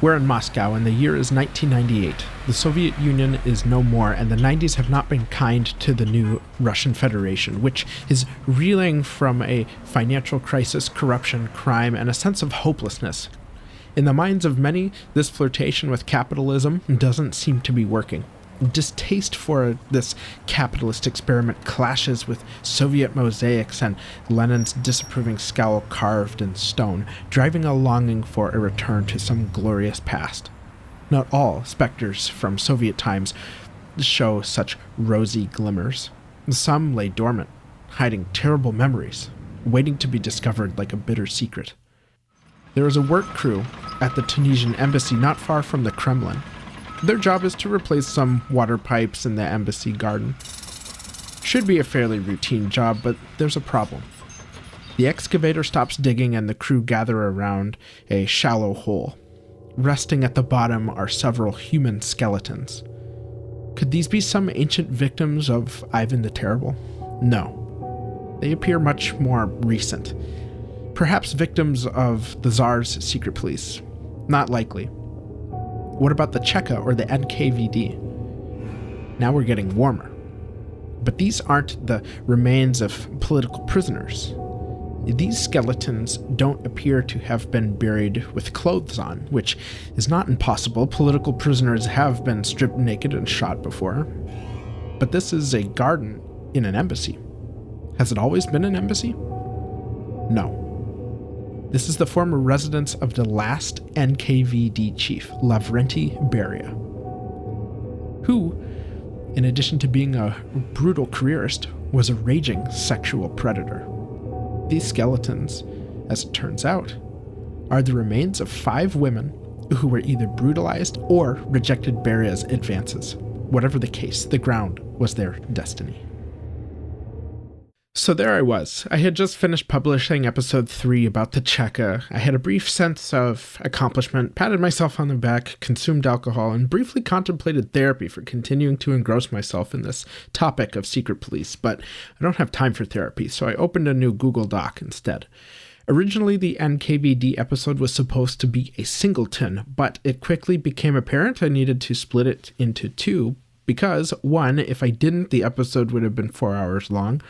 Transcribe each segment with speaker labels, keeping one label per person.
Speaker 1: We're in Moscow, and the year is 1998. The Soviet Union is no more, and the 90s have not been kind to the new Russian Federation, which is reeling from a financial crisis, corruption, crime, and a sense of hopelessness. In the minds of many, this flirtation with capitalism doesn't seem to be working. Distaste for this capitalist experiment clashes with Soviet mosaics and Lenin's disapproving scowl carved in stone, driving a longing for a return to some glorious past. Not all specters from Soviet times show such rosy glimmers. Some lay dormant, hiding terrible memories, waiting to be discovered like a bitter secret. There is a work crew at the Tunisian embassy not far from the Kremlin. Their job is to replace some water pipes in the embassy garden. Should be a fairly routine job, but there's a problem. The excavator stops digging and the crew gather around a shallow hole. Resting at the bottom are several human skeletons. Could these be some ancient victims of Ivan the Terrible? No. They appear much more recent. Perhaps victims of the Tsar's secret police. Not likely. What about the Cheka or the NKVD? Now we're getting warmer. But these aren't the remains of political prisoners. These skeletons don't appear to have been buried with clothes on, which is not impossible. Political prisoners have been stripped naked and shot before. But this is a garden in an embassy. Has it always been an embassy? No. This is the former residence of the last NKVD chief, Lavrenti Beria, who, in addition to being a brutal careerist, was a raging sexual predator. These skeletons, as it turns out, are the remains of 5 women who were either brutalized or rejected Beria's advances. Whatever the case, the ground was their destiny. So there I was. I had just finished publishing episode 3 about the Cheka. I had a brief sense of accomplishment, patted myself on the back, consumed alcohol, and briefly contemplated therapy for continuing to engross myself in this topic of secret police, but I don't have time for therapy, so I opened a new Google Doc instead. Originally, the NKVD episode was supposed to be a singleton, but it quickly became apparent I needed to split it into 2, because 1, if I didn't, the episode would have been 4 hours long,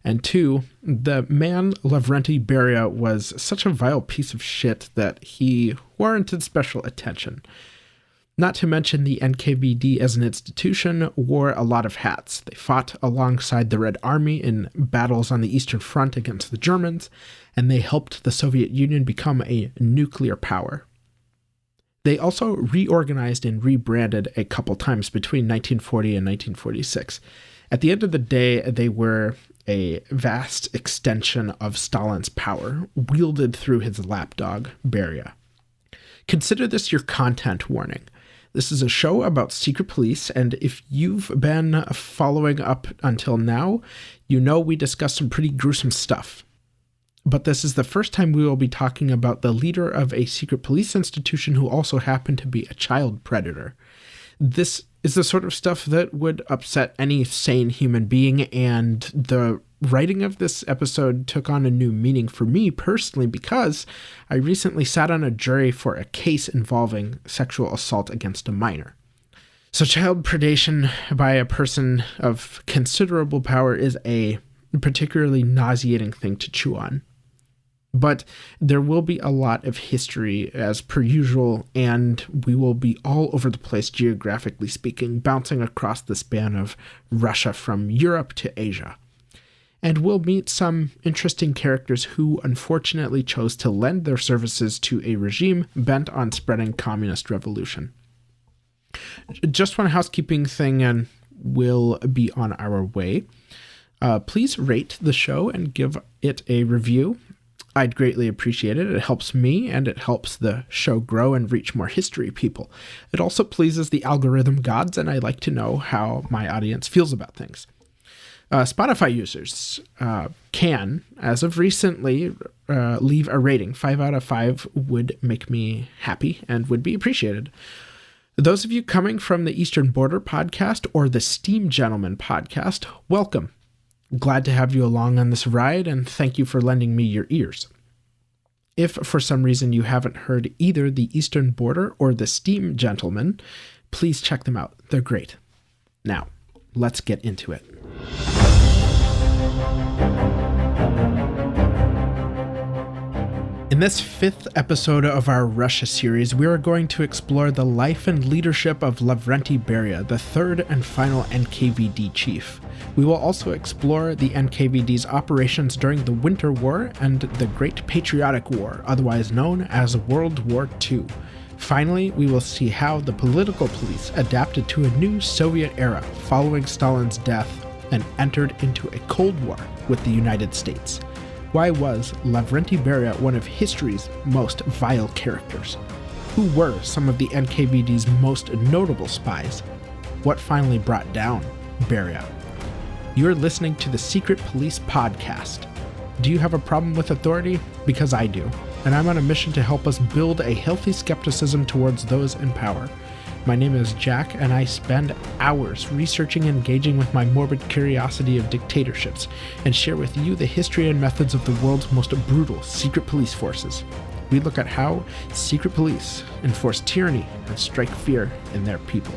Speaker 1: and 2, the man Lavrenti Beria was such a vile piece of shit that he warranted special attention. Not to mention the NKVD as an institution wore a lot of hats. They fought alongside the Red Army in battles on the Eastern Front against the Germans, and they helped the Soviet Union become a nuclear power. They also reorganized and rebranded a couple times between 1940 and 1946. At the end of the day, they were a vast extension of Stalin's power, wielded through his lapdog, Beria. Consider this your content warning. This is a show about secret police, and if you've been following up until now, you know we discuss some pretty gruesome stuff. But this is the first time we will be talking about the leader of a secret police institution who also happened to be a child predator. This is the sort of stuff that would upset any sane human being, and the writing of this episode took on a new meaning for me personally because I recently sat on a jury for a case involving sexual assault against a minor. So child predation by a person of considerable power is a particularly nauseating thing to chew on. But there will be a lot of history as per usual, and we will be all over the place geographically speaking, bouncing across the span of Russia from Europe to Asia. And we'll meet some interesting characters who unfortunately chose to lend their services to a regime bent on spreading communist revolution. Just one housekeeping thing, and we'll be on our way. Please rate the show and give it a review. I'd greatly appreciate it. It helps me, and it helps the show grow and reach more history people. It also pleases the algorithm gods, and I like to know how my audience feels about things. Spotify users can, as of recently, leave a rating. 5 out of 5 would make me happy and would be appreciated. Those of you coming from the Eastern Border podcast or the Steam Gentleman podcast, welcome. Glad to have you along on this ride, and thank you for lending me your ears. If for some reason you haven't heard either The Eastern Border or The Steam Gentleman, please check them out. They're great. Now, let's get into it. In this 5th episode of our Russia series, we are going to explore the life and leadership of Lavrenti Beria, the third and final NKVD chief. We will also explore the NKVD's operations during the Winter War and the Great Patriotic War, otherwise known as World War II. Finally, we will see how the political police adapted to a new Soviet era following Stalin's death and entered into a Cold War with the United States. Why was Lavrenti Beria one of history's most vile characters? Who were some of the NKVD's most notable spies? What finally brought down Beria? You're listening to the Secret Police Podcast. Do you have a problem with authority? Because I do, and I'm on a mission to help us build a healthy skepticism towards those in power. My name is Jack, and I spend hours researching and engaging with my morbid curiosity of dictatorships, and share with you the history and methods of the world's most brutal secret police forces. We look at how secret police enforce tyranny and strike fear in their people.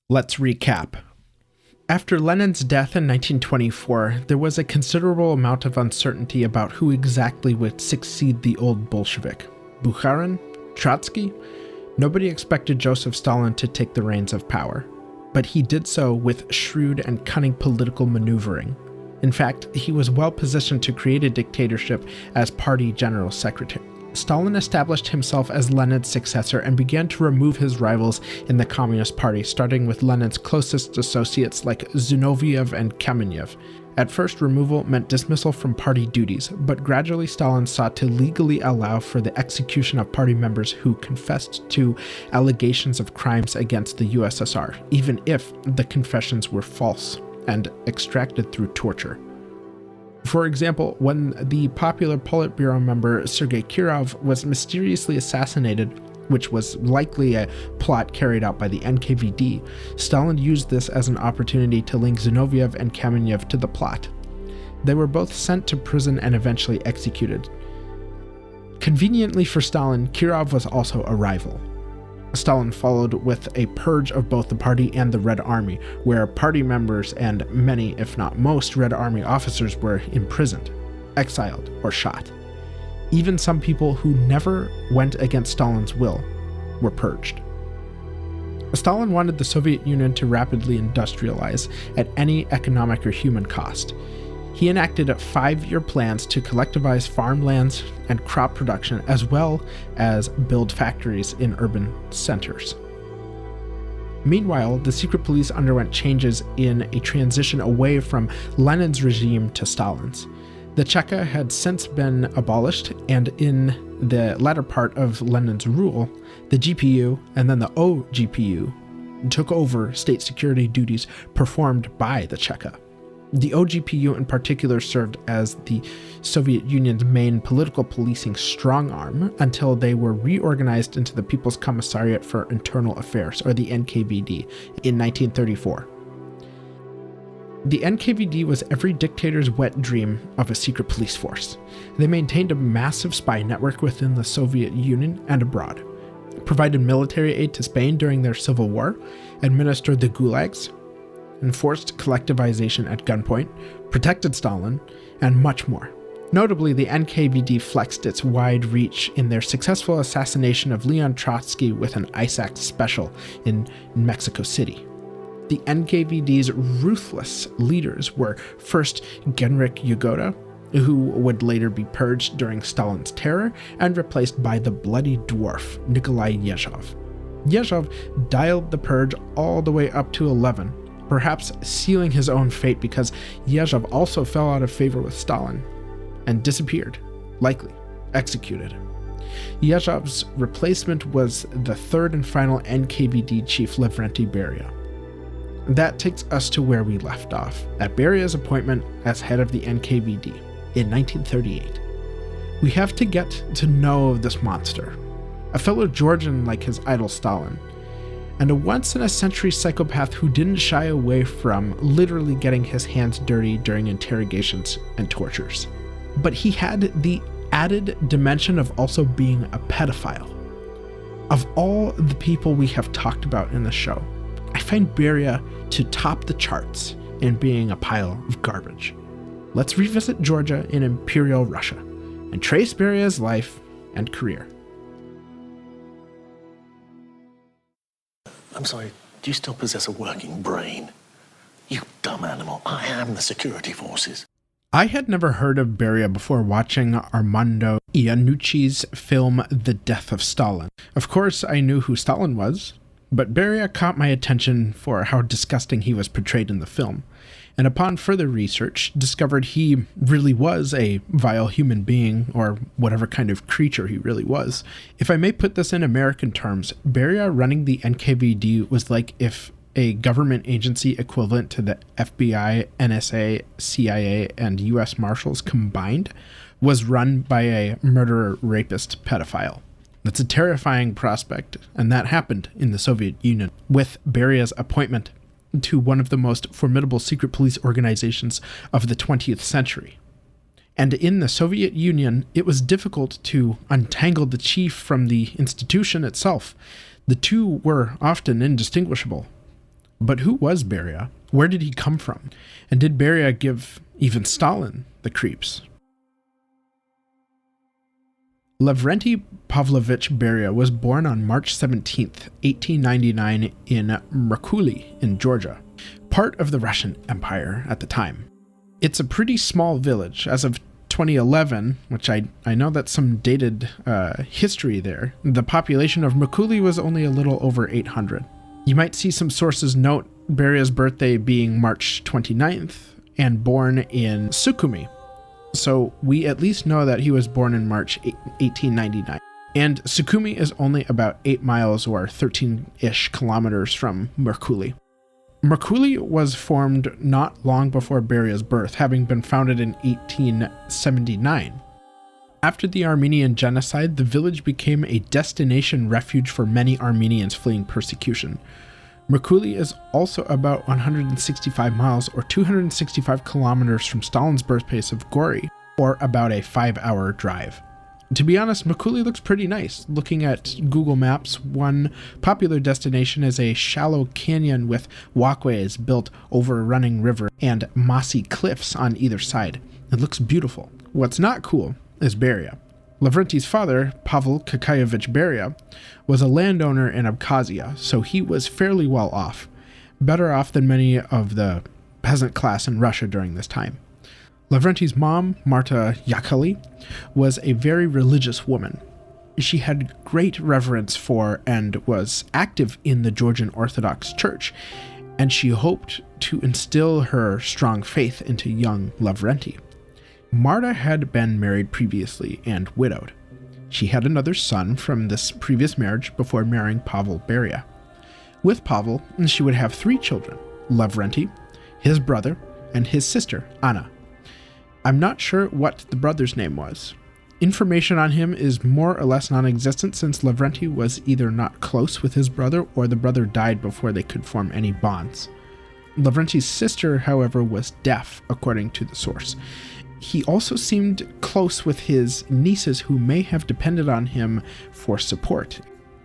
Speaker 1: Let's recap. After Lenin's death in 1924, there was a considerable amount of uncertainty about who exactly would succeed the old Bolshevik. Bukharin? Trotsky? Nobody expected Joseph Stalin to take the reins of power, but he did so with shrewd and cunning political maneuvering. In fact, he was well positioned to create a dictatorship as party general secretary. Stalin established himself as Lenin's successor and began to remove his rivals in the Communist Party, starting with Lenin's closest associates like Zinoviev and Kamenev. At first, removal meant dismissal from party duties, but gradually Stalin sought to legally allow for the execution of party members who confessed to allegations of crimes against the USSR, even if the confessions were false and extracted through torture. For example, when the popular Politburo member Sergei Kirov was mysteriously assassinated, which was likely a plot carried out by the NKVD, Stalin used this as an opportunity to link Zinoviev and Kamenev to the plot. They were both sent to prison and eventually executed. Conveniently for Stalin, Kirov was also a rival. Stalin followed with a purge of both the party and the Red Army, where party members and many, if not most, Red Army officers were imprisoned, exiled, or shot. Even some people who never went against Stalin's will were purged. Stalin wanted the Soviet Union to rapidly industrialize at any economic or human cost. He enacted 5-year plans to collectivize farmlands and crop production, as well as build factories in urban centers. Meanwhile, the secret police underwent changes in a transition away from Lenin's regime to Stalin's. The Cheka had since been abolished, and in the latter part of Lenin's rule, the GPU and then the OGPU took over state security duties performed by the Cheka. The OGPU in particular served as the Soviet Union's main political policing strong arm until they were reorganized into the People's Commissariat for Internal Affairs, or the NKVD, in 1934. The NKVD was every dictator's wet dream of a secret police force. They maintained a massive spy network within the Soviet Union and abroad, provided military aid to Spain during their civil war, administered the gulags, enforced collectivization at gunpoint, protected Stalin, and much more. Notably, the NKVD flexed its wide reach in their successful assassination of Leon Trotsky with an Ice Axe special in Mexico City. The NKVD's ruthless leaders were first Genrikh Yagoda, who would later be purged during Stalin's terror and replaced by the bloody dwarf Nikolai Yezhov. Yezhov dialed the purge all the way up to 11, perhaps sealing his own fate because Yezhov also fell out of favor with Stalin and disappeared, likely executed. Yezhov's replacement was the third and final NKVD chief Lavrenti Beria. That takes us to where we left off, at Beria's appointment as head of the NKVD in 1938. We have to get to know this monster. a fellow Georgian like his idol Stalin, and a once-in-a-century psychopath who didn't shy away from literally getting his hands dirty during interrogations and tortures. But he had the added dimension of also being a pedophile. Of all the people we have talked about in the show, I find Beria to top the charts in being a pile of garbage. Let's revisit Georgia in Imperial Russia and trace Beria's life and career.
Speaker 2: I'm sorry, do you still possess a working brain? You dumb animal, I am the security forces.
Speaker 1: I had never heard of Beria before watching Armando Iannucci's film The Death of Stalin. Of course, I knew who Stalin was, but Beria caught my attention for how disgusting he was portrayed in the film, and upon further research, discovered he really was a vile human being, or whatever kind of creature he really was. If I may put this in American terms, Beria running the NKVD was like if a government agency equivalent to the FBI, NSA, CIA, and US Marshals combined was run by a murderer, rapist, pedophile. That's a terrifying prospect, and that happened in the Soviet Union with Beria's appointment to one of the most formidable secret police organizations of the 20th century. And in the Soviet Union, it was difficult to untangle the chief from the institution itself. The two were often indistinguishable. But who was Beria? Where did he come from? And did Beria give even Stalin the creeps? Lavrentiy Pavlovich Beria was born on March 17, 1899 in Mercouli in Georgia, part of the Russian Empire at the time. It's a pretty small village. As of 2011, which I know that's some dated history there, the population of Mercouli was only a little over 800. You might see some sources note Beria's birthday being March 29th and born in Sukhumi. So we at least know that he was born in March 1899. And Sukhumi is only about 8 miles or 13-ish kilometers from Mercouli. Mercouli was formed not long before Beria's birth, having been founded in 1879. After the Armenian genocide, the village became a destination refuge for many Armenians fleeing persecution. Mercouli is also about 165 miles or 265 kilometers from Stalin's birthplace of Gori, or about a 5-hour drive. To be honest, Mercouli looks pretty nice. Looking at Google Maps, one popular destination is a shallow canyon with walkways built over a running river and mossy cliffs on either side. It looks beautiful. What's not cool is Beria. Lavrenti's father, Pavel Kakayevich Beria, was a landowner in Abkhazia, so he was fairly well off, better off than many of the peasant class in Russia during this time. Lavrenti's mom, Marta Yakovlevna, was a very religious woman. She had great reverence for and was active in the Georgian Orthodox Church, and she hoped to instill her strong faith into young Lavrentiy. Marta had been married previously and widowed. She had another son from this previous marriage before marrying Pavel Beria. With Pavel, she would have 3 children, Lavrentiy, his brother, and his sister, Anna. I'm not sure what the brother's name was. Information on him is more or less non-existent since Lavrentiy was either not close with his brother or the brother died before they could form any bonds. Lavrenty's sister, however, was deaf, according to the source. He also seemed close with his nieces who may have depended on him for support.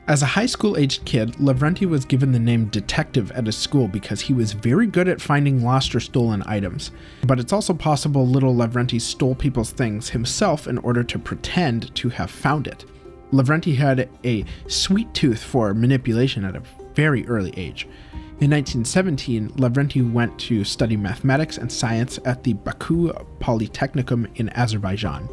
Speaker 1: As a high school-aged kid, Lavrentiy was given the name Detective at his school because he was very good at finding lost or stolen items. But it's also possible little Lavrentiy stole people's things himself in order to pretend to have found it. Lavrentiy had a sweet tooth for manipulation at a very early age. In 1917, Lavrentiy went to study mathematics and science at the Baku Polytechnicum in Azerbaijan.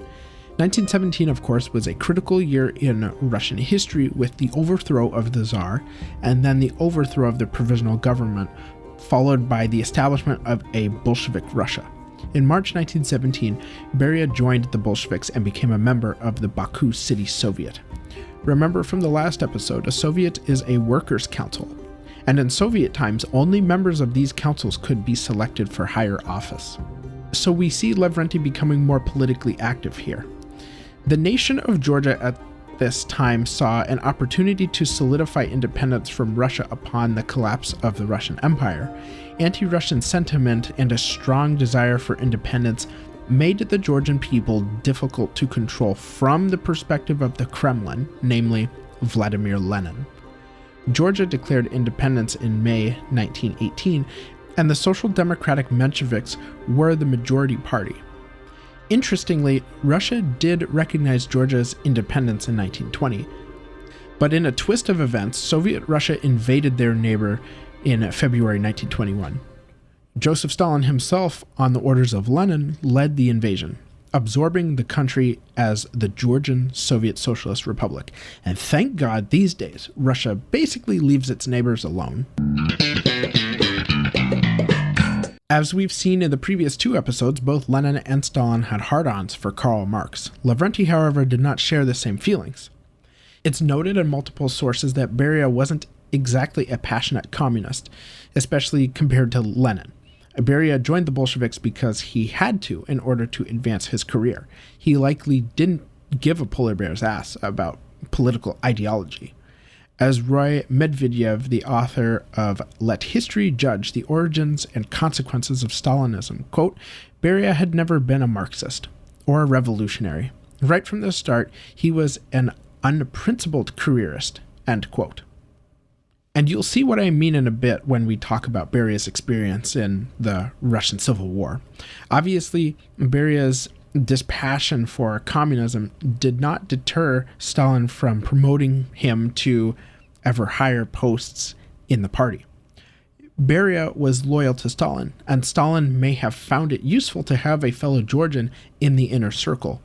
Speaker 1: 1917, of course, was a critical year in Russian history with the overthrow of the Tsar and then the overthrow of the provisional government, followed by the establishment of a Bolshevik Russia. In March 1917, Beria joined the Bolsheviks and became a member of the Baku City Soviet. Remember from the last episode, a Soviet is a workers' council. And in Soviet times, only members of these councils could be selected for higher office. So we see Lavrentiy becoming more politically active here. The nation of Georgia at this time saw an opportunity to solidify independence from Russia upon the collapse of the Russian Empire. Anti-Russian sentiment and a strong desire for independence made the Georgian people difficult to control from the perspective of the Kremlin, namely Vladimir Lenin. Georgia declared independence in May 1918, and the Social Democratic Mensheviks were the majority party. Interestingly, Russia did recognize Georgia's independence in 1920, but in a twist of events, Soviet Russia invaded their neighbor in February 1921. Joseph Stalin himself, on the orders of Lenin, led the invasion, absorbing the country as the Georgian Soviet Socialist Republic. And thank God these days, Russia basically leaves its neighbors alone. As we've seen in the previous 2 episodes, both Lenin and Stalin had hard-ons for Karl Marx. Lavrentiy, however, did not share the same feelings. It's noted in multiple sources that Beria wasn't exactly a passionate communist, especially compared to Lenin. Beria joined the Bolsheviks because he had to in order to advance his career. He likely didn't give a polar bear's ass about political ideology. As Roy Medvedev, the author of Let History Judge the Origins and Consequences of Stalinism, quote, Beria had never been a Marxist or a revolutionary. Right from the start, he was an unprincipled careerist, end quote. And you'll see what I mean in a bit when we talk about Beria's experience in the Russian Civil War. Obviously, Beria's dispassion for communism did not deter Stalin from promoting him to ever higher posts in the party. Beria was loyal to Stalin, and Stalin may have found it useful to have a fellow Georgian in the inner circle.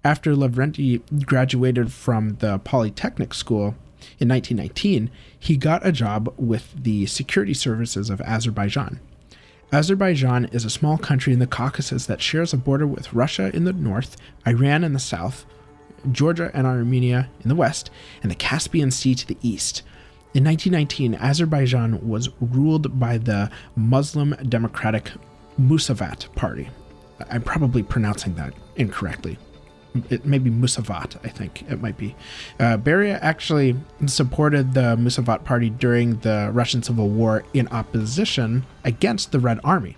Speaker 1: After Lavrentiy graduated from the Polytechnic School in 1919, he got a job with the security services of Azerbaijan. Azerbaijan is a small country in the Caucasus that shares a border with Russia in the north, Iran in the south, Georgia and Armenia in the west, and the Caspian Sea to the east. In 1919, Azerbaijan was ruled by the Muslim Democratic Musavat Party. I'm probably pronouncing that incorrectly. It may be Musavat, I think it might be. Beria actually supported the Musavat party during the Russian Civil War in opposition against the Red Army.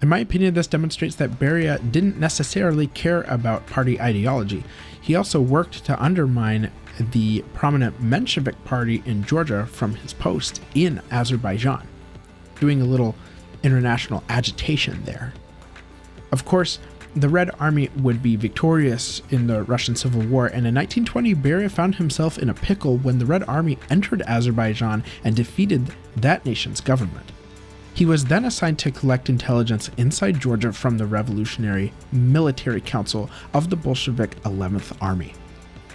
Speaker 1: In my opinion, this demonstrates that Beria didn't necessarily care about party ideology. He also worked to undermine the prominent Menshevik party in Georgia from his post in Azerbaijan, doing a little international agitation there. Of course, the Red Army would be victorious in the Russian Civil War, and in 1920, Beria found himself in a pickle when the Red Army entered Azerbaijan and defeated that nation's government. He was then assigned to collect intelligence inside Georgia from the Revolutionary Military Council of the Bolshevik 11th Army.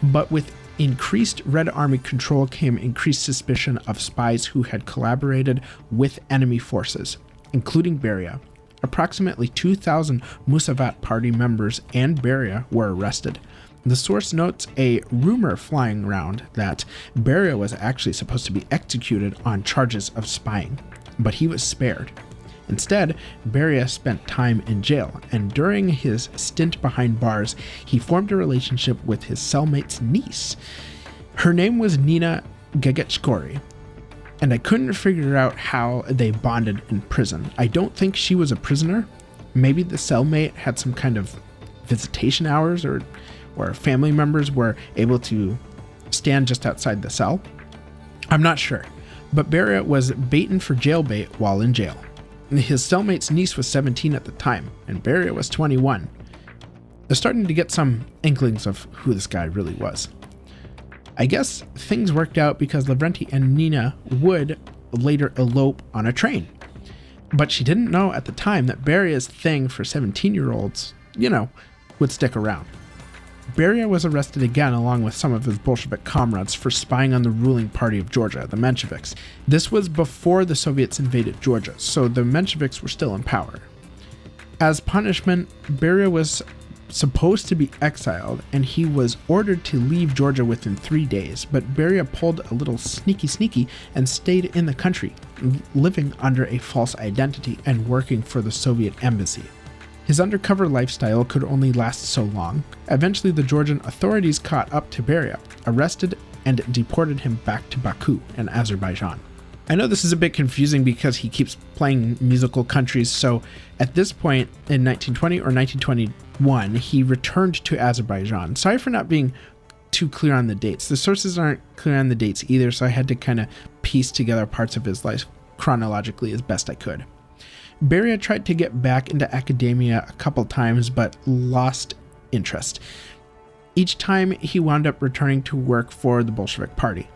Speaker 1: But with increased Red Army control came increased suspicion of spies who had collaborated with enemy forces, including Beria. Approximately 2,000 Musavat party members and Beria were arrested. The source notes a rumor flying around that Beria was actually supposed to be executed on charges of spying, but he was spared. Instead, Beria spent time in jail, and during his stint behind bars, he formed a relationship with his cellmate's niece. Her name was Nina Gagechkori, and I couldn't figure out how they bonded in prison. I don't think she was a prisoner. Maybe the cellmate had some kind of visitation hours, or family members were able to stand just outside the cell. I'm not sure, but Beria was baited for jailbait while in jail. His cellmate's niece was 17 at the time, and Beria was 21. They're starting to get some inklings of who this guy really was. I guess things worked out because Lavrentiy and Nina would later elope on a train. But she didn't know at the time that Beria's thing for 17-year-olds, would stick around. Beria was arrested again along with some of his Bolshevik comrades for spying on the ruling party of Georgia, the Mensheviks. This was before the Soviets invaded Georgia, so the Mensheviks were still in power. As punishment, Beria was supposed to be exiled, and he was ordered to leave Georgia within 3 days, but Beria pulled a little sneaky and stayed in the country, living under a false identity and working for the Soviet embassy. His undercover lifestyle could only last so long. Eventually, the Georgian authorities caught up to Beria, arrested, and deported him back to Baku in Azerbaijan. I know this is a bit confusing because he keeps playing musical countries, so at this point in 1920 or 1921, he returned to Azerbaijan. Sorry for not being too clear on the dates. The sources aren't clear on the dates either, so I had to kind of piece together parts of his life chronologically as best I could. Beria tried to get back into academia a couple times, but lost interest. Each time he wound up returning to work for the Bolshevik Party.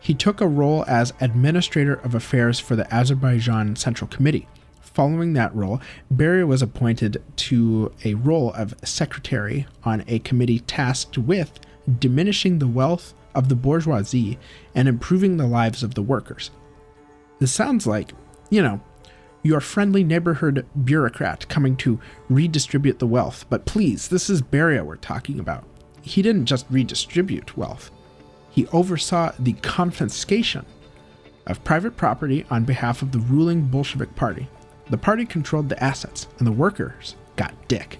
Speaker 1: He took a role as Administrator of Affairs for the Azerbaijan Central Committee. Following that role, Beria was appointed to a role of secretary on a committee tasked with diminishing the wealth of the bourgeoisie and improving the lives of the workers. This sounds like, your friendly neighborhood bureaucrat coming to redistribute the wealth, but please, this is Beria we're talking about. He didn't just redistribute wealth. He oversaw the confiscation of private property on behalf of the ruling Bolshevik Party. The party controlled the assets, and the workers got dick.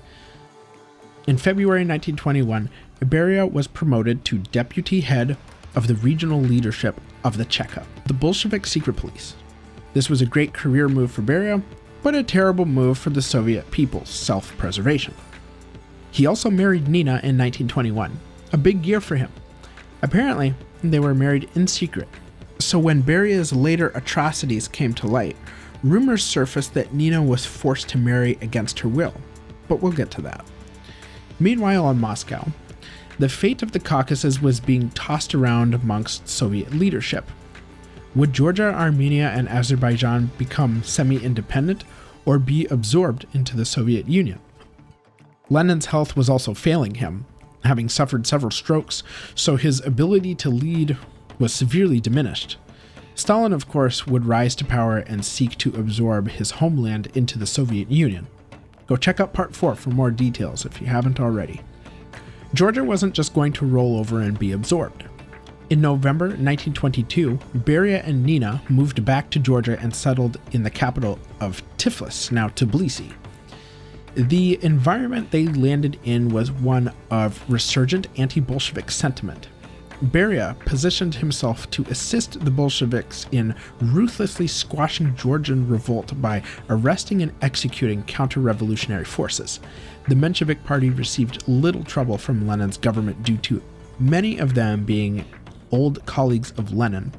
Speaker 1: In February 1921, Beria was promoted to deputy head of the regional leadership of the Cheka, the Bolshevik secret police. This was a great career move for Beria, but a terrible move for the Soviet people's self-preservation. He also married Nina in 1921, a big year for him. Apparently, they were married in secret. So when Beria's later atrocities came to light, rumors surfaced that Nina was forced to marry against her will, but we'll get to that. Meanwhile, in Moscow, the fate of the Caucasus was being tossed around amongst Soviet leadership. Would Georgia, Armenia, and Azerbaijan become semi-independent or be absorbed into the Soviet Union? Lenin's health was also failing him, having suffered several strokes, so his ability to lead was severely diminished. Stalin, of course, would rise to power and seek to absorb his homeland into the Soviet Union. Go check out part 4 for more details if you haven't already. Georgia wasn't just going to roll over and be absorbed. In November 1922, Beria and Nina moved back to Georgia and settled in the capital of Tiflis, now Tbilisi. The environment they landed in was one of resurgent anti-Bolshevik sentiment. Beria positioned himself to assist the Bolsheviks in ruthlessly squashing Georgian revolt by arresting and executing counter-revolutionary forces. The Menshevik Party received little trouble from Lenin's government due to many of them being old colleagues of Lenin.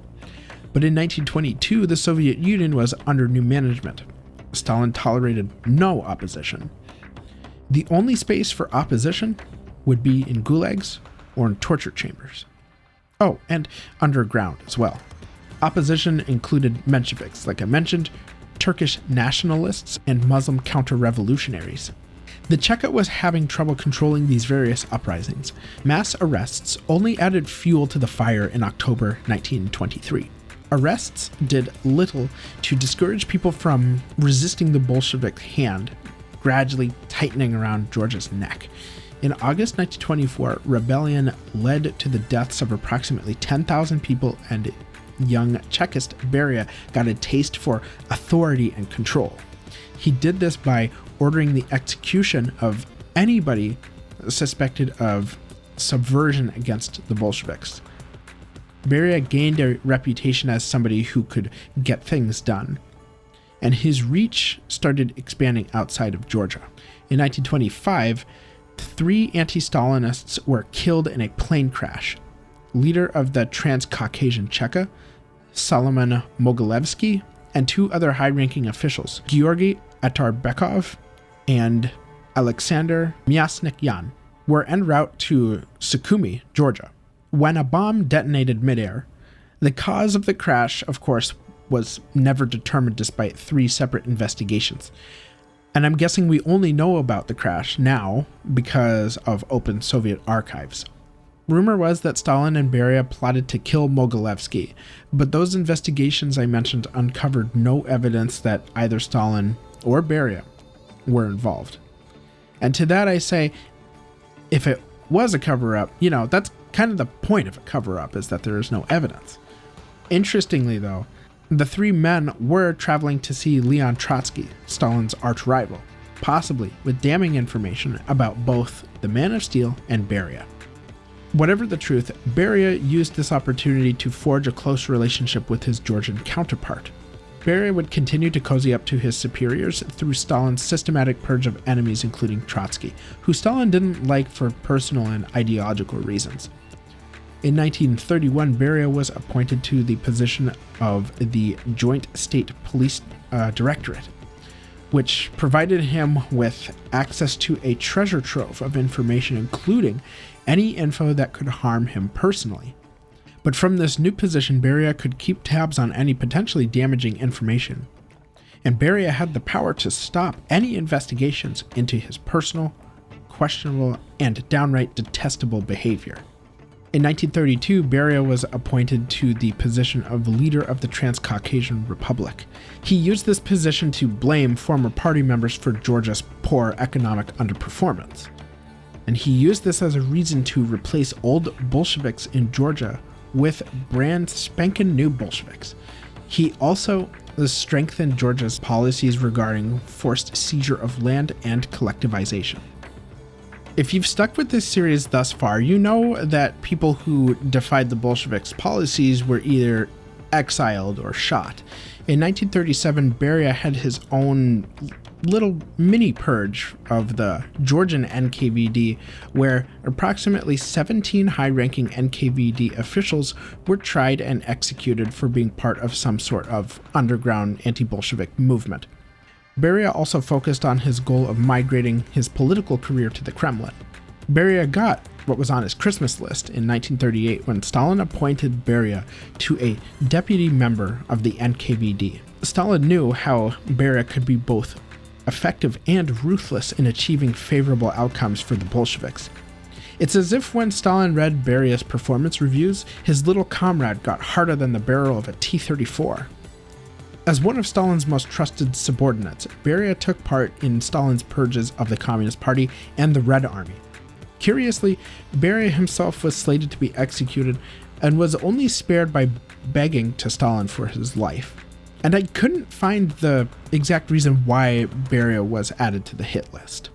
Speaker 1: But in 1922, the Soviet Union was under new management. Stalin tolerated no opposition. The only space for opposition would be in gulags or in torture chambers. Oh, and underground as well. Opposition included Mensheviks, like I mentioned, Turkish nationalists, and Muslim counter-revolutionaries. The Cheka was having trouble controlling these various uprisings. Mass arrests only added fuel to the fire in October 1923. Arrests did little to discourage people from resisting the Bolshevik hand, gradually tightening around Georgia's neck. In August 1924, rebellion led to the deaths of approximately 10,000 people, and young Chekist Beria got a taste for authority and control. He did this by ordering the execution of anybody suspected of subversion against the Bolsheviks. Beria gained a reputation as somebody who could get things done, and his reach started expanding outside of Georgia. In 1925, 3 anti-Stalinists were killed in a plane crash. Leader of the Transcaucasian Cheka, Solomon Mogilevsky, and 2 other high-ranking officials, Georgy Atarbekov and Alexander Myasnikyan, were en route to Sukhumi, Georgia, when a bomb detonated midair. The cause of the crash, of course, was never determined despite 3 separate investigations. And I'm guessing we only know about the crash now because of open Soviet archives. Rumor was that Stalin and Beria plotted to kill Mogilevsky, but those investigations I mentioned uncovered no evidence that either Stalin or Beria were involved. And to that I say, if it was a cover-up, that's kind of the point of a cover-up, is that there is no evidence. Interestingly, though, the 3 men were traveling to see Leon Trotsky, Stalin's arch-rival. possibly with damning information about both the Man of Steel and Beria. Whatever the truth, Beria used this opportunity to forge a close relationship with his Georgian counterpart. Beria would continue to cozy up to his superiors through Stalin's systematic purge of enemies, including Trotsky, who Stalin didn't like for personal and ideological reasons. In 1931, Beria was appointed to the position of the Joint State Police Directorate, which provided him with access to a treasure trove of information, including any info that could harm him personally. But from this new position, Beria could keep tabs on any potentially damaging information, and Beria had the power to stop any investigations into his personal, questionable, and downright detestable behavior. In 1932, Beria was appointed to the position of leader of the Transcaucasian Republic. He used this position to blame former party members for Georgia's poor economic underperformance. And he used this as a reason to replace old Bolsheviks in Georgia with brand spanking new Bolsheviks. He also strengthened Georgia's policies regarding forced seizure of land and collectivization. If you've stuck with this series thus far, you know that people who defied the Bolsheviks' policies were either exiled or shot. In 1937, Beria had his own little mini purge of the Georgian NKVD, where approximately 17 high-ranking NKVD officials were tried and executed for being part of some sort of underground anti-Bolshevik movement. Beria also focused on his goal of migrating his political career to the Kremlin. Beria got what was on his Christmas list in 1938 when Stalin appointed Beria to a deputy member of the NKVD. Stalin knew how Beria could be both effective and ruthless in achieving favorable outcomes for the Bolsheviks. It's as if when Stalin read Beria's performance reviews, his little comrade got harder than the barrel of a T-34. As one of Stalin's most trusted subordinates, Beria took part in Stalin's purges of the Communist Party and the Red Army. Curiously, Beria himself was slated to be executed and was only spared by begging to Stalin for his life. And I couldn't find the exact reason why Beria was added to the hit list.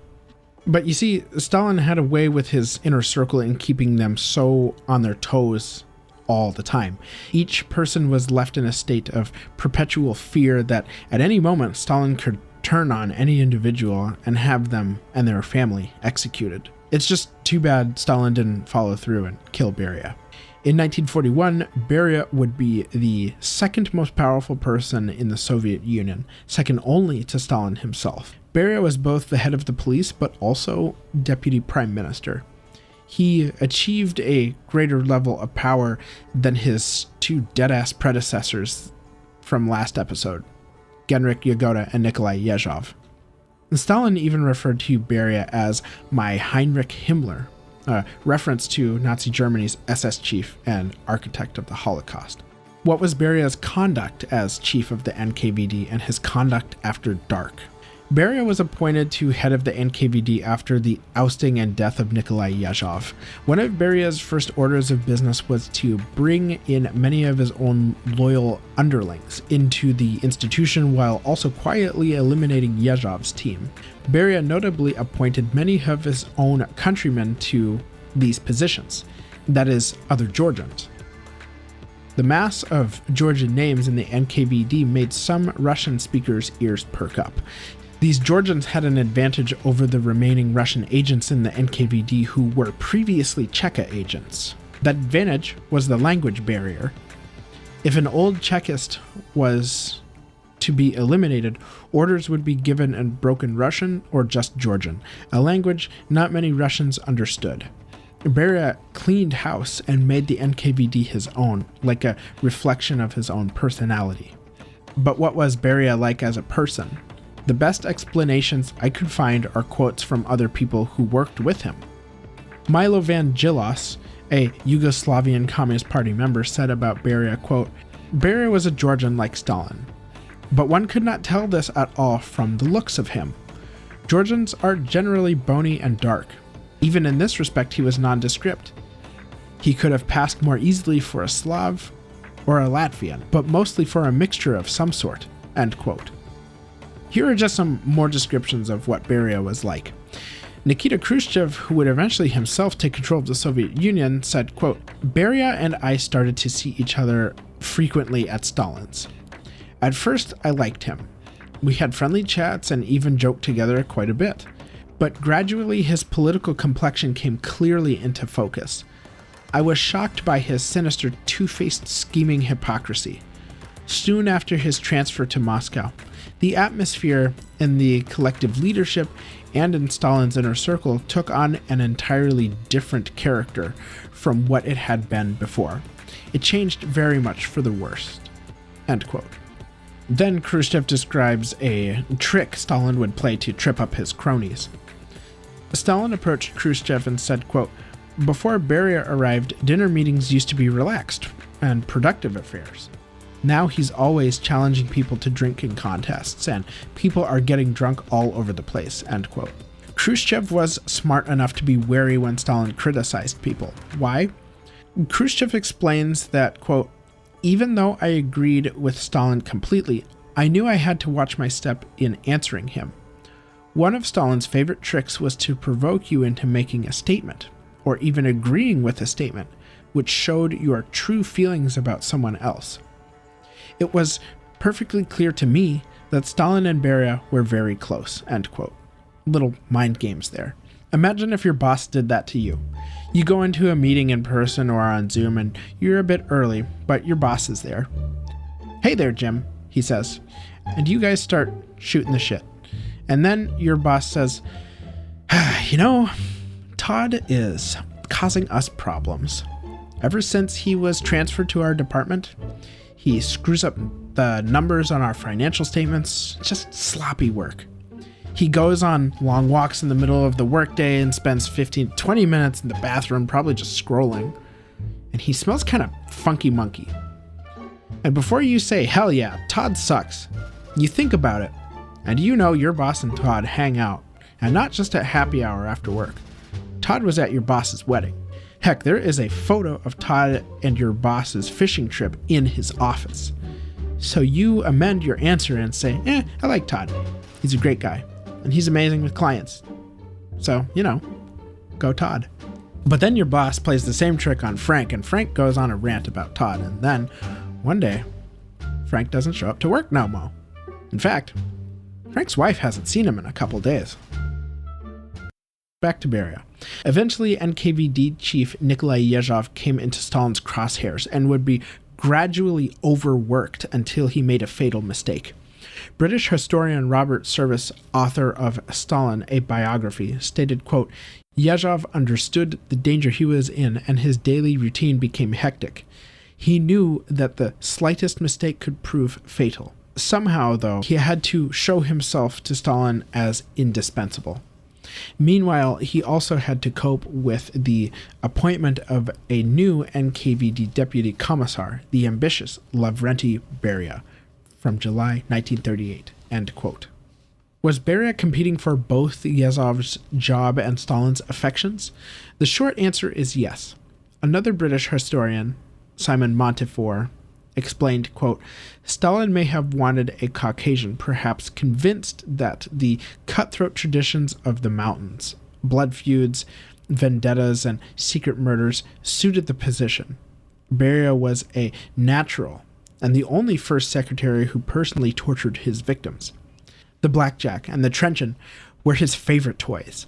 Speaker 1: But you see, Stalin had a way with his inner circle in keeping them so on their toes all the time. Each person was left in a state of perpetual fear that at any moment Stalin could turn on any individual and have them and their family executed. It's just too bad Stalin didn't follow through and kill Beria. In 1941, Beria would be the second most powerful person in the Soviet Union, second only to Stalin himself. Beria was both the head of the police but also deputy prime minister. He achieved a greater level of power than his two dead-ass predecessors from last episode, Genrikh Yagoda and Nikolai Yezhov. Stalin even referred to Beria as my Heinrich Himmler, a reference to Nazi Germany's SS chief and architect of the Holocaust. What was Beria's conduct as chief of the NKVD and his conduct after dark? Beria was appointed to head of the NKVD after the ousting and death of Nikolai Yezhov. One of Beria's first orders of business was to bring in many of his own loyal underlings into the institution while also quietly eliminating Yezhov's team. Beria notably appointed many of his own countrymen to these positions, that is, other Georgians. The mass of Georgian names in the NKVD made some Russian speakers' ears perk up. These Georgians had an advantage over the remaining Russian agents in the NKVD who were previously Cheka agents. That advantage was the language barrier. If an old Chekist was to be eliminated, orders would be given in broken Russian or just Georgian, a language not many Russians understood. Beria cleaned house and made the NKVD his own, like a reflection of his own personality. But what was Beria like as a person? The best explanations I could find are quotes from other people who worked with him. Milo Vangelos, a Yugoslavian Communist Party member, said about Beria, quote, "Beria was a Georgian like Stalin, but one could not tell this at all from the looks of him. Georgians are generally bony and dark. Even in this respect, he was nondescript. He could have passed more easily for a Slav or a Latvian, but mostly for a mixture of some sort," end quote. Here are just some more descriptions of what Beria was like. Nikita Khrushchev, who would eventually himself take control of the Soviet Union, said, quote, "Beria and I started to see each other frequently at Stalin's. At first, I liked him. We had friendly chats and even joked together quite a bit. But gradually his political complexion came clearly into focus. I was shocked by his sinister, two-faced, scheming hypocrisy. Soon after his transfer to Moscow, the atmosphere in the collective leadership and in Stalin's inner circle took on an entirely different character from what it had been before. It changed very much for the worst." End quote. Then Khrushchev describes a trick Stalin would play to trip up his cronies. Stalin approached Khrushchev and said, quote, "Before Beria arrived, dinner meetings used to be relaxed and productive affairs. Now he's always challenging people to drinking contests, and people are getting drunk all over the place." End quote. Khrushchev was smart enough to be wary when Stalin criticized people. Why? Khrushchev explains that, quote, "Even though I agreed with Stalin completely, I knew I had to watch my step in answering him. One of Stalin's favorite tricks was to provoke you into making a statement, or even agreeing with a statement, which showed your true feelings about someone else. It was perfectly clear to me that Stalin and Beria were very close." End quote. Little mind games there. Imagine if your boss did that to you. You go into a meeting in person or on Zoom and you're a bit early, but your boss is there. "Hey there, Jim," he says, and you guys start shooting the shit. And then your boss says, "You know, Todd is causing us problems. Ever since he was transferred to our department, he screws up the numbers on our financial statements. Just sloppy work. He goes on long walks in the middle of the workday and spends 15 to 20 minutes in the bathroom, probably just scrolling. And he smells kind of funky monkey. And before you say, 'Hell yeah, Todd sucks,' you think about it, and you know your boss and Todd hang out, and not just at happy hour after work. Todd was at your boss's wedding. Heck, there is a photo of Todd and your boss's fishing trip in his office. So you amend your answer and say, I like Todd. He's a great guy, and he's amazing with clients. So, go Todd." But then your boss plays the same trick on Frank, and Frank goes on a rant about Todd, and then, one day, Frank doesn't show up to work no more. In fact, Frank's wife hasn't seen him in a couple days. Back to Beria. Eventually, NKVD chief Nikolai Yezhov came into Stalin's crosshairs and would be gradually overworked until he made a fatal mistake. British historian Robert Service, author of Stalin, a Biography, stated, quote, "Yezhov understood the danger he was in, and his daily routine became hectic. He knew that the slightest mistake could prove fatal. Somehow, though, he had to show himself to Stalin as indispensable. Meanwhile, he also had to cope with the appointment of a new NKVD deputy commissar, the ambitious Lavrenti Beria, from July 1938." End quote. Was Beria competing for both Yezhov's job and Stalin's affections? The short answer is yes. Another British historian, Simon Montefiore, explained, quote, "Stalin may have wanted a Caucasian, perhaps convinced that the cutthroat traditions of the mountains, blood feuds, vendettas, and secret murders suited the position. Beria was a natural and the only first secretary who personally tortured his victims. The blackjack and the truncheon were his favorite toys.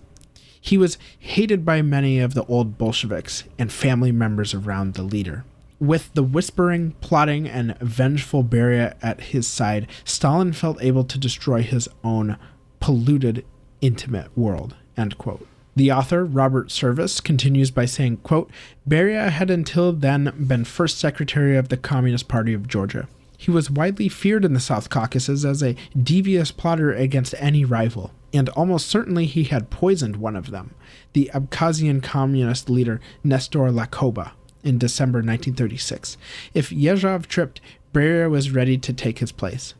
Speaker 1: He was hated by many of the old Bolsheviks and family members around the leader. With the whispering, plotting, and vengeful Beria at his side, Stalin felt able to destroy his own polluted, intimate world." End quote. The author, Robert Service, continues by saying, quote, "Beria had until then been first secretary of the Communist Party of Georgia. He was widely feared in the South Caucasus as a devious plotter against any rival, and almost certainly he had poisoned one of them, the Abkhazian communist leader Nestor Lakoba, in December 1936. If Yezhov tripped, Beria was ready to take his place.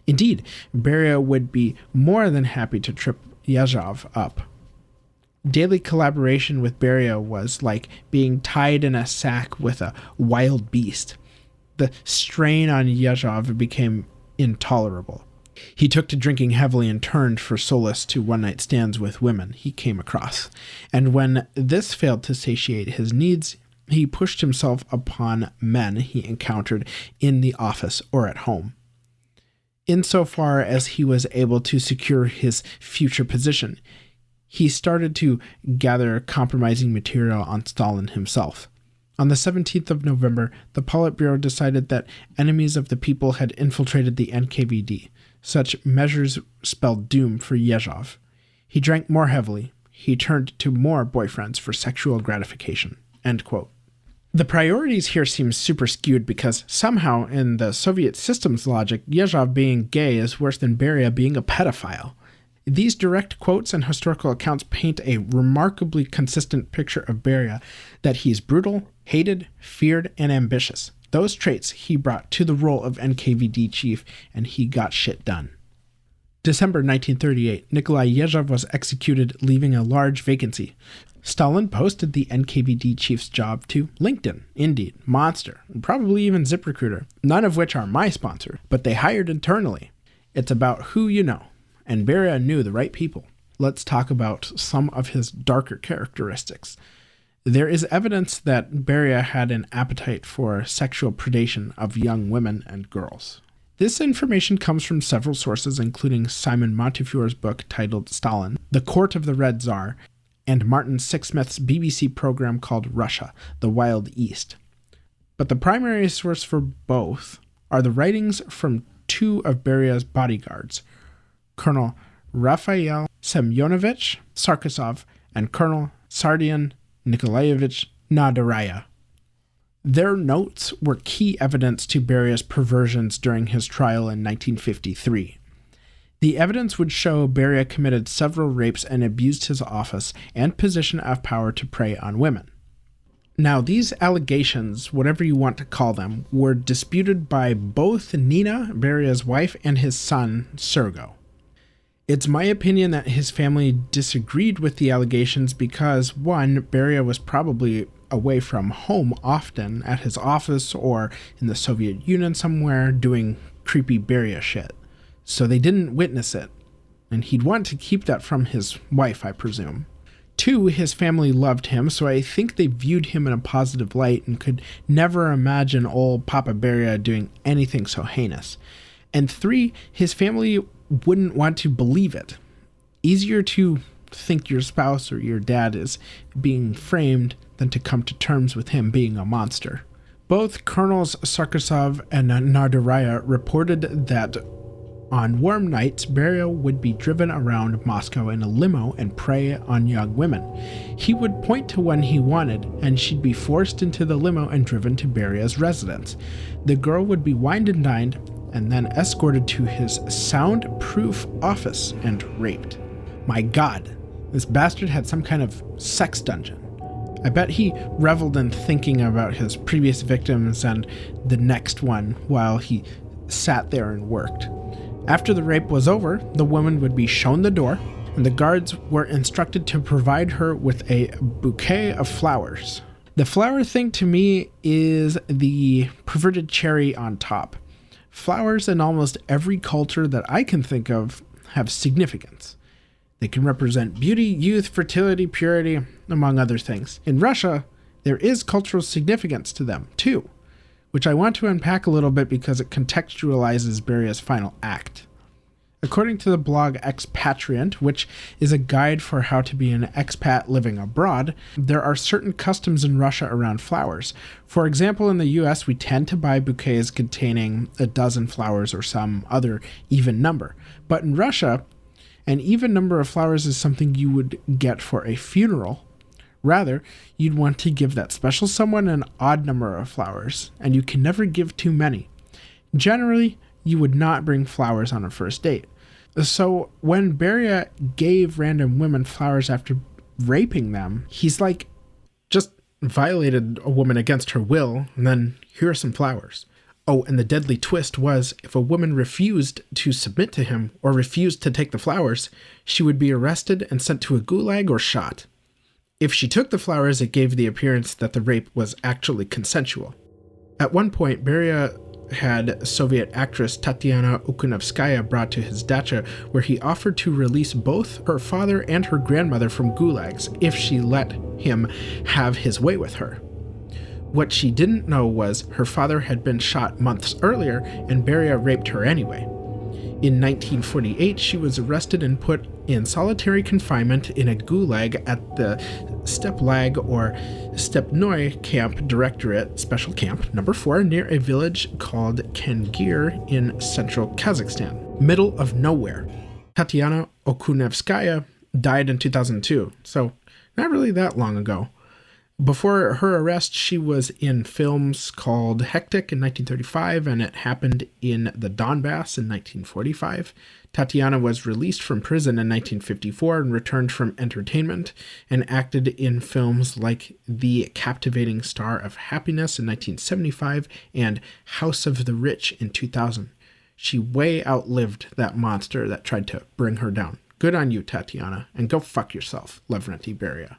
Speaker 1: Indeed, Beria would be more than happy to trip Yezhov up. Daily collaboration with Beria was like being tied in a sack with a wild beast. The strain on Yezhov became intolerable. He took to drinking heavily and turned for solace to one-night stands with women he came across. And when this failed to satiate his needs, he pushed himself upon men he encountered in the office or at home. Insofar as he was able to secure his future position, he started to gather compromising material on Stalin himself. On the 17th of November, the Politburo decided that enemies of the people had infiltrated the NKVD. Such measures spelled doom for Yezhov. He drank more heavily. He turned to more boyfriends for sexual gratification. End quote. The priorities here seem super skewed because somehow in the Soviet system's logic, Yezhov being gay is worse than Beria being a pedophile. These direct quotes and historical accounts paint a remarkably consistent picture of Beria, that he's brutal, hated, feared, and ambitious. Those traits he brought to the role of NKVD chief, and he got shit done. December 1938, Nikolai Yezhov was executed, leaving a large vacancy. Stalin posted the NKVD chief's job to LinkedIn, Indeed, Monster, and probably even ZipRecruiter, none of which are my sponsor, but they hired internally. It's about who you know, and Beria knew the right people. Let's talk about some of his darker characteristics. There is evidence that Beria had an appetite for sexual predation of young women and girls. This information comes from several sources, including Simon Montefiore's book titled Stalin, The Court of the Red Tsar, and Martin Sixsmith's BBC program called Russia, The Wild East. But the primary source for both are the writings from two of Beria's bodyguards, Colonel Raphael Semyonovich Sarkisov and Colonel Sardian Nikolaevich Nadaraya. Their notes were key evidence to Beria's perversions during his trial in 1953. The evidence would show Beria committed several rapes and abused his office and position of power to prey on women. Now, these allegations, whatever you want to call them, were disputed by both Nina, Beria's wife, and his son, Sergo. It's my opinion that his family disagreed with the allegations because, one, Beria was probably away from home often at his office or in the Soviet Union somewhere doing creepy Beria shit. So they didn't witness it, and he'd want to keep that from his wife, I presume. Two, his family loved him, so I think they viewed him in a positive light and could never imagine old Papa Beria doing anything so heinous. And three, his family wouldn't want to believe it. Easier to think your spouse or your dad is being framed than to come to terms with him being a monster. Both Colonels Sarkisov and Nadaraya reported that on warm nights, Beria would be driven around Moscow in a limo and prey on young women. He would point to one he wanted, and she'd be forced into the limo and driven to Beria's residence. The girl would be wined and dined, and then escorted to his soundproof office and raped. My God, this bastard had some kind of sex dungeon. I bet he reveled in thinking about his previous victims and the next one while he sat there and worked. After the rape was over, the woman would be shown the door, and the guards were instructed to provide her with a bouquet of flowers. The flower thing to me is the perverted cherry on top. Flowers in almost every culture that I can think of have significance. They can represent beauty, youth, fertility, purity, among other things. In Russia, there is cultural significance to them, too, which I want to unpack a little bit because it contextualizes Beria's final act. According to the blog Expatriant, which is a guide for how to be an expat living abroad, there are certain customs in Russia around flowers. For example, in the US, we tend to buy bouquets containing a dozen flowers or some other even number. But in Russia, an even number of flowers is something you would get for a funeral. Rather, you'd want to give that special someone an odd number of flowers, and you can never give too many. Generally, you would not bring flowers on a first date. So when Beria gave random women flowers after raping them, he's like, just violated a woman against her will, and then here are some flowers. Oh, and the deadly twist was, if a woman refused to submit to him or refused to take the flowers, she would be arrested and sent to a gulag or shot. If she took the flowers, it gave the appearance that the rape was actually consensual. At one point, Beria had Soviet actress Tatiana Okhunovskaya brought to his dacha, where he offered to release both her father and her grandmother from gulags if she let him have his way with her. What she didn't know was her father had been shot months earlier, and Beria raped her anyway. In 1948, she was arrested and put in solitary confinement in a gulag at the Steplag or Stepnoy Camp Directorate Special Camp No. 4 near a village called Kangir in central Kazakhstan, middle of nowhere. Tatiana Okhunovskaya died in 2002, so not really that long ago. Before her arrest, she was in films called Hectic in 1935, and It Happened in the Donbass in 1945. Tatiana was released from prison in 1954 and returned from entertainment, and acted in films like The Captivating Star of Happiness in 1975 and House of the Rich in 2000. She way outlived that monster that tried to bring her down. Good on you, Tatiana, and go fuck yourself, Lavrenti Beria.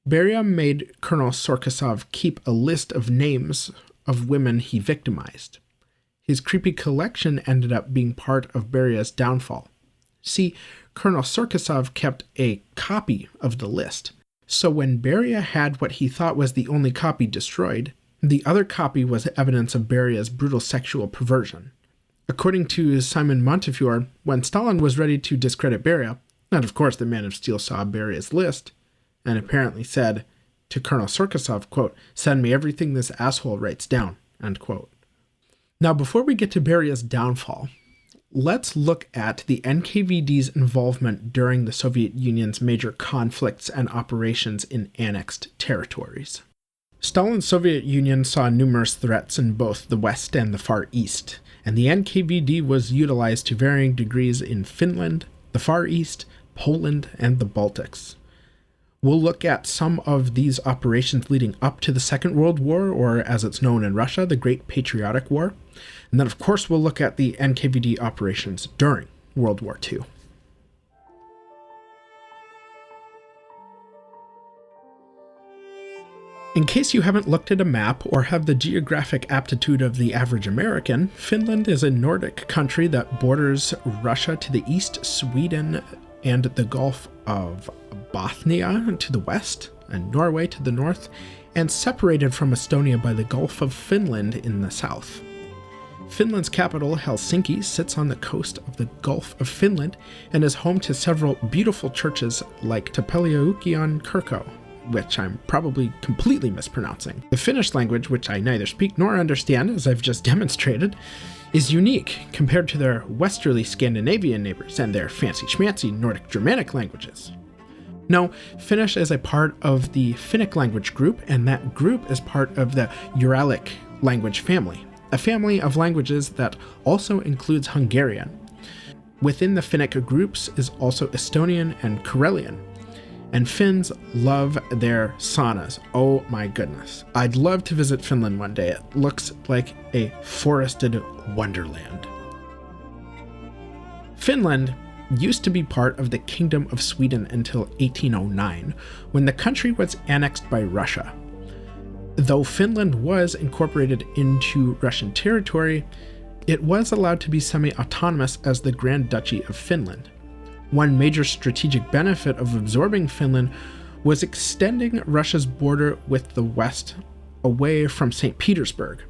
Speaker 1: Beria made Colonel Sorkasov keep a list of names of women he victimized. His creepy collection ended up being part of Beria's downfall. See, Colonel Sorkasov kept a copy of the list, so when Beria had what he thought was the only copy destroyed, the other copy was evidence of Beria's brutal sexual perversion. According to Simon Montefiore, when Stalin was ready to discredit Beria, and of course the Man of Steel saw Beria's list, and apparently said to Colonel Sorkasov, quote, "Send me everything this asshole writes down," end quote. Now, before we get to Beria's downfall, let's look at the NKVD's involvement during the Soviet Union's major conflicts and operations in annexed territories. Stalin's Soviet Union saw numerous threats in both the West and the Far East, and the NKVD was utilized to varying degrees in Finland, the Far East, Poland, and the Baltics. We'll look at some of these operations leading up to the Second World War, or as it's known in Russia, the Great Patriotic War. And then, of course, we'll look at the NKVD operations during World War II. In case you haven't looked at a map or have the geographic aptitude of the average American, Finland is a Nordic country that borders Russia to the east, Sweden and the Gulf of Bothnia to the west, and Norway to the north, and separated from Estonia by the Gulf of Finland in the south. Finland's capital, Helsinki, sits on the coast of the Gulf of Finland and is home to several beautiful churches like Tapeliaukion Kirkko, which I'm probably completely mispronouncing. The Finnish language, which I neither speak nor understand, as I've just demonstrated, is unique compared to their westerly Scandinavian neighbors and their fancy-schmancy Nordic Germanic languages. No, Finnish is a part of the Finnic language group, and that group is part of the Uralic language family, a family of languages that also includes Hungarian. Within the Finnic groups is also Estonian and Karelian. And Finns love their saunas. Oh my goodness. I'd love to visit Finland one day. It looks like a forested wonderland. Finland used to be part of the Kingdom of Sweden until 1809, when the country was annexed by Russia. Though Finland was incorporated into Russian territory, it was allowed to be semi-autonomous as the Grand Duchy of Finland. One major strategic benefit of absorbing Finland was extending Russia's border with the West away from St. Petersburg.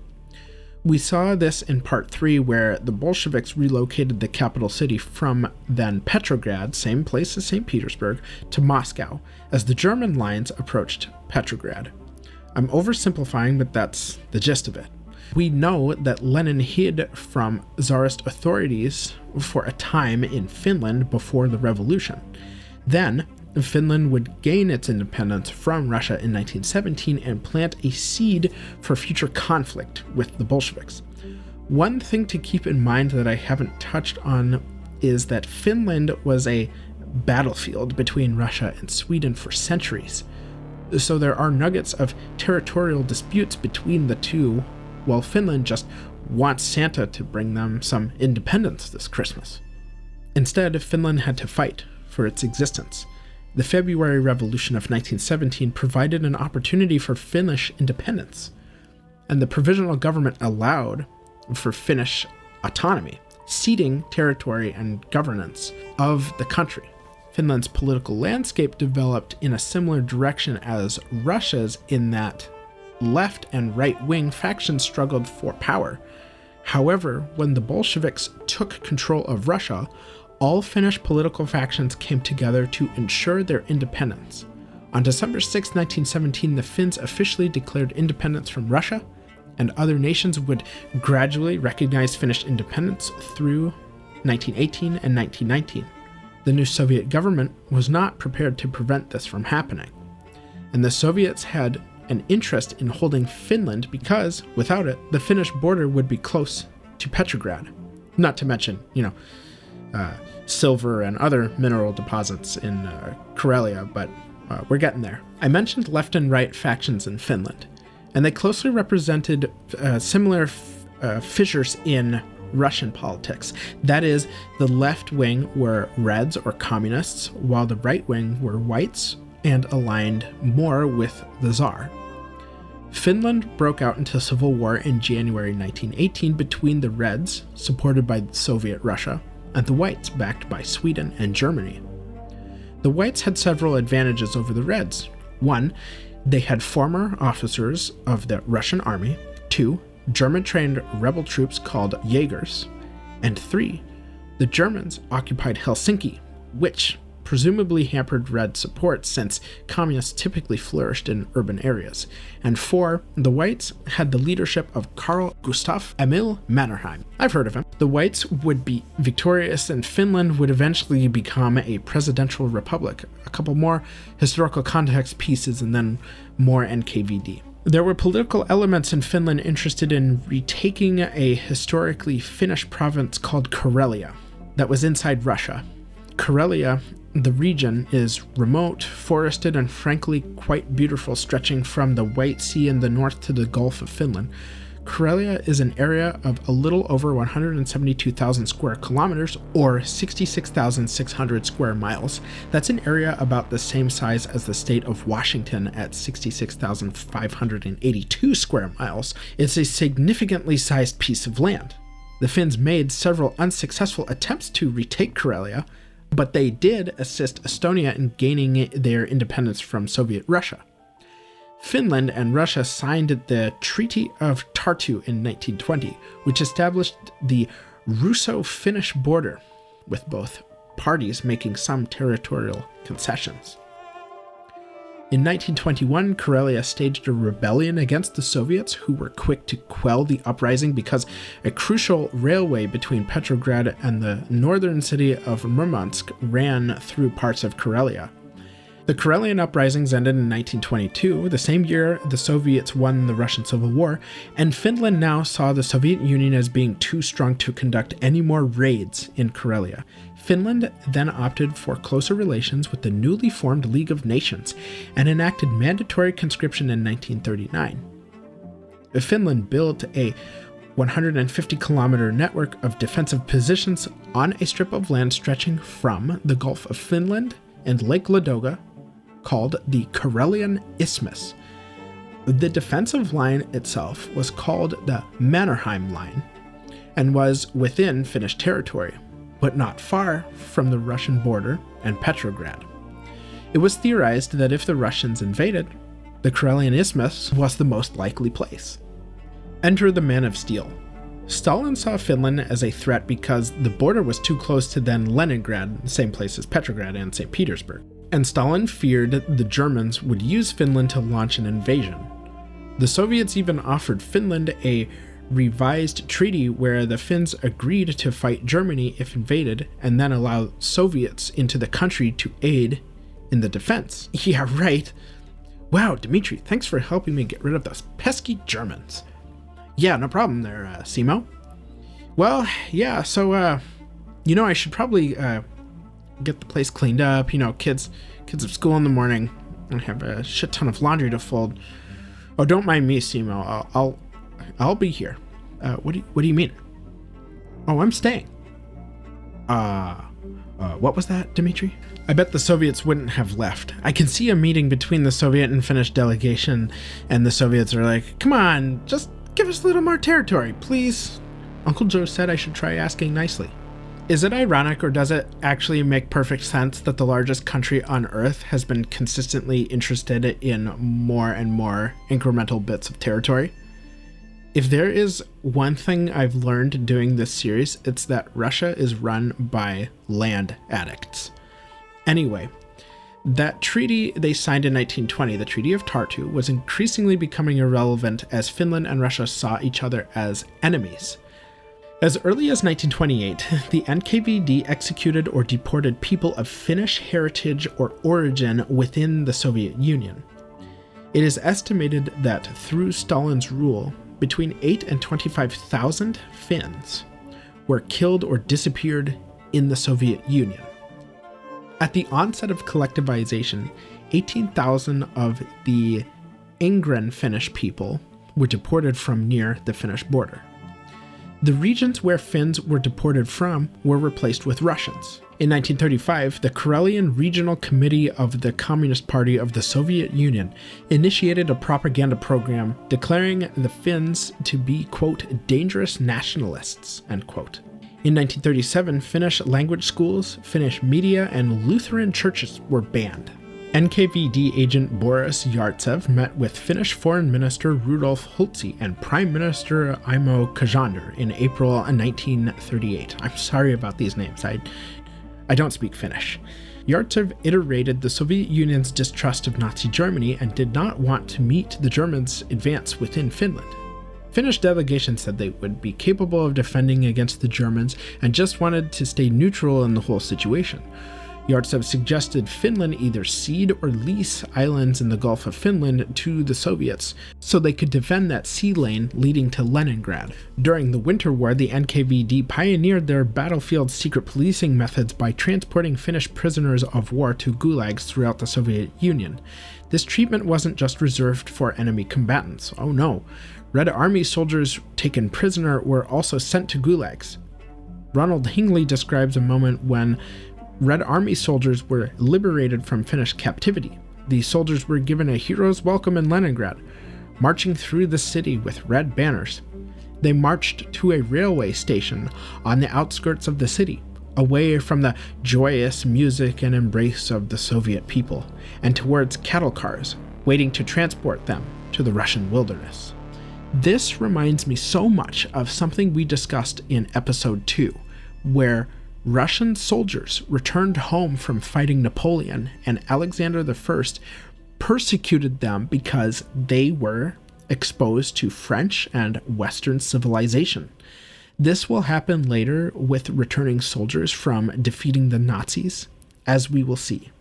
Speaker 1: We saw this in Part 3, where the Bolsheviks relocated the capital city from then Petrograd, same place as St. Petersburg, to Moscow, as the German lines approached Petrograd. I'm oversimplifying, but that's the gist of it. We know that Lenin hid from Tsarist authorities for a time in Finland before the revolution. Then, Finland would gain its independence from Russia in 1917 and plant a seed for future conflict with the Bolsheviks. One thing to keep in mind that I haven't touched on is that Finland was a battlefield between Russia and Sweden for centuries. So there are nuggets of territorial disputes between the two, while Finland just wants Santa to bring them some independence this Christmas. Instead, Finland had to fight for its existence. The February Revolution of 1917 provided an opportunity for Finnish independence, and the provisional government allowed for Finnish autonomy, ceding territory and governance of the country. Finland's political landscape developed in a similar direction as Russia's in that left and right-wing factions struggled for power. However, when the Bolsheviks took control of Russia, all Finnish political factions came together to ensure their independence. On December 6, 1917, the Finns officially declared independence from Russia, and other nations would gradually recognize Finnish independence through 1918 and 1919. The new Soviet government was not prepared to prevent this from happening, and the Soviets had an interest in holding Finland because, without it, the Finnish border would be close to Petrograd. Not to mention, silver and other mineral deposits in Karelia, but we're getting there. I mentioned left and right factions in Finland, and they closely represented similar fissures in Russian politics. That is, the left wing were Reds or communists, while the right wing were whites and aligned more with the Tsar. Finland broke out into civil war in January 1918 between the Reds, supported by Soviet Russia, and the Whites, backed by Sweden and Germany. The Whites had several advantages over the Reds. 1, they had former officers of the Russian army. 2, German-trained rebel troops called Jaegers. And 3, the Germans occupied Helsinki, which presumably hampered Red support since communists typically flourished in urban areas. And 4, the Whites had the leadership of Carl Gustaf Emil Mannerheim. I've heard of him. The Whites would be victorious and Finland would eventually become a presidential republic. A couple more historical context pieces and then more NKVD. There were political elements in Finland interested in retaking a historically Finnish province called Karelia that was inside Russia. Karelia, the region, is remote, forested, and frankly quite beautiful, stretching from the White Sea in the north to the Gulf of Finland. Karelia is an area of a little over 172,000 square kilometers, or 66,600 square miles. That's an area about the same size as the state of Washington at 66,582 square miles. It's a significantly sized piece of land. The Finns made several unsuccessful attempts to retake Karelia, but they did assist Estonia in gaining their independence from Soviet Russia. Finland and Russia signed the Treaty of Tartu in 1920, which established the Russo-Finnish border, with both parties making some territorial concessions. In 1921, Karelia staged a rebellion against the Soviets, who were quick to quell the uprising because a crucial railway between Petrograd and the northern city of Murmansk ran through parts of Karelia. The Karelian uprisings ended in 1922, the same year the Soviets won the Russian Civil War, and Finland now saw the Soviet Union as being too strong to conduct any more raids in Karelia. Finland then opted for closer relations with the newly formed League of Nations and enacted mandatory conscription in 1939. Finland built a 150-kilometer network of defensive positions on a strip of land stretching from the Gulf of Finland and Lake Ladoga, called the Karelian Isthmus. The defensive line itself was called the Mannerheim Line and was within Finnish territory, but not far from the Russian border and Petrograd. It was theorized that if the Russians invaded, the Karelian Isthmus was the most likely place. Enter the Man of Steel. Stalin saw Finland as a threat because the border was too close to then Leningrad, the same place as Petrograd and St. Petersburg, and Stalin feared the Germans would use Finland to launch an invasion. The Soviets even offered Finland a revised treaty where the Finns agreed to fight Germany if invaded and then allow Soviets into the country to aid in the defense. Yeah, right. Wow, Dmitri, thanks for helping me get rid of those pesky Germans. Yeah, no problem there, Simo. Well, yeah, so, I should probably get the place cleaned up. Kids have school in the morning. I have a shit ton of laundry to fold. Oh, don't mind me, Simo. I'll be here. What do you mean? Oh, I'm staying. What was that, Dmitri? I bet the Soviets wouldn't have left. I can see a meeting between the Soviet and Finnish delegation, and the Soviets are like, come on, just give us a little more territory, please. Uncle Joe said I should try asking nicely. Is it ironic, or does it actually make perfect sense that the largest country on Earth has been consistently interested in more and more incremental bits of territory? If there is one thing I've learned doing this series, it's that Russia is run by land addicts. Anyway, that treaty they signed in 1920, the Treaty of Tartu, was increasingly becoming irrelevant as Finland and Russia saw each other as enemies. As early as 1928, the NKVD executed or deported people of Finnish heritage or origin within the Soviet Union. It is estimated that through Stalin's rule, between 8 and 25,000 Finns were killed or disappeared in the Soviet Union. At the onset of collectivization, 18,000 of the Ingren Finnish people were deported from near the Finnish border. The regions where Finns were deported from were replaced with Russians. In 1935, the Karelian Regional Committee of the Communist Party of the Soviet Union initiated a propaganda program declaring the Finns to be, quote, dangerous nationalists, end quote. In 1937, Finnish language schools, Finnish media, and Lutheran churches were banned. NKVD agent Boris Yartsev met with Finnish Foreign Minister Rudolf Hultzi and Prime Minister Imo Kajander in April 1938. I'm sorry about these names. I don't speak Finnish. Yartsev iterated the Soviet Union's distrust of Nazi Germany and did not want to meet the Germans' advance within Finland. Finnish delegation said they would be capable of defending against the Germans and just wanted to stay neutral in the whole situation. Yartsev suggested Finland either cede or lease islands in the Gulf of Finland to the Soviets so they could defend that sea lane leading to Leningrad. During the Winter War, the NKVD pioneered their battlefield secret policing methods by transporting Finnish prisoners of war to gulags throughout the Soviet Union. This treatment wasn't just reserved for enemy combatants. Oh no. Red Army soldiers taken prisoner were also sent to gulags. Ronald Hingley describes a moment when Red Army soldiers were liberated from Finnish captivity. These soldiers were given a hero's welcome in Leningrad, marching through the city with red banners. They marched to a railway station on the outskirts of the city, away from the joyous music and embrace of the Soviet people, and towards cattle cars, waiting to transport them to the Russian wilderness. This reminds me so much of something we discussed in episode 2, where Russian soldiers returned home from fighting Napoleon, and Alexander I persecuted them because they were exposed to French and Western civilization. This will happen later with returning soldiers from defeating the Nazis, as we will see.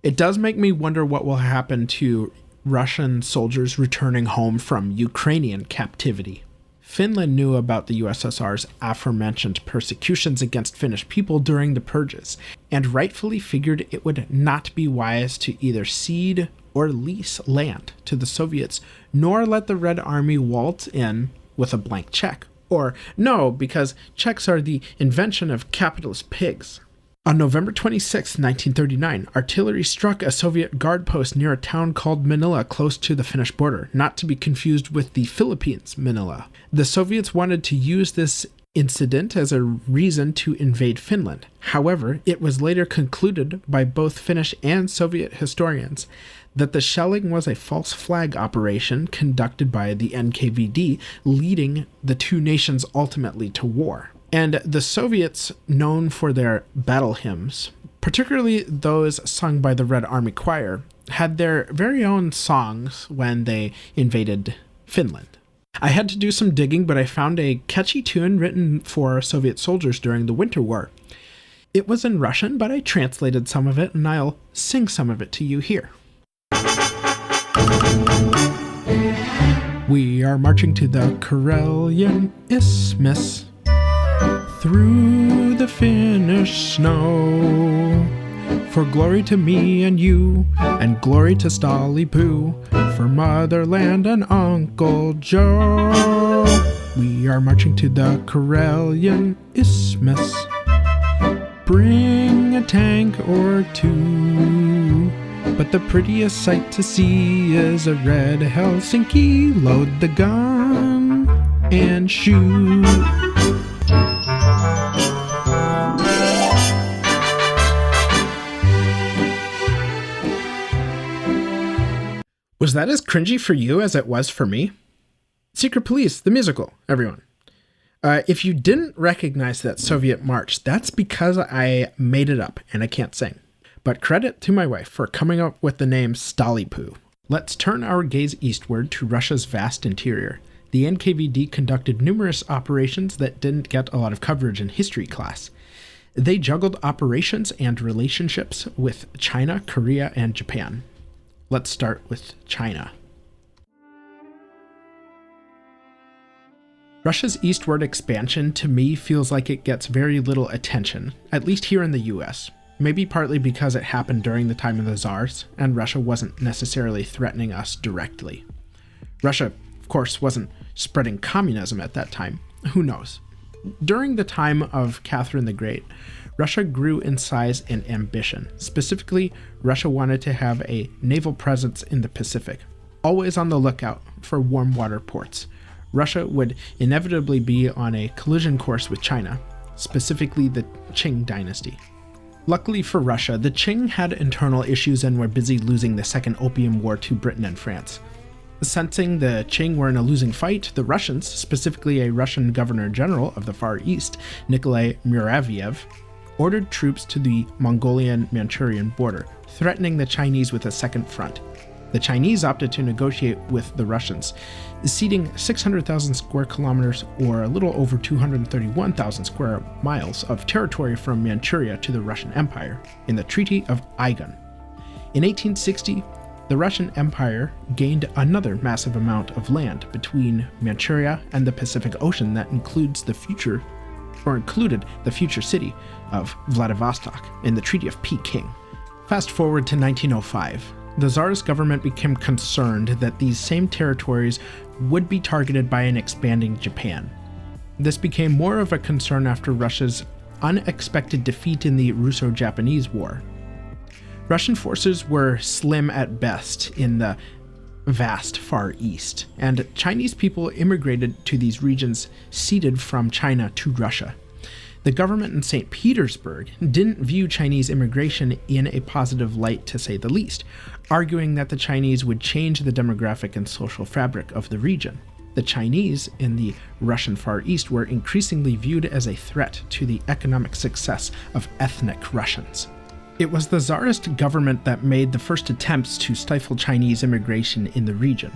Speaker 1: It does make me wonder what will happen to Russian soldiers returning home from Ukrainian captivity. Finland knew about the USSR's aforementioned persecutions against Finnish people during the purges, and rightfully figured it would not be wise to either cede or lease land to the Soviets, nor let the Red Army waltz in with a blank check. Or no, because checks are the invention of capitalist pigs. On November 26, 1939, artillery struck a Soviet guard post near a town called Manila close to the Finnish border, not to be confused with the Philippines' Manila. The Soviets wanted to use this incident as a reason to invade Finland. However, it was later concluded by both Finnish and Soviet historians that the shelling was a false flag operation conducted by the NKVD, leading the two nations ultimately to war. And the Soviets, known for their battle hymns, particularly those sung by the Red Army Choir, had their very own songs when they invaded Finland. I had to do some digging, but I found a catchy tune written for Soviet soldiers during the Winter War. It was in Russian, but I translated some of it, and I'll sing some of it to you here. We are marching to the Karelian Isthmus, through the Finnish snow, for glory to me and you, and glory to Stolly Poo, for motherland and Uncle Joe. We are marching to the Karelian Isthmus. Bring a tank or two, but the prettiest sight to see is a red Helsinki. Load the gun and shoot. Was that as cringy for you as it was for me? Secret Police, the musical, everyone. If you didn't recognize that Soviet march, that's because I made it up and I can't sing. But credit to my wife for coming up with the name Stalipu. Let's turn our gaze eastward to Russia's vast interior. The NKVD conducted numerous operations that didn't get a lot of coverage in history class. They juggled operations and relationships with China, Korea, and Japan. Let's start with China. Russia's eastward expansion to me feels like it gets very little attention, at least here in the US. Maybe partly because it happened during the time of the Tsars, and Russia wasn't necessarily threatening us directly. Russia, of course, wasn't spreading communism at that time. Who knows? During the time of Catherine the Great, Russia grew in size and ambition. Specifically, Russia wanted to have a naval presence in the Pacific, always on the lookout for warm water ports. Russia would inevitably be on a collision course with China, specifically the Qing dynasty. Luckily for Russia, the Qing had internal issues and were busy losing the Second Opium War to Britain and France. Sensing the Qing were in a losing fight, the Russians, specifically a Russian governor-general of the Far East, Nikolai Muravyev, ordered troops to the Mongolian-Manchurian border, threatening the Chinese with a second front. The Chinese opted to negotiate with the Russians, ceding 600,000 square kilometers or a little over 231,000 square miles of territory from Manchuria to the Russian Empire in the Treaty of Aigun. In 1860, the Russian Empire gained another massive amount of land between Manchuria and the Pacific Ocean that included the future city of Vladivostok in the Treaty of Peking. Fast forward to 1905. The Tsar's government became concerned that these same territories would be targeted by an expanding Japan. This became more of a concern after Russia's unexpected defeat in the Russo-Japanese War. Russian forces were slim at best in the vast Far East, and Chinese people immigrated to these regions ceded from China to Russia. The government in St. Petersburg didn't view Chinese immigration in a positive light, to say the least, arguing that the Chinese would change the demographic and social fabric of the region. The Chinese in the Russian Far East were increasingly viewed as a threat to the economic success of ethnic Russians. It was the Tsarist government that made the first attempts to stifle Chinese immigration in the region.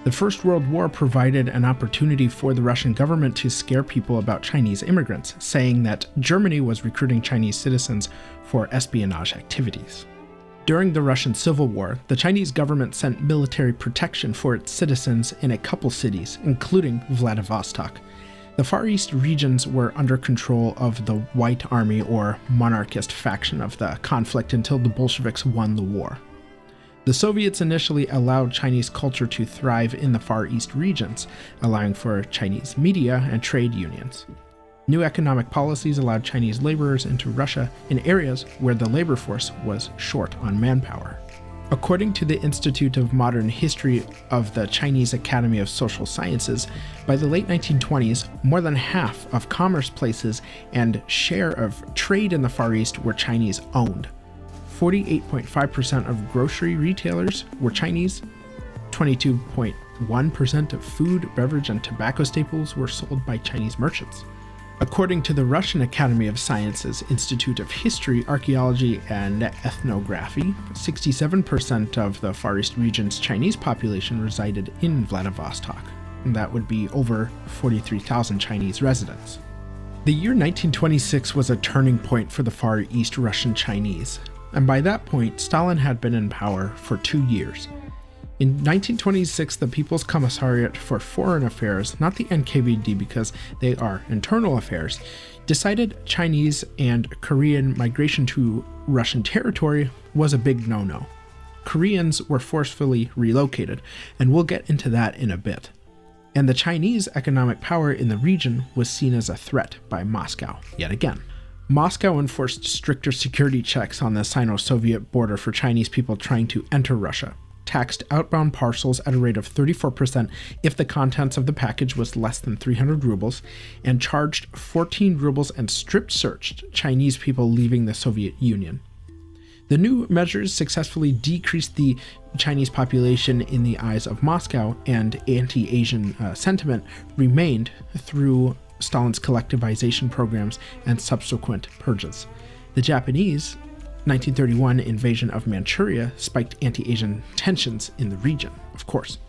Speaker 1: The First World War provided an opportunity for the Russian government to scare people about Chinese immigrants, saying that Germany was recruiting Chinese citizens for espionage activities. During the Russian Civil War, the Chinese government sent military protection for its citizens in a couple cities, including Vladivostok. The Far East regions were under control of the White Army or monarchist faction of the conflict until the Bolsheviks won the war. The Soviets initially allowed Chinese culture to thrive in the Far East regions, allowing for Chinese media and trade unions. New economic policies allowed Chinese laborers into Russia in areas where the labor force was short on manpower. According to the Institute of Modern History of the Chinese Academy of Social Sciences, by the late 1920s, more than half of commerce places and share of trade in the Far East were Chinese-owned. 48.5% of grocery retailers were Chinese, 22.1% of food, beverage, and tobacco staples were sold by Chinese merchants. According to the Russian Academy of Sciences Institute of History, Archaeology, and Ethnography, 67% of the Far East region's Chinese population resided in Vladivostok. That would be over 43,000 Chinese residents. The year 1926 was a turning point for the Far East Russian Chinese, and by that point, Stalin had been in power for 2 years. In 1926, the People's Commissariat for Foreign Affairs, not the NKVD because they are internal affairs, decided Chinese and Korean migration to Russian territory was a big no-no. Koreans were forcefully relocated, and we'll get into that in a bit. And the Chinese economic power in the region was seen as a threat by Moscow, yet again. Moscow enforced stricter security checks on the Sino-Soviet border for Chinese people trying to enter Russia, taxed outbound parcels at a rate of 34% if the contents of the package was less than 300 rubles, and charged 14 rubles and strip-searched Chinese people leaving the Soviet Union. The new measures successfully decreased the Chinese population in the eyes of Moscow and anti-Asian sentiment remained through Stalin's collectivization programs and subsequent purges. The Japanese 1931 invasion of Manchuria spiked anti-Asian tensions in the region, of course.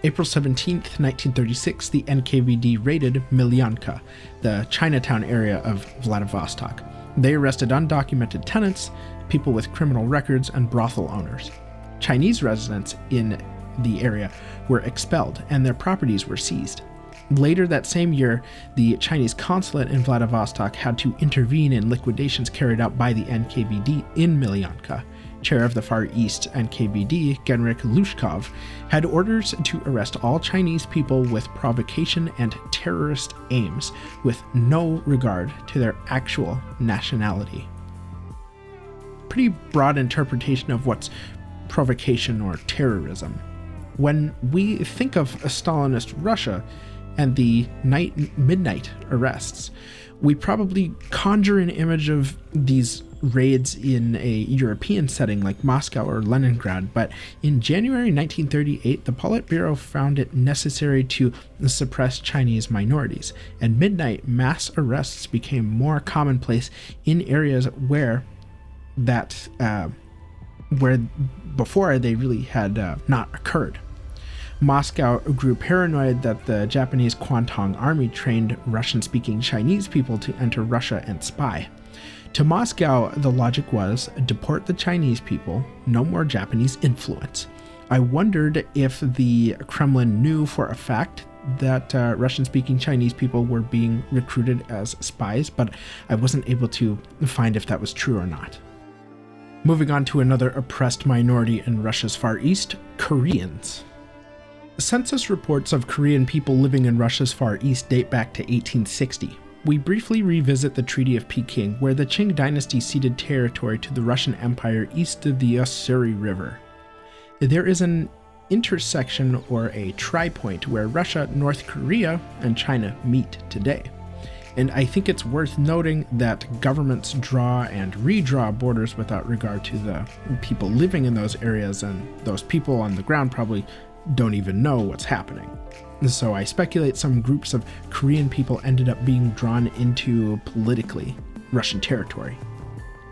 Speaker 1: April 17, 1936, the NKVD raided Milyanka, the Chinatown area of Vladivostok. They arrested undocumented tenants, people with criminal records, and brothel owners. Chinese residents in the area were expelled, and their properties were seized. Later that same year, the Chinese consulate in Vladivostok had to intervene in liquidations carried out by the NKVD in Milyanka. Chair of the Far East NKVD, Genrikh Lushkov, had orders to arrest all Chinese people with provocation and terrorist aims, with no regard to their actual nationality. Pretty broad interpretation of what's provocation or terrorism. When we think of a Stalinist Russia and the midnight arrests, we probably conjure an image of these raids in a European setting like Moscow or Leningrad, but in January 1938, the Politburo found it necessary to suppress Chinese minorities, and midnight mass arrests became more commonplace in areas where before they really had not occurred. Moscow grew paranoid that the Japanese Kwantung army trained Russian-speaking Chinese people to enter Russia and spy. To Moscow, the logic was, deport the Chinese people, no more Japanese influence. I wondered if the Kremlin knew for a fact that Russian-speaking Chinese people were being recruited as spies, but I wasn't able to find if that was true or not. Moving on to another oppressed minority in Russia's Far East, Koreans. Census reports of Korean people living in Russia's Far East date back to 1860. We briefly revisit the Treaty of Peking, where the Qing dynasty ceded territory to the Russian Empire east of the Ussuri River. There is an intersection or a tri-point where Russia, North Korea, and China meet today. And I think it's worth noting that governments draw and redraw borders without regard to the people living in those areas, and those people on the ground probably don't even know what's happening. So I speculate some groups of Korean people ended up being drawn into politically Russian territory.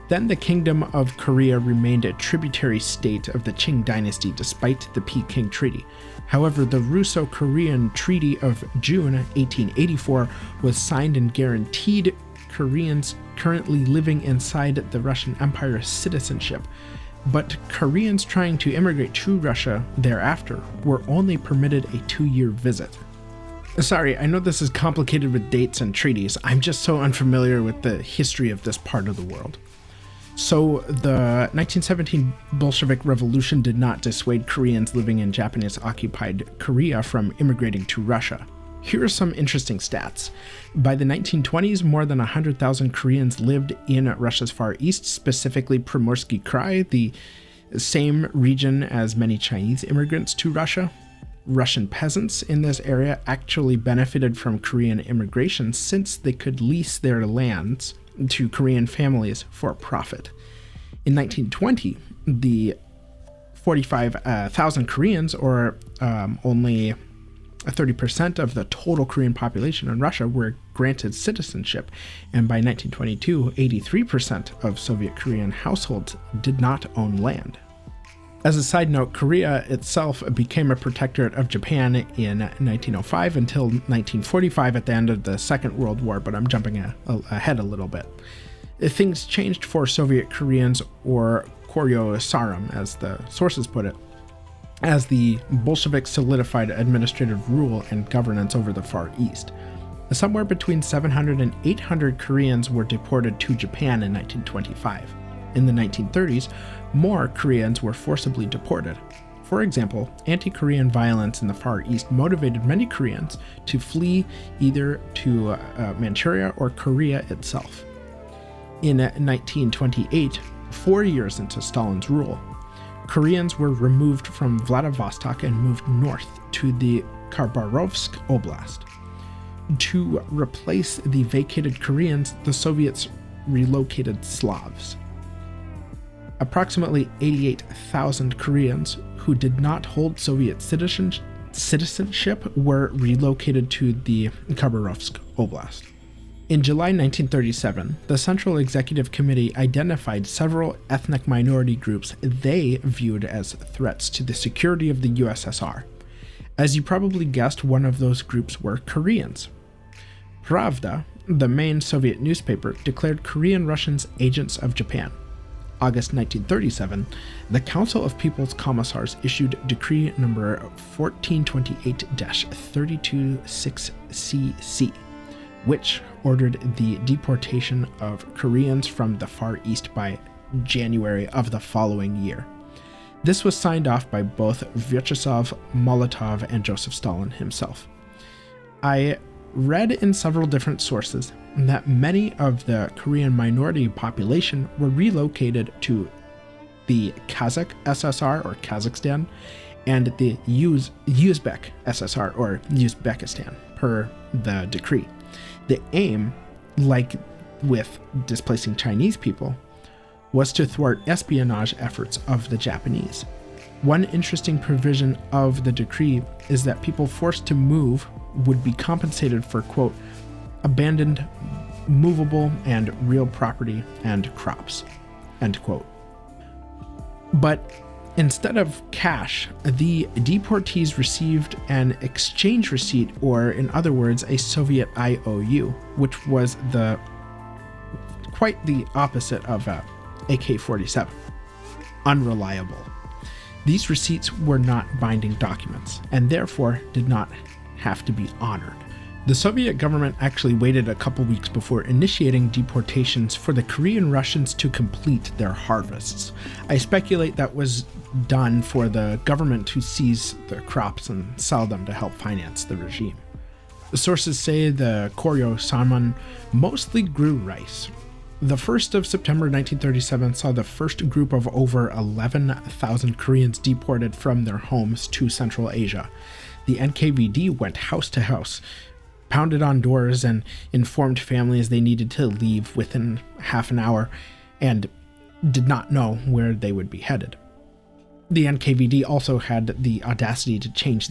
Speaker 1: Then the Kingdom of Korea remained a tributary state of the Qing dynasty despite the Peking Treaty. However, the Russo-Korean Treaty of June 1884 was signed and guaranteed Koreans currently living inside the Russian Empire citizenship, but Koreans trying to immigrate to Russia thereafter were only permitted a 2-year visit. Sorry, I know this is complicated with dates and treaties. I'm just so unfamiliar with the history of this part of the world. So the 1917 Bolshevik Revolution did not dissuade Koreans living in Japanese-occupied Korea from immigrating to Russia. Here are some interesting stats. By the 1920s, more than 100,000 Koreans lived in Russia's Far East, specifically Primorsky Krai, the same region as many Chinese immigrants to Russia. Russian peasants in this area actually benefited from Korean immigration since they could lease their lands to Korean families for a profit. In 1920, the 45,000 Koreans, or only 30% of the total Korean population in Russia, were granted citizenship, and by 1922, 83% of Soviet Korean households did not own land. As a side note, Korea itself became a protectorate of Japan in 1905 until 1945 at the end of the Second World War, but I'm jumping ahead a little bit. Things changed for Soviet Koreans, or Koryo Saram, as the sources put it, as the Bolsheviks solidified administrative rule and governance over the Far East. Somewhere between 700 and 800 Koreans were deported to Japan in 1925. In the 1930s, more Koreans were forcibly deported. For example, anti-Korean violence in the Far East motivated many Koreans to flee either to Manchuria or Korea itself. In 1928, 4 years into Stalin's rule, Koreans were removed from Vladivostok and moved north to the Khabarovsk Oblast. To replace the vacated Koreans, the Soviets relocated Slavs. Approximately 88,000 Koreans who did not hold Soviet citizenship were relocated to the Khabarovsk Oblast. In July 1937, the Central Executive Committee identified several ethnic minority groups they viewed as threats to the security of the USSR. As you probably guessed, one of those groups were Koreans. Pravda, the main Soviet newspaper, declared Korean Russians agents of Japan. August 1937, the Council of People's Commissars issued Decree number 1428-326cc, which ordered the deportation of Koreans from the Far East by January of the following year. This was signed off by both Vyacheslav Molotov and Joseph Stalin himself. I read in several different sources that many of the Korean minority population were relocated to the Kazakh SSR or Kazakhstan and the Uzbek SSR or Uzbekistan per the decree. The aim, like with displacing Chinese people, was to thwart espionage efforts of the Japanese. One interesting provision of the decree is that people forced to move would be compensated for, quote, abandoned, movable, and real property and crops, end quote. But instead of cash, the deportees received an exchange receipt, or in other words, a Soviet IOU, which was quite the opposite of AK-47. Unreliable. These receipts were not binding documents, and therefore did not have to be honored. The Soviet government actually waited a couple weeks before initiating deportations for the Korean Russians to complete their harvests. I speculate that was done for the government to seize the crops and sell them to help finance the regime. The sources say the Koryo Saman mostly grew rice. The 1st of September 1937 saw the first group of over 11,000 Koreans deported from their homes to Central Asia. The NKVD went house to house, pounded on doors, and informed families they needed to leave within half an hour and did not know where they would be headed. The NKVD also had the audacity to charge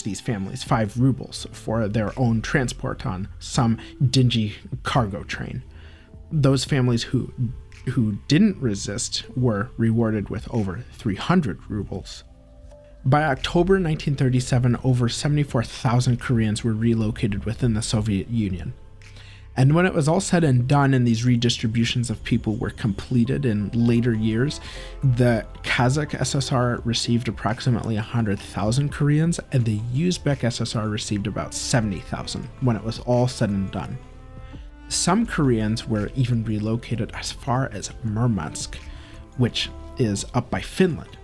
Speaker 1: these families 5 rubles for their own transport on some dingy cargo train. Those families who didn't resist were rewarded with over 300 rubles. By October 1937, over 74,000 Koreans were relocated within the Soviet Union. And when it was all said and done and these redistributions of people were completed in later years, the Kazakh SSR received approximately 100,000 Koreans, and the Uzbek SSR received about 70,000 when it was all said and done. Some Koreans were even relocated as far as Murmansk, which is up by Finland,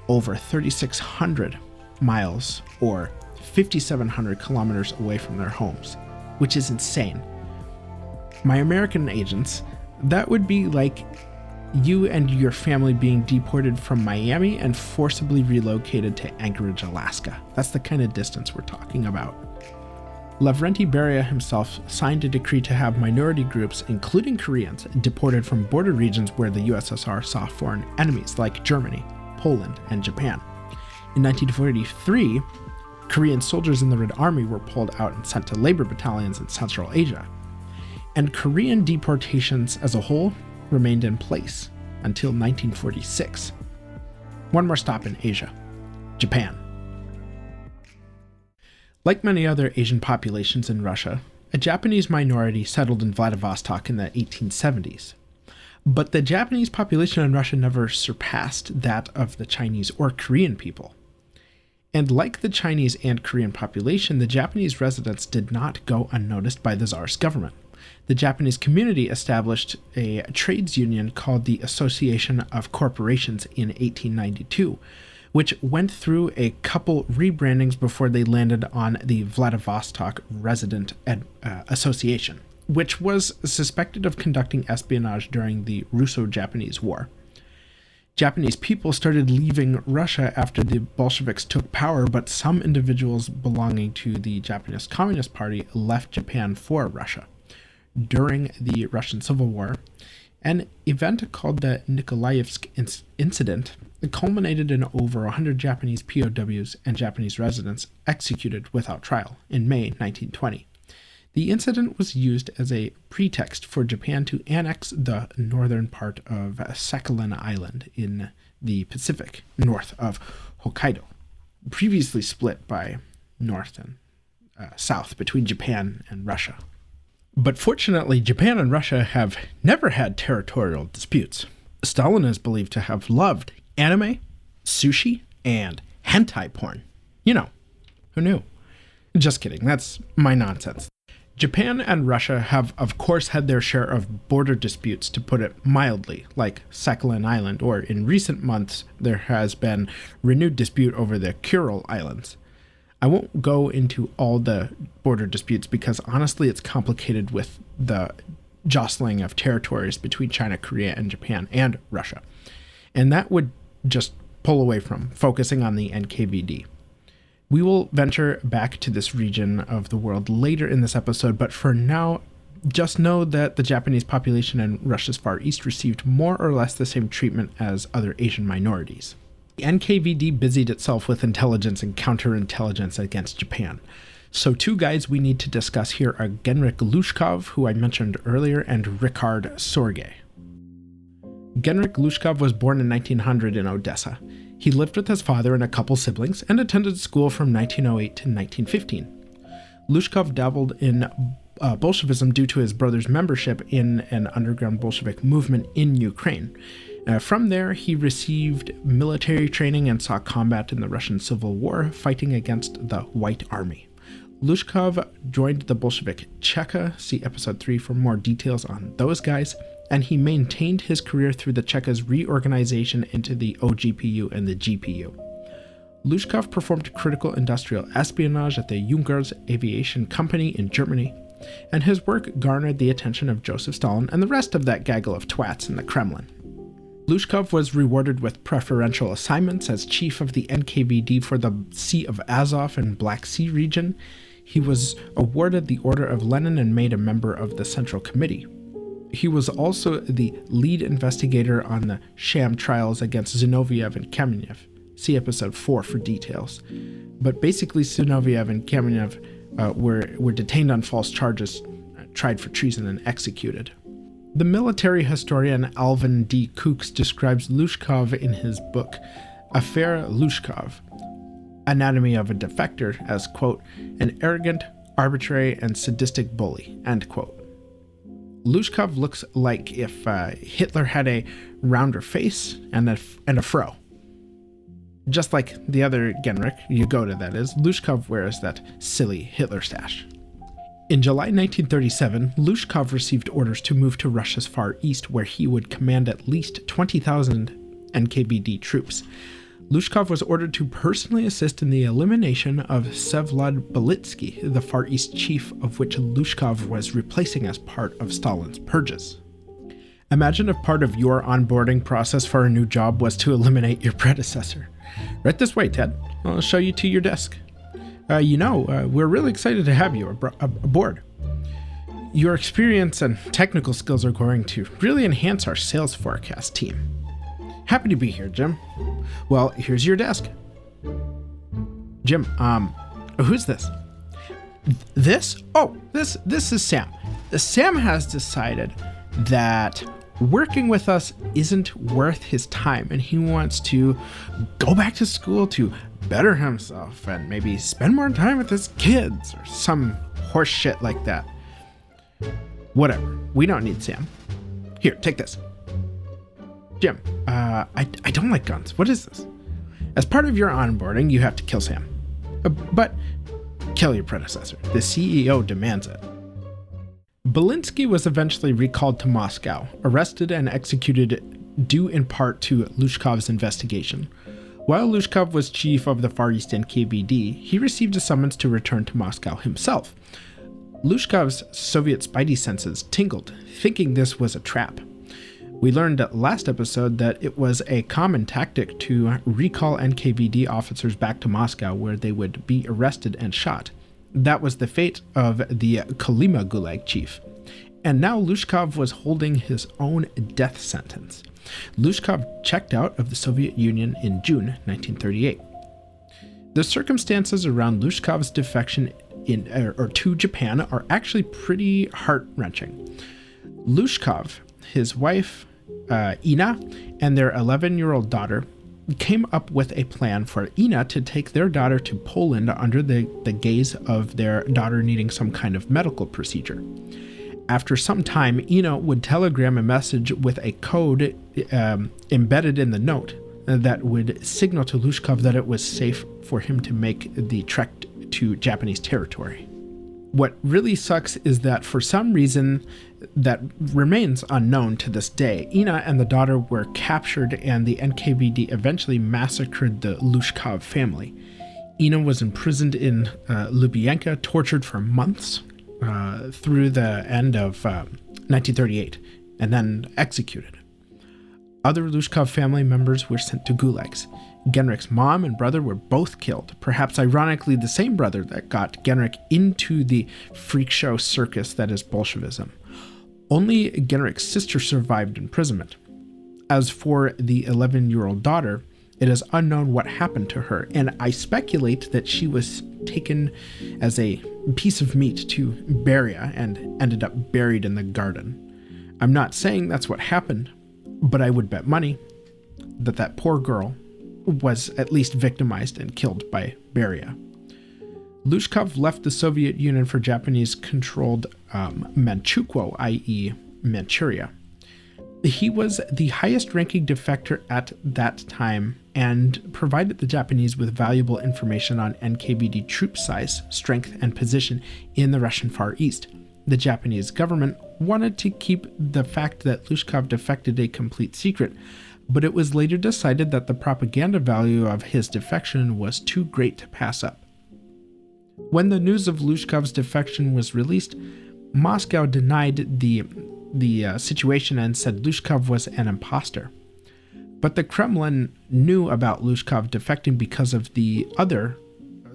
Speaker 1: over 3,600 miles or 5,700 kilometers away from their homes, which is insane. My American agents, that would be like you and your family being deported from Miami and forcibly relocated to Anchorage, Alaska. That's the kind of distance we're talking about. Lavrenti Beria himself signed a decree to have minority groups, including Koreans, deported from border regions where the USSR saw foreign enemies like Germany, Poland, and Japan. In 1943, Korean soldiers in the Red Army were pulled out and sent to labor battalions in Central Asia. And Korean deportations as a whole remained in place until 1946. One more stop in Asia, Japan. Like many other Asian populations in Russia, a Japanese minority settled in Vladivostok in the 1870s. But the Japanese population in Russia never surpassed that of the Chinese or Korean people. And like the Chinese and Korean population, the Japanese residents did not go unnoticed by the Tsar's government. The Japanese community established a trades union called the Association of Corporations in 1892, which went through a couple rebrandings before they landed on the Vladivostok Resident Association, which was suspected of conducting espionage during the Russo-Japanese War. Japanese people started leaving Russia after the Bolsheviks took power, but some individuals belonging to the Japanese Communist Party left Japan for Russia. During the Russian Civil War, An event called the Nikolaevsk Incident culminated in over 100 Japanese POWs and Japanese residents executed without trial in May 1920. The incident was used as a pretext for Japan to annex the northern part of Sakhalin Island in the Pacific, north of Hokkaido, previously split by north and south between Japan and Russia. But fortunately, Japan and Russia have never had territorial disputes. Stalin is believed to have loved anime, sushi, and hentai porn. You know, who knew? Just kidding, that's my nonsense. Japan and Russia have, of course, had their share of border disputes, to put it mildly, like Sakhalin Island, or in recent months, there has been renewed dispute over the Kuril Islands. I won't go into all the border disputes because honestly it's complicated with the jostling of territories between China, Korea, and Japan, and Russia. And that would just pull away from focusing on the NKVD. We will venture back to this region of the world later in this episode, but for now, just know that the Japanese population in Russia's Far East received more or less the same treatment as other Asian minorities. The NKVD busied itself with intelligence and counterintelligence against Japan. So two guys we need to discuss here are Genrikh Lushkov, who I mentioned earlier, and Richard Sorge. Genrikh Lushkov was born in 1900 in Odessa. He lived with his father and a couple siblings and attended school from 1908 to 1915. Lushkov dabbled in Bolshevism due to his brother's membership in an underground Bolshevik movement in Ukraine. From there, he received military training and saw combat in the Russian Civil War, fighting against the White Army. Lushkov joined the Bolshevik Cheka, see episode 3 for more details on those guys, and he maintained his career through the Cheka's reorganization into the OGPU and the GPU. Lushkov performed critical industrial espionage at the Junkers Aviation Company in Germany, and his work garnered the attention of Joseph Stalin and the rest of that gaggle of twats in the Kremlin. Lushkov was rewarded with preferential assignments as chief of the NKVD for the Sea of Azov and Black Sea region. He was awarded the Order of Lenin and made a member of the Central Committee. He was also the lead investigator on the sham trials against Zinoviev and Kamenev. See episode 4 for details. But basically, Zinoviev and Kamenev were detained on false charges, tried for treason, and executed. The military historian Alvin D. Kooks describes Lushkov in his book, Affaire Lushkov, Anatomy of a Defector, as, quote, an arrogant, arbitrary, and sadistic bully, end quote. Lushkov looks like if Hitler had a rounder face and a fro. Just like the other Genrikh, Yagoda that is, Lushkov wears that silly Hitler stash. In July 1937, Lushkov received orders to move to Russia's Far East, where he would command at least 20,000 NKVD troops. Lushkov was ordered to personally assist in the elimination of Vsevolod Belitsky, the Far East chief of which Lushkov was replacing as part of Stalin's purges. Imagine if part of your onboarding process for a new job was to eliminate your predecessor. Right this way, Ted. I'll show you to your desk. We're really excited to have you aboard. Your experience and technical skills are going to really enhance our sales forecast team. Happy to be here, Jim. Well, here's your desk. Jim, who's this? This? Oh, this is Sam. Sam has decided that working with us isn't worth his time, and he wants to go back to school to better himself and maybe spend more time with his kids or some horse shit like that. Whatever. We don't need Sam. Here, take this. Jim, I don't like guns. What is this? As part of your onboarding, you have to kill Sam. But kill your predecessor. The CEO demands it. Belitsky was eventually recalled to Moscow, arrested and executed due in part to Lushkov's investigation. While Lushkov was chief of the Far East NKVD, he received a summons to return to Moscow himself. Lushkov's Soviet spidey senses tingled, thinking this was a trap. We learned last episode that it was a common tactic to recall NKVD officers back to Moscow, where they would be arrested and shot. That was the fate of the Kolyma Gulag chief. And now Lushkov was holding his own death sentence. Lushkov checked out of the Soviet Union in June 1938. The circumstances around Lushkov's defection to Japan are actually pretty heart-wrenching. Lushkov, his wife, Ina, and their 11-year-old daughter came up with a plan for Ina to take their daughter to Poland under the gaze of their daughter needing some kind of medical procedure. After some time, Ina would telegram a message with a code embedded in the note that would signal to Lushkov that it was safe for him to make the trek to Japanese territory. What really sucks is that for some reason that remains unknown to this day, Ina and the daughter were captured and the NKVD eventually massacred the Lushkov family. Ina was imprisoned in Lubyanka, tortured for months through the end of 1938, and then executed. Other Lushkov family members were sent to gulags. Genrich's mom and brother were both killed, perhaps ironically the same brother that got Genrich into the freak show circus that is Bolshevism. Only Genrich's sister survived imprisonment. As for the 11-year-old daughter, it is unknown what happened to her, and I speculate that she was taken as a piece of meat to Beria and ended up buried in the garden. I'm not saying that's what happened, but I would bet money that that poor girl was at least victimized and killed by Beria. Lushkov left the Soviet Union for Japanese-controlled Manchukuo, i.e. Manchuria. He was the highest-ranking defector at that time and provided the Japanese with valuable information on NKVD troop size, strength, and position in the Russian Far East. The Japanese government wanted to keep the fact that Lushkov defected a complete secret, but it was later decided that the propaganda value of his defection was too great to pass up. When the news of Lushkov's defection was released, Moscow denied the situation and said Lushkov was an imposter. But the Kremlin knew about Lushkov defecting because of the other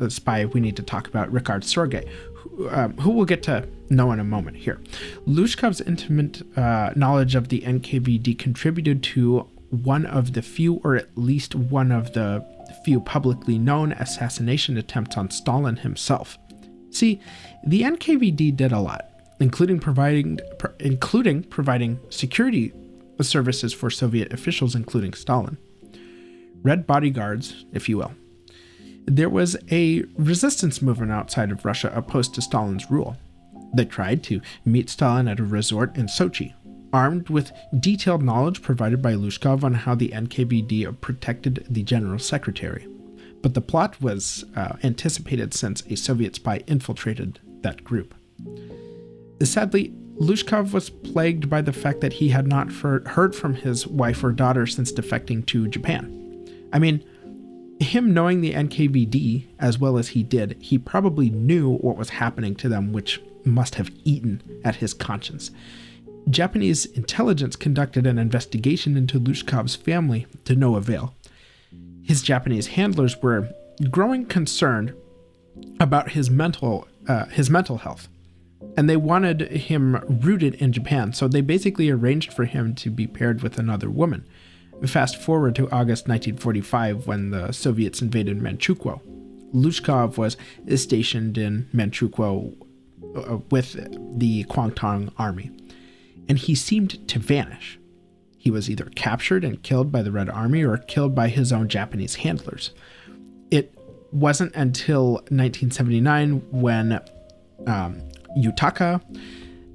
Speaker 1: spy we need to talk about, Richard Sorge, who we'll get to know in a moment here. Lushkov's intimate knowledge of the NKVD contributed to one of the few, or at least one of the few publicly known assassination attempts on Stalin himself. See, the NKVD did a lot, including providing security services for Soviet officials, including Stalin. Red bodyguards, if you will. There was a resistance movement outside of Russia opposed to Stalin's rule. They tried to meet Stalin at a resort in Sochi, armed with detailed knowledge provided by Lushkov on how the NKVD protected the general secretary. But the plot was anticipated since a Soviet spy infiltrated that group. Sadly, Lushkov was plagued by the fact that he had not heard from his wife or daughter since defecting to Japan. I mean, him knowing the NKVD as well as he did, he probably knew what was happening to them, which must have eaten at his conscience. Japanese intelligence conducted an investigation into Lushkov's family to no avail. His Japanese handlers were growing concerned about his mental health, and they wanted him rooted in Japan, so they basically arranged for him to be paired with another woman. Fast forward to August 1945, when the Soviets invaded Manchukuo. Lushkov was stationed in Manchukuo with the Kwangtung army, and he seemed to vanish. He was either captured and killed by the Red Army or killed by his own Japanese handlers. It wasn't until 1979 when Yutaka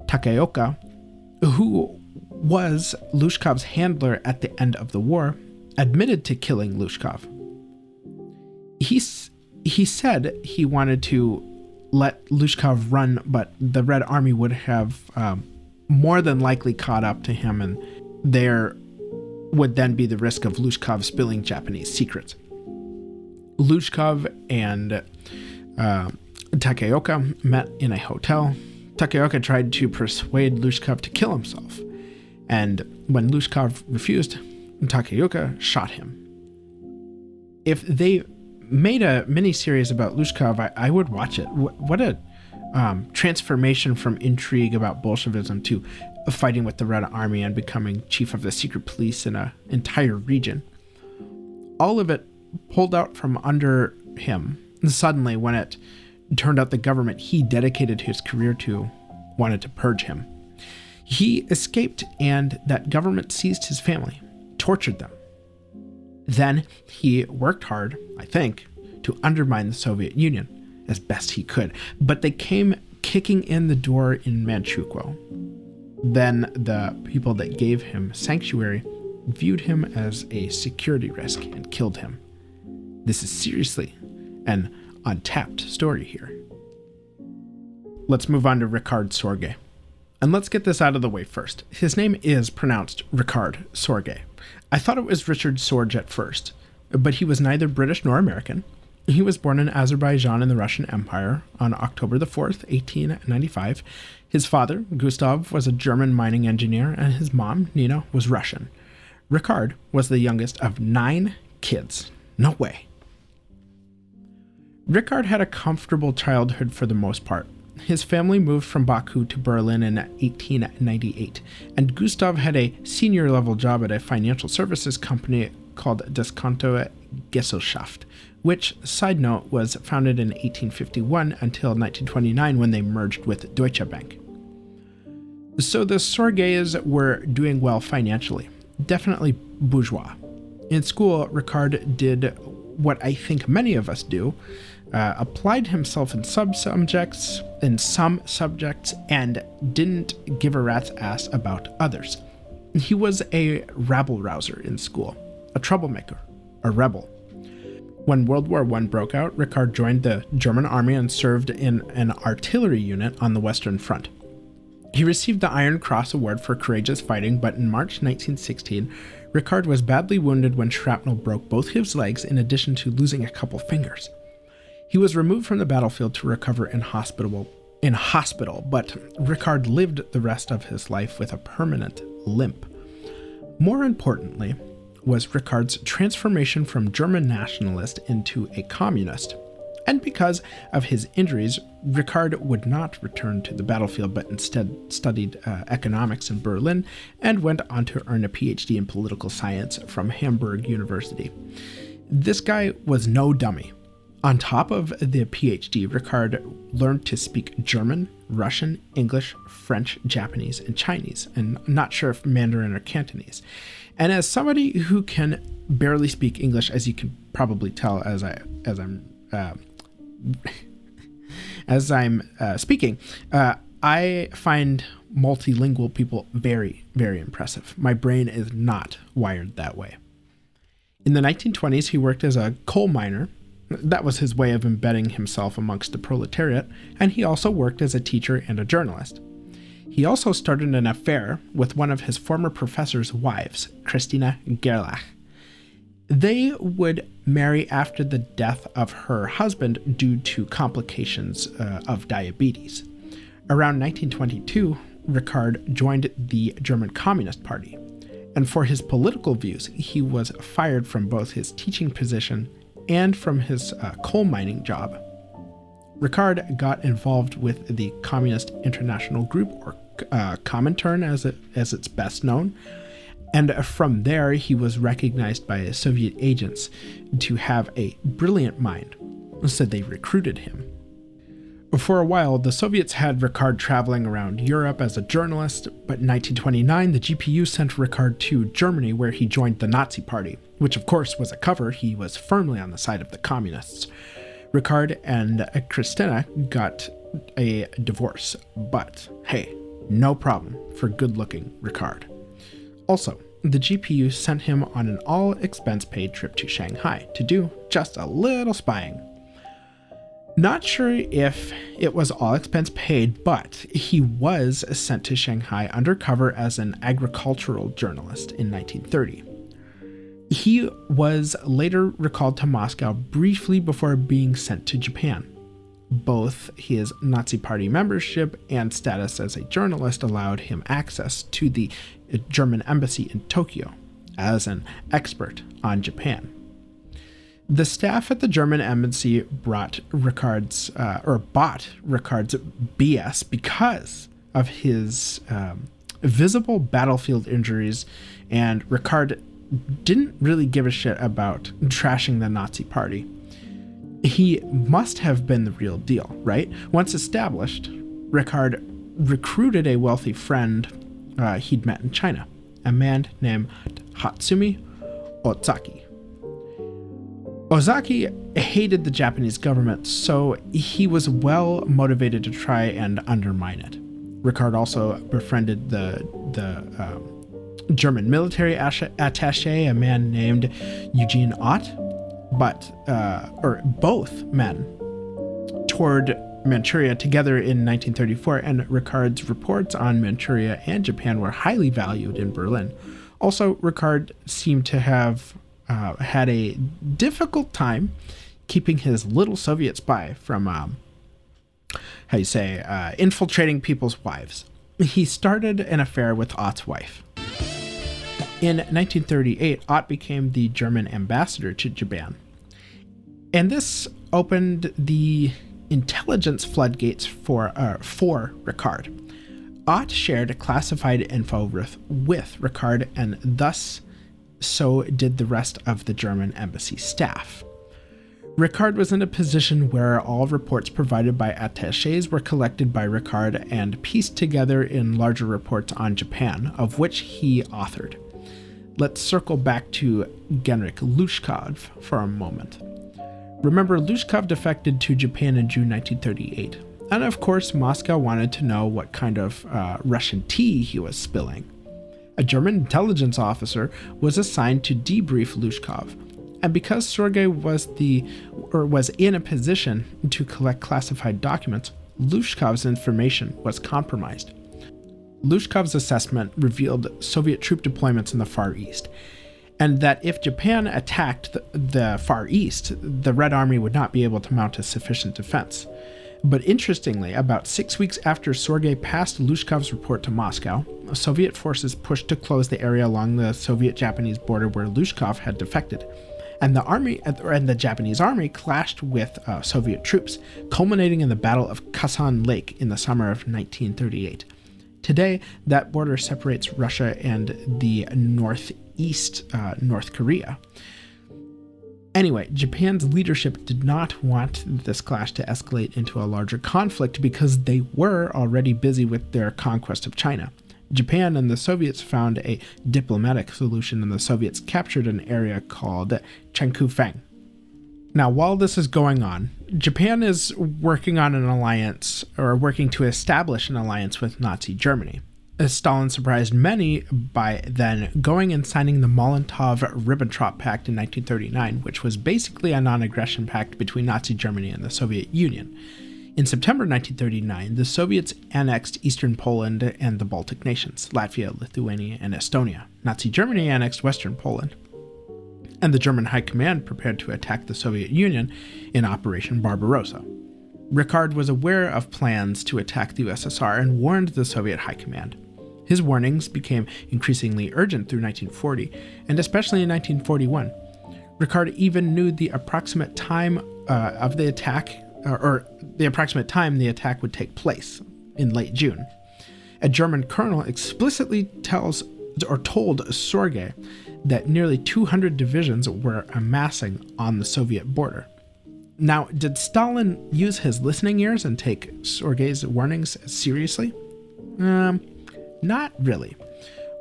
Speaker 1: Takeoka, who was Lushkov's handler at the end of the war, admitted to killing Lushkov. He said he wanted to let Lushkov run, but the Red Army would have more than likely caught up to him, and there would then be the risk of Lushkov spilling Japanese secrets. Lushkov and Takeoka met in a hotel. Takeoka tried to persuade Lushkov to kill himself, and when Lushkov refused, Takeoka shot him. If they made a mini-series about Lushkov, I would watch it. What a transformation from intrigue about Bolshevism to fighting with the Red Army and becoming chief of the secret police in an entire region. All of it pulled out from under him. And suddenly, when it turned out the government he dedicated his career to wanted to purge him. He escaped, and that government seized his family, tortured them. Then he worked hard, I think, to undermine the Soviet Union as best he could, but they came kicking in the door in Manchukuo. Then the people that gave him sanctuary viewed him as a security risk and killed him. This is seriously an untapped story here. Let's move on to Richard Sorge. And let's get this out of the way first. His name is pronounced Richard Sorge. I thought it was Richard Sorge at first, but he was neither British nor American. He was born in Azerbaijan in the Russian Empire on October the 4th, 1895. His father, Gustav, was a German mining engineer, and his mom, Nina, was Russian. Richard was the youngest of 9 kids. No way. Richard had a comfortable childhood for the most part. His family moved from Baku to Berlin in 1898, and Gustav had a senior-level job at a financial services company called Deskonto Gesellschaft, which, side note, was founded in 1851 until 1929 when they merged with Deutsche Bank. So the Sorges were doing well financially, definitely bourgeois. In school, Richard did what I think many of us do, applied himself in some subjects, and didn't give a rat's ass about others. He was a rabble-rouser in school, a troublemaker, a rebel. When World War I broke out, Richard joined the German army and served in an artillery unit on the Western Front. He received the Iron Cross Award for courageous fighting, but in March 1916, Richard was badly wounded when shrapnel broke both his legs in addition to losing a couple fingers. He was removed from the battlefield to recover in hospital, but Richard lived the rest of his life with a permanent limp. More importantly was Richard's transformation from German nationalist into a communist. And because of his injuries, Richard would not return to the battlefield, but instead studied economics in Berlin and went on to earn a PhD in political science from Hamburg University. This guy was no dummy. On top of the PhD, Richard learned to speak German, Russian, English, French, Japanese, and Chinese, and I'm not sure if Mandarin or Cantonese. And as somebody who can barely speak English, as you can probably tell as I'm speaking, I find multilingual people very, very impressive. My brain is not wired that way. In the 1920s, he worked as a coal miner. That was his way of embedding himself amongst the proletariat, and he also worked as a teacher and a journalist. He also started an affair with one of his former professor's wives, Christina Gerlach. They would marry after the death of her husband due to complications of diabetes. Around 1922, Richard joined the German Communist Party, and for his political views, he was fired from both his teaching position and from his coal mining job. Richard got involved with the Communist International Group, or Comintern as it's best known, and from there he was recognized by Soviet agents to have a brilliant mind, so they recruited him. For a while, the Soviets had Richard traveling around Europe as a journalist, but in 1929 the GPU sent Richard to Germany, where he joined the Nazi Party, which of course was a cover. He was firmly on the side of the communists. Richard and Christina got a divorce, but hey, no problem for good-looking Richard. Also, the GPU sent him on an all-expense-paid trip to Shanghai to do just a little spying. Not sure if it was all expense paid, but he was sent to Shanghai undercover as an agricultural journalist in 1930. He was later recalled to Moscow briefly before being sent to Japan. Both his Nazi Party membership and status as a journalist allowed him access to the German embassy in Tokyo as an expert on Japan. The staff at the German embassy bought Richard's BS because of his visible battlefield injuries, and Richard didn't really give a shit about trashing the Nazi party. He must have been the real deal, right? Once established, Richard recruited a wealthy friend he'd met in China, a man named Hatsumi Ozaki. Ozaki hated the Japanese government, so he was well motivated to try and undermine it. Richard also befriended the German military attaché, a man named Eugene Ott, both men toured Manchuria together in 1934, and Richard's reports on Manchuria and Japan were highly valued in Berlin. Also, Richard seemed to have had a difficult time keeping his little Soviet spy from, infiltrating people's wives. He started an affair with Ott's wife. In 1938, Ott became the German ambassador to Japan. And this opened the intelligence floodgates for Richard. Ott shared classified info with Richard, and thus so did the rest of the German embassy staff. Richard was in a position where all reports provided by attachés were collected by Richard and pieced together in larger reports on Japan, of which he authored. Let's circle back to Genrikh Lushkov for a moment. Remember, Lushkov defected to Japan in June 1938, and of course Moscow wanted to know what kind of Russian tea he was spilling. A German intelligence officer was assigned to debrief Lushkov, and because Sorge was in a position to collect classified documents, Lushkov's information was compromised. Lushkov's assessment revealed Soviet troop deployments in the Far East, and that if Japan attacked the Far East, the Red Army would not be able to mount a sufficient defense. But interestingly, about 6 weeks after Sorge passed Lushkov's report to Moscow, Soviet forces pushed to close the area along the Soviet-Japanese border where Lushkov had defected, and the Japanese army clashed with Soviet troops, culminating in the Battle of Khasan Lake in the summer of 1938. Today, that border separates Russia and the northeast North Korea. Anyway, Japan's leadership did not want this clash to escalate into a larger conflict because they were already busy with their conquest of China. Japan and the Soviets found a diplomatic solution, and the Soviets captured an area called Chenkufeng. Now, while this is going on, Japan is working on an alliance, or working to establish an alliance with Nazi Germany. Stalin surprised many by then going and signing the Molotov-Ribbentrop Pact in 1939, which was basically a non-aggression pact between Nazi Germany and the Soviet Union. In September 1939, the Soviets annexed eastern Poland and the Baltic nations, Latvia, Lithuania, and Estonia. Nazi Germany annexed western Poland, and the German High Command prepared to attack the Soviet Union in Operation Barbarossa. Richard was aware of plans to attack the USSR and warned the Soviet High Command. His warnings became increasingly urgent through 1940, and especially in 1941. Richard even knew the approximate time of the attack, or the approximate time the attack would take place, in late June. A German colonel explicitly told Sorge that nearly 200 divisions were amassing on the Soviet border. Now, did Stalin use his listening ears and take Sorge's warnings seriously? Not really.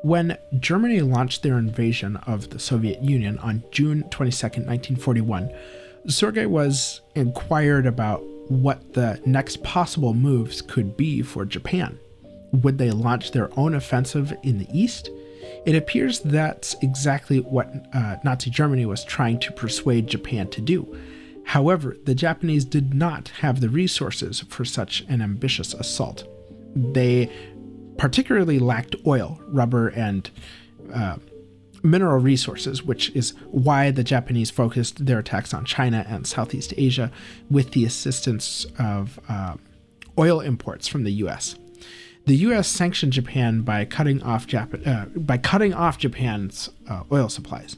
Speaker 1: When Germany launched their invasion of the Soviet Union on June 22, 1941, Sorge was inquired about what the next possible moves could be for Japan. Would they launch their own offensive in the east? It appears that's exactly what Nazi Germany was trying to persuade Japan to do. However, the Japanese did not have the resources for such an ambitious assault. They particularly lacked oil, rubber, and mineral resources, which is why the Japanese focused their attacks on China and Southeast Asia with the assistance of oil imports from the U.S. The U.S. sanctioned Japan by cutting off Japan's oil supplies.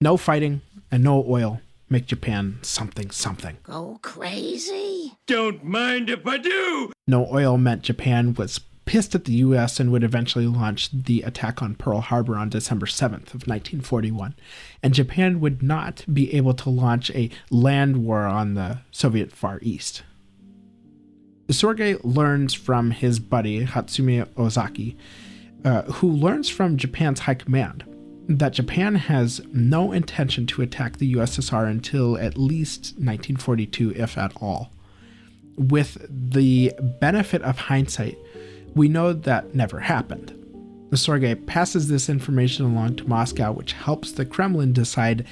Speaker 1: No fighting, and no oil make Japan something something.
Speaker 3: Go crazy?
Speaker 4: Don't mind if I do!
Speaker 1: No oil meant Japan was pissed at the US and would eventually launch the attack on Pearl Harbor on December 7th of 1941. And Japan would not be able to launch a land war on the Soviet Far East. Sorge learns from his buddy Hatsumi Ozaki, who learns from Japan's high command that Japan has no intention to attack the USSR until at least 1942, if at all. With the benefit of hindsight, we know that never happened. Sorge passes this information along to Moscow, which helps the Kremlin decide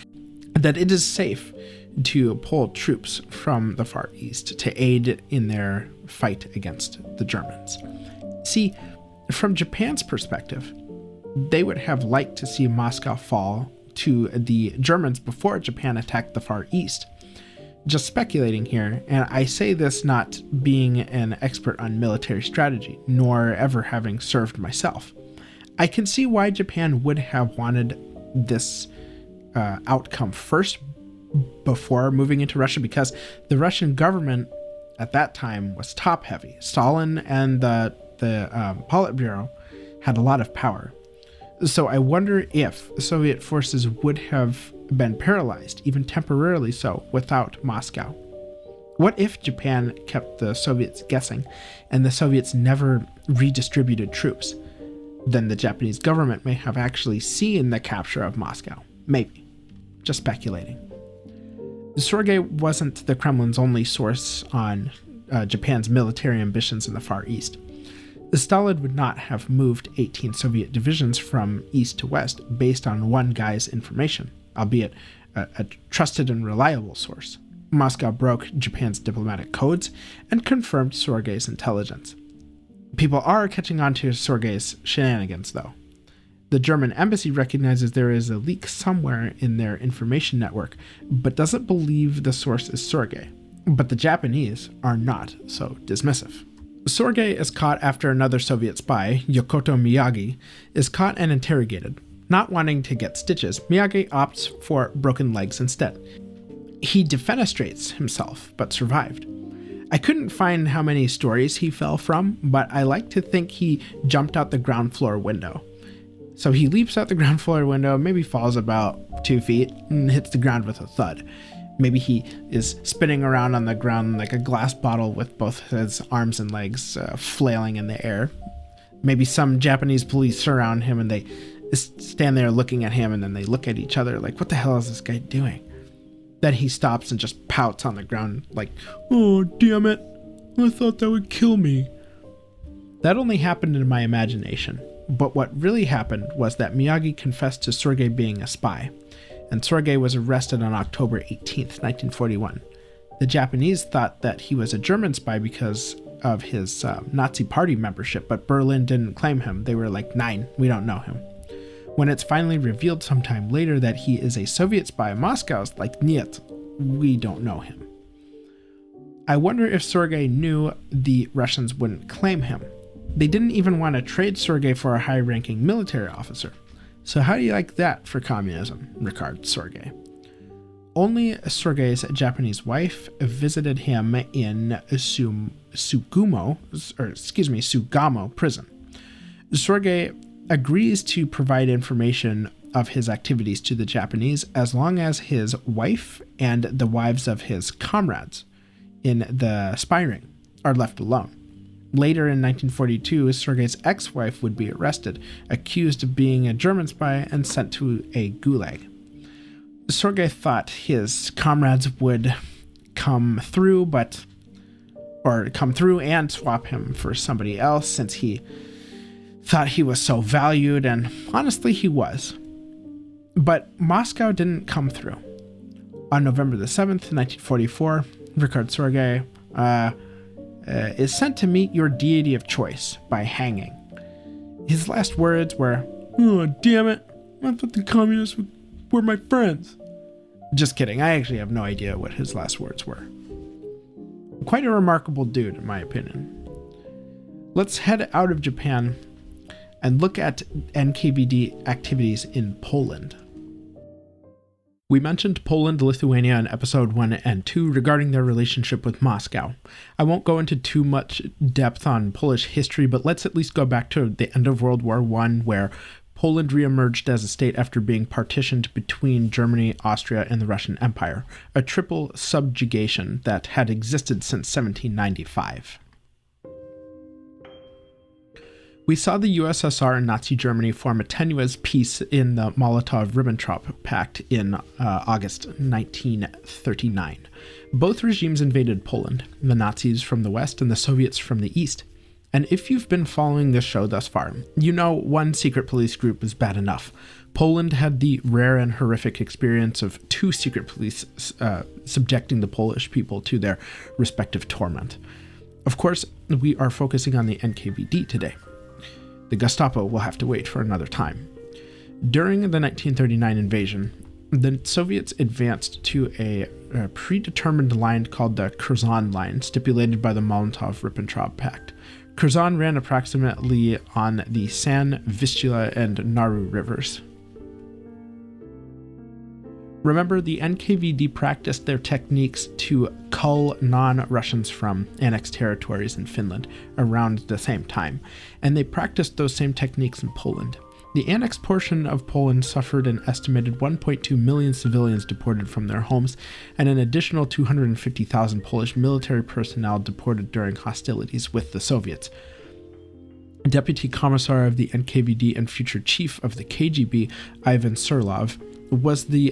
Speaker 1: that it is safe to pull troops from the Far East to aid in their fight against the Germans. See, from Japan's perspective, they would have liked to see Moscow fall to the Germans before Japan attacked the Far East. Just speculating here, and I say this not being an expert on military strategy, nor ever having served myself. I can see why Japan would have wanted this outcome first before moving into Russia, because the Russian government at that time was top-heavy. Stalin and the Politburo had a lot of power. So I wonder if Soviet forces would have been paralyzed, even temporarily so, without Moscow. What if Japan kept the Soviets guessing and the Soviets never redistributed troops? Then the Japanese government may have actually seen the capture of Moscow. Maybe. Just speculating. Sorge wasn't the Kremlin's only source on Japan's military ambitions in the Far East. Stalin would not have moved 18 Soviet divisions from east to west based on one guy's information, albeit a trusted and reliable source. Moscow broke Japan's diplomatic codes and confirmed Sorge's intelligence. People are catching on to Sorge's shenanigans, though. The German embassy recognizes there is a leak somewhere in their information network, but doesn't believe the source is Sorge. But the Japanese are not so dismissive. Sorge is caught after another Soviet spy, Yokoto Miyagi, is caught and interrogated. Not wanting to get stitches, Miyagi opts for broken legs instead. He defenestrates himself, but survived. I couldn't find how many stories he fell from, but I like to think he jumped out the ground floor window. So he leaps out the ground floor window, maybe falls about 2 feet, and hits the ground with a thud. Maybe he is spinning around on the ground like a glass bottle with both his arms and legs flailing in the air. Maybe some Japanese police surround him and they stand there looking at him, and then they look at each other like, what the hell is this guy doing? Then he stops and just pouts on the ground like, oh, damn it. I thought that would kill me. That only happened in my imagination. But what really happened was that Miyagi confessed to Sorge being a spy, and Sorge was arrested on October 18th, 1941. The Japanese thought that he was a German spy because of his Nazi party membership, but Berlin didn't claim him. They were like, "Nine, we don't know him." When it's finally revealed sometime later that he is a Soviet spy, Moscow's like, "Niet, we don't know him." I wonder if Sorge knew the Russians wouldn't claim him. They didn't even want to trade Sorge for a high-ranking military officer. So how do you like that for communism, Richard Sorge? Only Sorge's Japanese wife visited him in Sugamo prison. Sorge agrees to provide information of his activities to the Japanese as long as his wife and the wives of his comrades in the spy ring are left alone. Later in 1942, Sorge's ex-wife would be arrested, accused of being a German spy, and sent to a gulag. Sorge thought his comrades would come through and swap him for somebody else, since he thought he was so valued, and honestly he was. But Moscow didn't come through. On November the 7th, 1944, Richard Sorge is sent to meet your deity of choice by hanging. His last words were, "Oh, damn it, I thought the communists were my friends." Just kidding, I actually have no idea what his last words were. Quite a remarkable dude, in my opinion. Let's head out of Japan and look at NKVD activities in Poland. We mentioned Poland, Lithuania in episode 1 and 2 regarding their relationship with Moscow. I won't go into too much depth on Polish history, but let's at least go back to the end of World War I, where Poland reemerged as a state after being partitioned between Germany, Austria, and the Russian Empire, a triple subjugation that had existed since 1795. We saw the USSR and Nazi Germany form a tenuous peace in the Molotov-Ribbentrop Pact in August 1939. Both regimes invaded Poland, the Nazis from the west and the Soviets from the east. And if you've been following this show thus far, you know one secret police group was bad enough. Poland had the rare and horrific experience of two secret police subjecting the Polish people to their respective torment. Of course, we are focusing on the NKVD today. The Gestapo will have to wait for another time. During the 1939 invasion, the Soviets advanced to a predetermined line called the Curzon Line, stipulated by the Molotov-Ribbentrop Pact. Curzon ran approximately on the San, Vistula, and Naru rivers. Remember, the NKVD practiced their techniques to cull non-Russians from annexed territories in Finland around the same time, and they practiced those same techniques in Poland. The annexed portion of Poland suffered an estimated 1.2 million civilians deported from their homes, and an additional 250,000 Polish military personnel deported during hostilities with the Soviets. Deputy Commissar of the NKVD and future chief of the KGB, Ivan Serlov, was the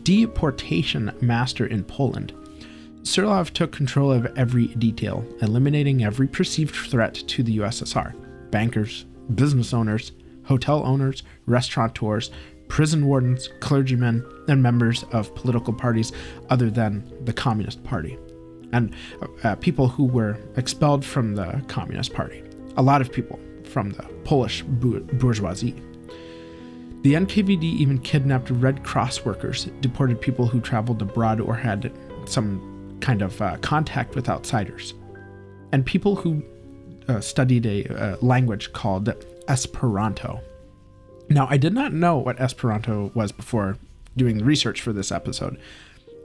Speaker 1: deportation master in Poland. Serlov took control of every detail, eliminating every perceived threat to the USSR. Bankers, business owners, hotel owners, restaurateurs, prison wardens, clergymen, and members of political parties other than the Communist Party, and people who were expelled from the Communist Party. A lot of people from the Polish bourgeoisie. The NKVD even kidnapped Red Cross workers, deported people who traveled abroad or had some kind of contact with outsiders, and people who studied a language called Esperanto. Now, I did not know what Esperanto was before doing the research for this episode.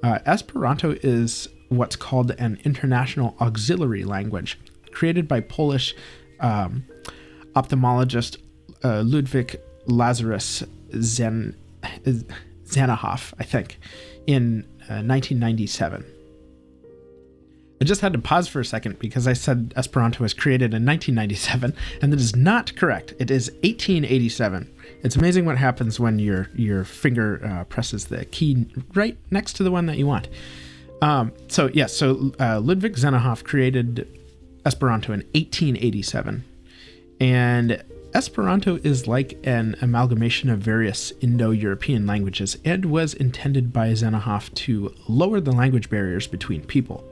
Speaker 1: Esperanto is what's called an international auxiliary language, created by Polish ophthalmologist Ludwik Lazarus Zamenhof, I think, in 1997. I just had to pause for a second because I said Esperanto was created in 1997, and that is not correct. It is 1887. It's amazing what happens when your finger presses the key right next to the one that you want. Ludwik Zamenhof created Esperanto in 1887, and Esperanto is like an amalgamation of various Indo-European languages and was intended by Zamenhof to lower the language barriers between people.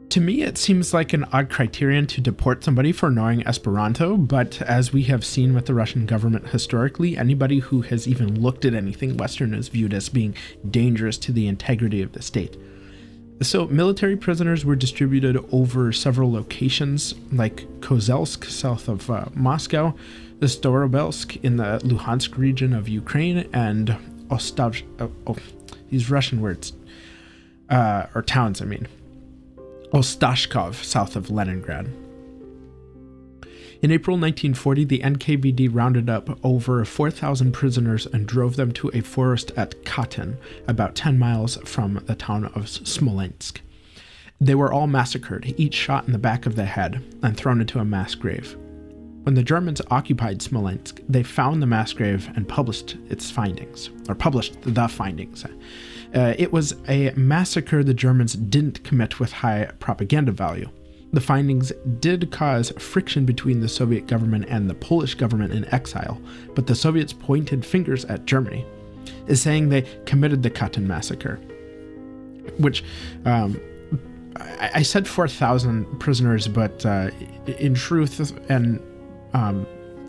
Speaker 1: To me, it seems like an odd criterion to deport somebody for knowing Esperanto, but as we have seen with the Russian government historically, anybody who has even looked at anything Western is viewed as being dangerous to the integrity of the state. So military prisoners were distributed over several locations, like Kozelsk, south of Moscow, the Starobelsk in the Luhansk region of Ukraine, and these Russian words, or towns, I mean. Ostashkov, south of Leningrad. In April 1940, the NKVD rounded up over 4,000 prisoners and drove them to a forest at Katyn, about 10 miles from the town of Smolensk. They were all massacred, each shot in the back of the head, and thrown into a mass grave. When the Germans occupied Smolensk, they found the mass grave and published the findings. It was a massacre the Germans didn't commit with high propaganda value. The findings did cause friction between the Soviet government and the Polish government in exile, but the Soviets pointed fingers at Germany, saying they committed the Katyn massacre, which I said 4,000 prisoners, but in truth, and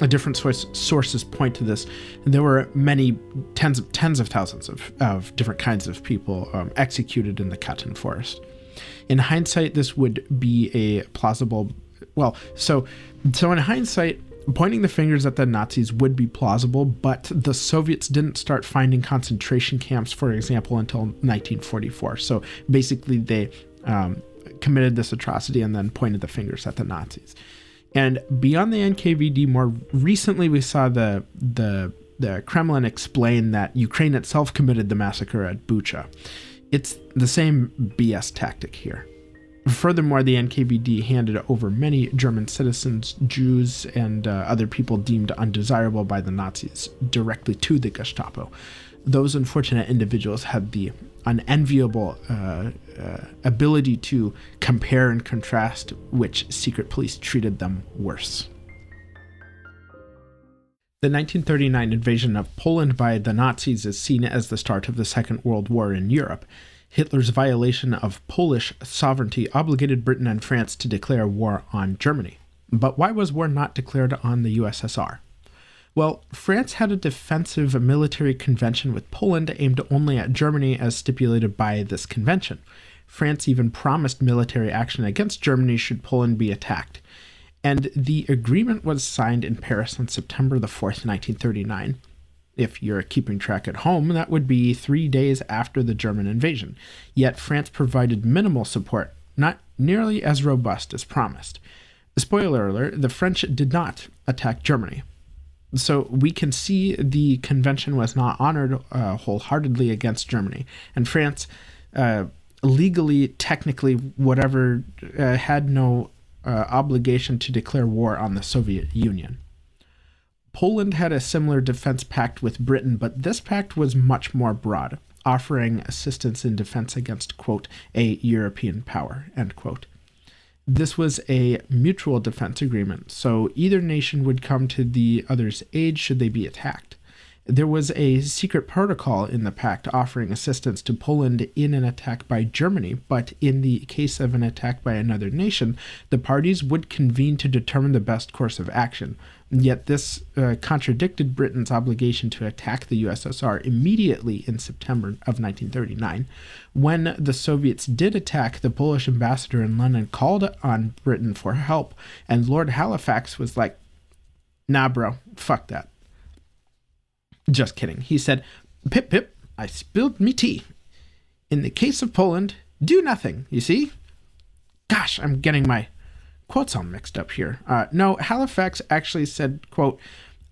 Speaker 1: different sources point to this, there were many tens of thousands of different kinds of people executed in the Katyn forest. In hindsight, this would be a plausible... So in hindsight, Pointing the fingers at the Nazis would be plausible, but the Soviets didn't start finding concentration camps, for example, until 1944. So basically they committed this atrocity and then pointed the fingers at the Nazis. And beyond the NKVD, more recently we saw the Kremlin explain that Ukraine itself committed the massacre at Bucha. It's the same BS tactic here. Furthermore, the NKVD handed over many German citizens, Jews, and other people deemed undesirable by the Nazis directly to the Gestapo. Those unfortunate individuals had the unenviable ability to compare and contrast which secret police treated them worse. The 1939 invasion of Poland by the Nazis is seen as the start of the Second World War in Europe. Hitler's violation of Polish sovereignty obligated Britain and France to declare war on Germany. But why was war not declared on the USSR? Well, France had a defensive military convention with Poland aimed only at Germany as stipulated by this convention. France even promised military action against Germany should Poland be attacked. And the agreement was signed in Paris on September the 4th, 1939. If you're keeping track at home, that would be 3 days after the German invasion. Yet France provided minimal support, not nearly as robust as promised. Spoiler alert, the French did not attack Germany. So we can see the convention was not honored wholeheartedly against Germany. And France, legally, technically, whatever, had no obligation to declare war on the Soviet Union. Poland had a similar defense pact with Britain, but this pact was much more broad, offering assistance in defense against, quote, a European power, end quote. This was a mutual defense agreement, so either nation would come to the other's aid should they be attacked. There was a secret protocol in the pact offering assistance to Poland in an attack by Germany, but in the case of an attack by another nation, the parties would convene to determine the best course of action. Yet this contradicted Britain's obligation to attack the USSR immediately in September of 1939. When the Soviets did attack, the Polish ambassador in London called on Britain for help, and Lord Halifax was like, nah bro, fuck that. Just kidding. He said, pip pip, I spilled me tea. In the case of Poland, do nothing, you see? Gosh, I'm getting my quotes all mixed up here. No, Halifax actually said, quote,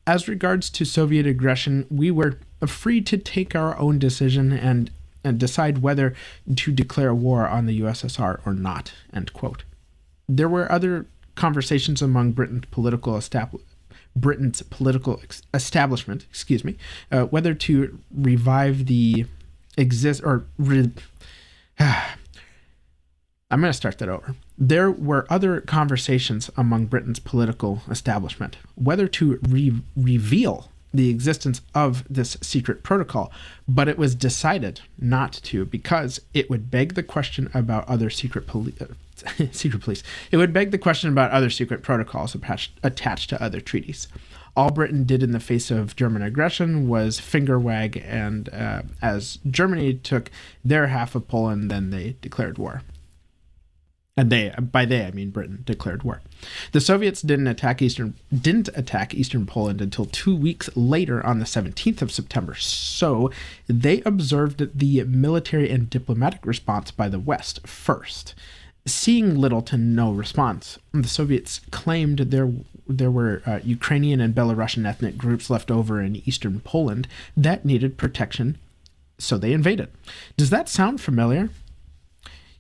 Speaker 1: as regards to Soviet aggression, we were free to take our own decision and decide whether to declare war on the USSR or not, end quote. There were other conversations among Britain's political establishment, whether to revive the I'm going to start that over. There were other conversations among Britain's political establishment, whether to reveal the existence of this secret protocol, but it was decided not to because it would beg the question about other secret police. It would beg the question about other secret protocols attached to other treaties. All Britain did in the face of German aggression was finger wag, and as Germany took their half of Poland, then they declared war. And by they I mean Britain, declared war. The Soviets didn't attack Eastern Poland until 2 weeks later on the 17th of September. So they observed the military and diplomatic response by the West first. Seeing little to no response, the Soviets claimed there were Ukrainian and Belarusian ethnic groups left over in eastern Poland that needed protection, so they invaded. Does that sound familiar?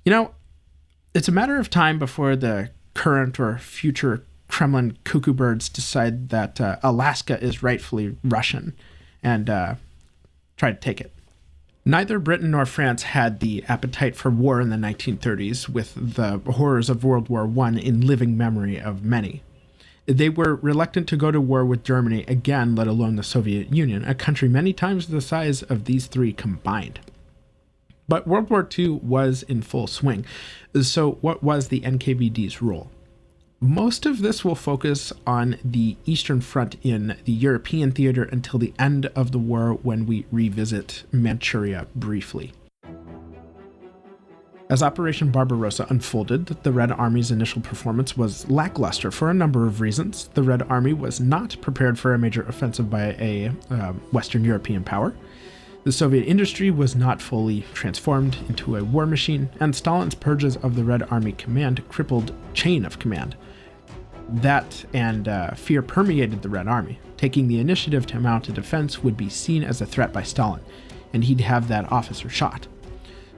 Speaker 1: You know, it's a matter of time before the current or future Kremlin cuckoo birds decide that Alaska is rightfully Russian and try to take it. Neither Britain nor France had the appetite for war in the 1930s, with the horrors of World War I in living memory of many. They were reluctant to go to war with Germany again, let alone the Soviet Union, a country many times the size of these three combined. But World War II was in full swing. So what was the NKVD's role? Most of this will focus on the Eastern Front in the European theater until the end of the war, when we revisit Manchuria briefly. As Operation Barbarossa unfolded, the Red Army's initial performance was lackluster for a number of reasons. The Red Army was not prepared for a major offensive by a Western European power. The Soviet industry was not fully transformed into a war machine, and Stalin's purges of the Red Army command crippled chain of command. That and fear permeated the Red Army. Taking the initiative to mount a defense would be seen as a threat by Stalin, and he'd have that officer shot.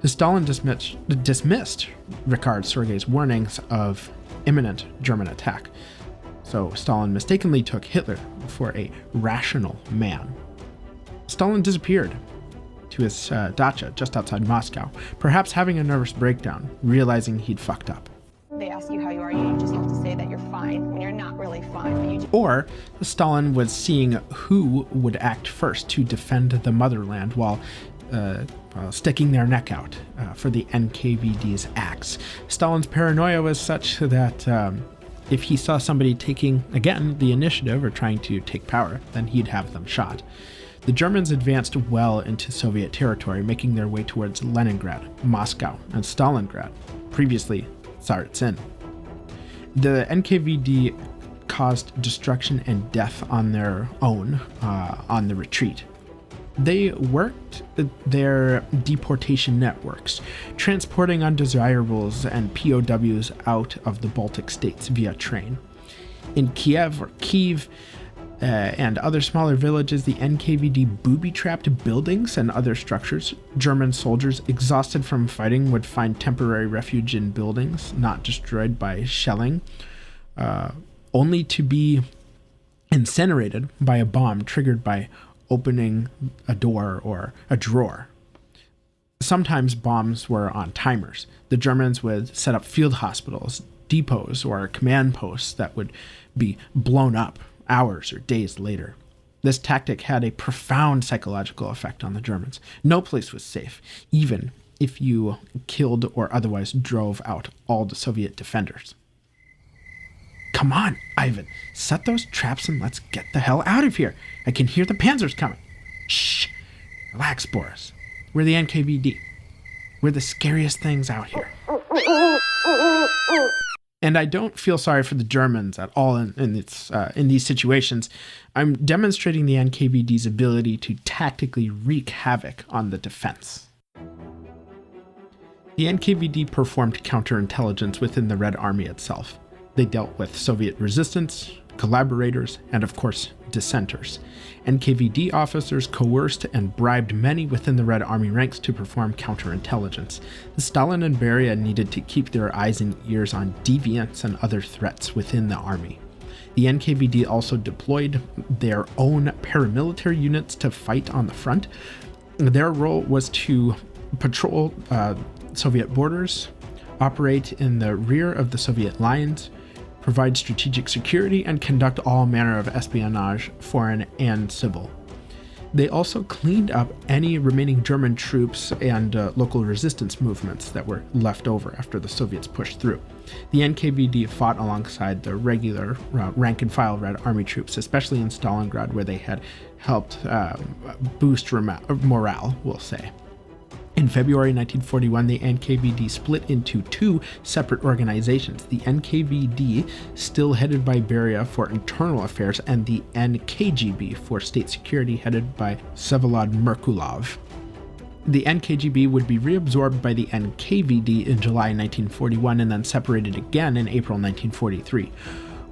Speaker 1: Stalin dismissed Richard Sorge's warnings of imminent German attack, so Stalin mistakenly took Hitler for a rational man. Stalin disappeared to his dacha just outside Moscow, perhaps having a nervous breakdown, realizing he'd fucked up.
Speaker 5: They ask you how you are, you just have to say that you're fine when you're not really fine. But
Speaker 1: Or Stalin was seeing who would act first to defend the motherland while sticking their neck out for the NKVD's axe. Stalin's paranoia was such that if he saw somebody taking, again, the initiative or trying to take power, then he'd have them shot. The Germans advanced well into Soviet territory, making their way towards Leningrad, Moscow, and Stalingrad, previously Tsar. The NKVD caused destruction and death on their own on the retreat. They worked their deportation networks, transporting undesirables and POWs out of the Baltic states via train. In Kiev and other smaller villages, the NKVD booby-trapped buildings and other structures. German soldiers, exhausted from fighting, would find temporary refuge in buildings not destroyed by shelling, only to be incinerated by a bomb triggered by opening a door or a drawer. Sometimes bombs were on timers. The Germans would set up field hospitals, depots, or command posts that would be blown up hours or days later. This tactic had a profound psychological effect on the Germans. No place was safe, even if you killed or otherwise drove out all the Soviet defenders. Come on, Ivan, set those traps and let's get the hell out of here. I can hear the panzers coming. Shh, relax, Boris. We're the NKVD. We're the scariest things out here. And I don't feel sorry for the Germans at all in these situations. I'm demonstrating the NKVD's ability to tactically wreak havoc on the defense. The NKVD performed counterintelligence within the Red Army itself. They dealt with Soviet resistance, collaborators, and of course, dissenters. NKVD officers coerced and bribed many within the Red Army ranks to perform counterintelligence. Stalin and Beria needed to keep their eyes and ears on deviants and other threats within the army. The NKVD also deployed their own paramilitary units to fight on the front. Their role was to patrol Soviet borders, operate in the rear of the Soviet lines, provide strategic security, and conduct all manner of espionage, foreign and civil. They also cleaned up any remaining German troops and local resistance movements that were left over after the Soviets pushed through. The NKVD fought alongside the regular rank-and-file Red Army troops, especially in Stalingrad, where they had helped boost morale, we'll say. In February 1941, the NKVD split into two separate organizations, the NKVD, still headed by Beria for internal affairs, and the NKGB for state security, headed by Vsevolod Merkulov. The NKGB would be reabsorbed by the NKVD in July 1941 and then separated again in April 1943.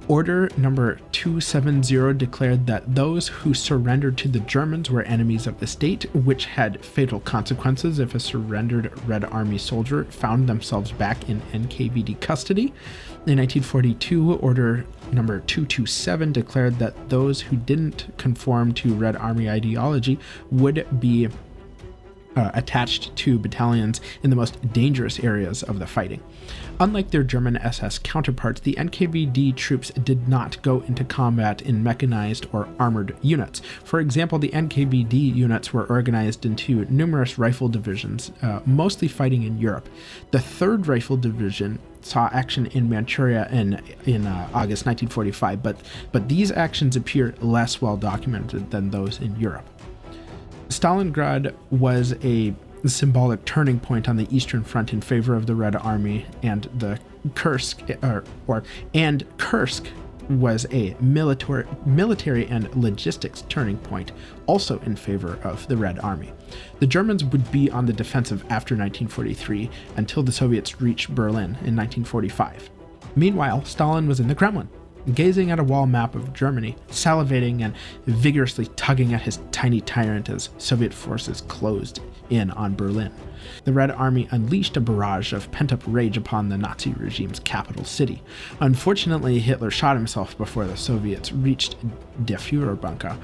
Speaker 1: Order number 270 declared that those who surrendered to the Germans were enemies of the state, which had fatal consequences if a surrendered Red Army soldier found themselves back in NKVD custody. In 1942, Order number 227 declared that those who didn't conform to Red Army ideology would be attached to battalions in the most dangerous areas of the fighting. Unlike their German SS counterparts, the NKVD troops did not go into combat in mechanized or armored units. For example, the NKVD units were organized into numerous rifle divisions, mostly fighting in Europe. The 3rd Rifle Division saw action in Manchuria in August 1945, but these actions appear less well documented than those in Europe. Stalingrad was a the symbolic turning point on the Eastern Front in favor of the Red Army, and the Kursk, Kursk was a military and logistics turning point, also in favor of the Red Army. The Germans would be on the defensive after 1943 until the Soviets reached Berlin in 1945. Meanwhile, Stalin was in the Kremlin, gazing at a wall map of Germany, salivating and vigorously tugging at his tiny tyrant as Soviet forces closed in on Berlin. The Red Army unleashed a barrage of pent-up rage upon the Nazi regime's capital city. Unfortunately, Hitler shot himself before the Soviets reached Der Führerbunker,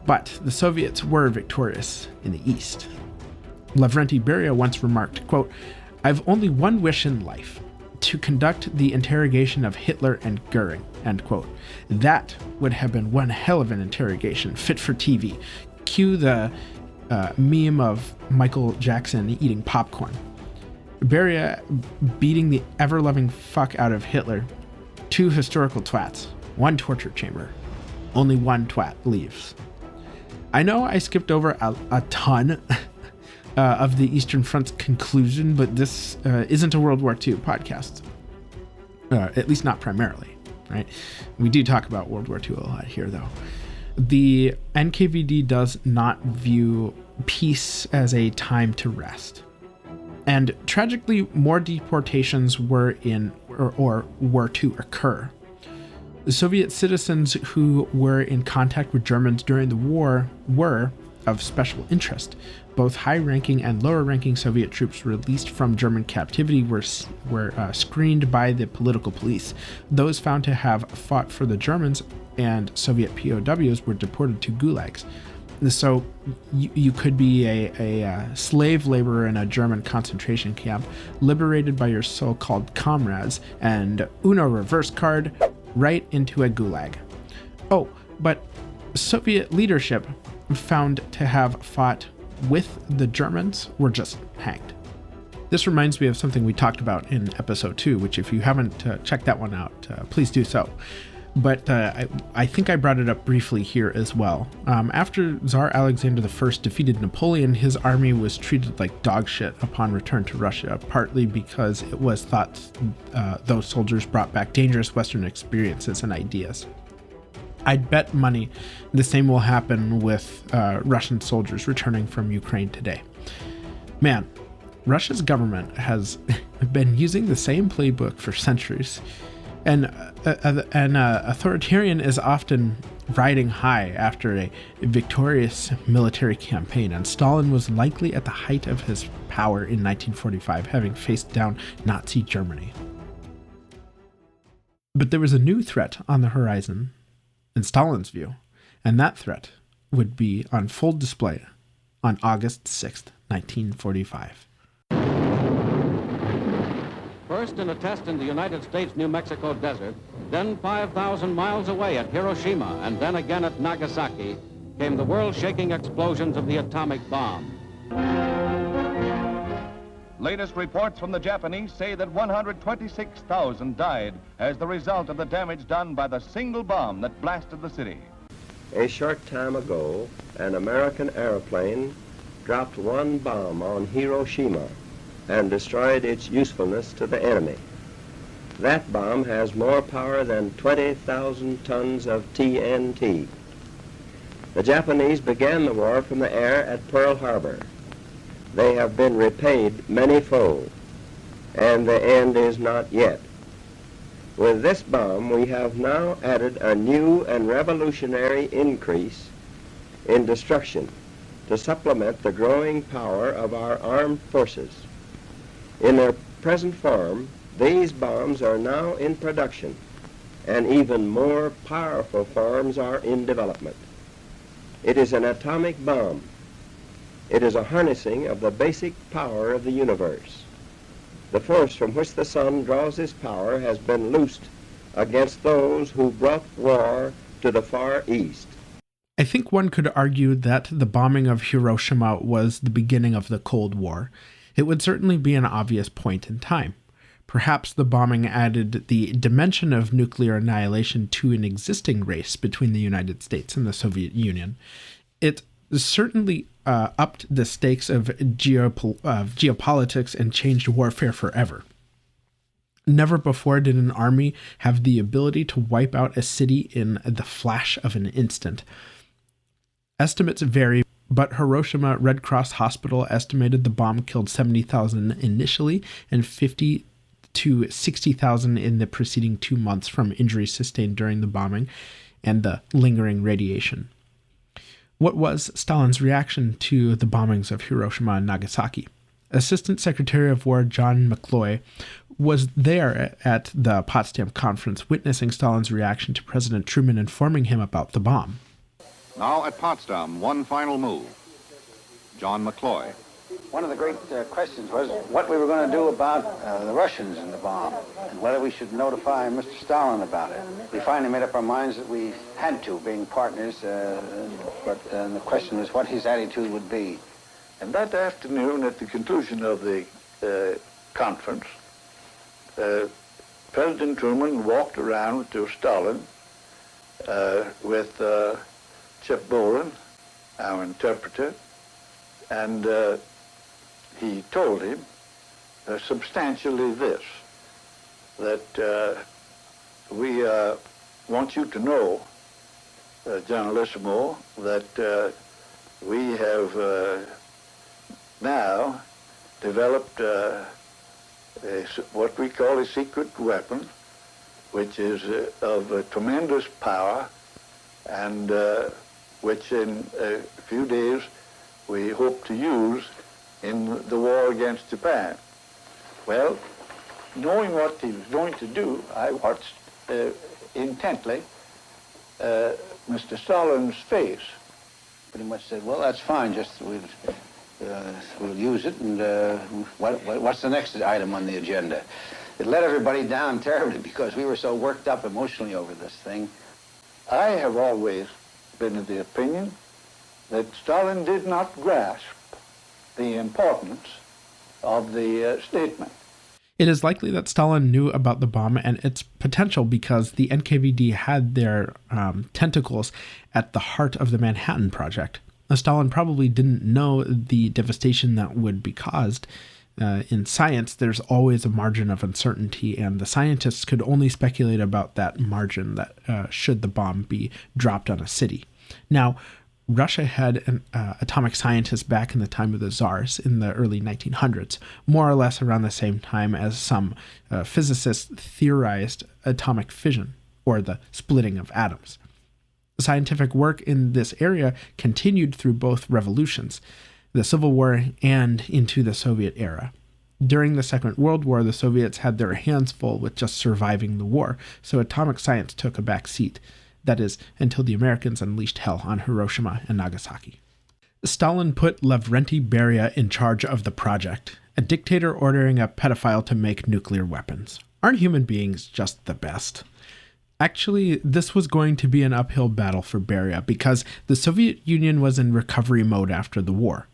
Speaker 1: but the Soviets were victorious in the east. Lavrenti Beria once remarked, quote, "I've only one wish in life, to conduct the interrogation of Hitler and Goering," end quote. That would have been one hell of an interrogation, fit for TV. Cue the meme of Michael Jackson eating popcorn. Beria beating the ever-loving fuck out of Hitler. 2 historical twats, 1 torture chamber. Only 1 twat leaves. I know I skipped over a ton of the Eastern Front's conclusion, but this isn't a World War II podcast. At least not primarily, right? We do talk about World War II a lot here, though. The NKVD does not view peace as a time to rest. And tragically, more deportations were to occur. The Soviet citizens who were in contact with Germans during the war were of special interest. Both high-ranking and lower-ranking Soviet troops released from German captivity were screened by the political police. Those found to have fought for the Germans and Soviet POWs were deported to gulags. So you could be a slave laborer in a German concentration camp, liberated by your so-called comrades, and Uno reverse card right into a gulag. Oh, but Soviet leadership found to have fought with the Germans were just hanged. This reminds me of something we talked about in episode 2, which if you haven't checked that one out, please do so. But I think I brought it up briefly here as well. After Tsar Alexander I defeated Napoleon, his army was treated like dog shit upon return to Russia, partly because it was thought those soldiers brought back dangerous Western experiences and ideas. I'd bet money the same will happen with Russian soldiers returning from Ukraine today. Man, Russia's government has been using the same playbook for centuries. And an authoritarian is often riding high after a victorious military campaign, and Stalin was likely at the height of his power in 1945, having faced down Nazi Germany. But there was a new threat on the horizon, in Stalin's view, and that threat would be on full display on August 6th, 1945.
Speaker 6: First in a test in the United States New Mexico desert, then 5,000 miles away at Hiroshima, and then again at Nagasaki, came the world-shaking explosions of the atomic bomb.
Speaker 7: Latest reports from the Japanese say that 126,000 died as the result of the damage done by the single bomb that blasted the city.
Speaker 8: A short time ago, an American airplane dropped one bomb on Hiroshima and destroyed its usefulness to the enemy. That bomb has more power than 20,000 tons of TNT. The Japanese began the war from the air at Pearl Harbor. They have been repaid many-fold, and the end is not yet. With this bomb, we have now added a new and revolutionary increase in destruction to supplement the growing power of our armed forces. In their present form, these bombs are now in production, and even more powerful forms are in development. It is an atomic bomb. It is a harnessing of the basic power of the universe. The force from which the sun draws its power has been loosed against those who brought war to the Far East.
Speaker 1: I think one could argue that the bombing of Hiroshima was the beginning of the Cold War. It would certainly be an obvious point in time. Perhaps the bombing added the dimension of nuclear annihilation to an existing race between the United States and the Soviet Union. It certainly upped the stakes of geopolitics and changed warfare forever. Never before did an army have the ability to wipe out a city in the flash of an instant. Estimates vary, but Hiroshima Red Cross Hospital estimated the bomb killed 70,000 initially and 50 to 60,000 in the preceding 2 months from injuries sustained during the bombing and the lingering radiation. What was Stalin's reaction to the bombings of Hiroshima and Nagasaki? Assistant Secretary of War John McCloy was there at the Potsdam Conference, witnessing Stalin's reaction to President Truman informing him about the bomb.
Speaker 9: Now at Potsdam, one final move. John McCloy.
Speaker 10: One of the great questions was what we were going to do about the Russians and the bomb, and whether we should notify Mr. Stalin about it. We finally made up our minds that we had to, being partners, but the question was what his attitude would be.
Speaker 11: And that afternoon, at the conclusion of the conference, President Truman walked around to Stalin with Chip Bolan, our interpreter, and he told him substantially this, that we want you to know, Generalissimo, that we have now developed what we call a secret weapon, which is of tremendous power, and which in a few days we hope to use in the war against Japan. Well, knowing what he was going to do, I watched intently Mr. Stalin's face.
Speaker 10: Pretty much said, well, that's fine, just we'll use it, and what's the next item on the agenda? It let everybody down terribly because we were so worked up emotionally over this thing.
Speaker 11: I have always been of the opinion that Stalin did not grasp the importance of the statement.
Speaker 1: It is likely that Stalin knew about the bomb and its potential because the NKVD had their tentacles at the heart of the Manhattan Project. Stalin probably didn't know the devastation that would be caused. In science, there's always a margin of uncertainty, and the scientists could only speculate about that margin that should the bomb be dropped on a city. Now, Russia had an atomic scientist back in the time of the Tsars in the early 1900s, more or less around the same time as some physicists theorized atomic fission, or the splitting of atoms. Scientific work in this area continued through both revolutions, the Civil War and into the Soviet era. During the Second World War, the Soviets had their hands full with just surviving the war, so atomic science took a back seat. That is, until the Americans unleashed hell on Hiroshima and Nagasaki. Stalin put Lavrenti Beria in charge of the project, a dictator ordering a pedophile to make nuclear weapons. Aren't human beings just the best? Actually, this was going to be an uphill battle for Beria because the Soviet Union was in recovery mode after the war.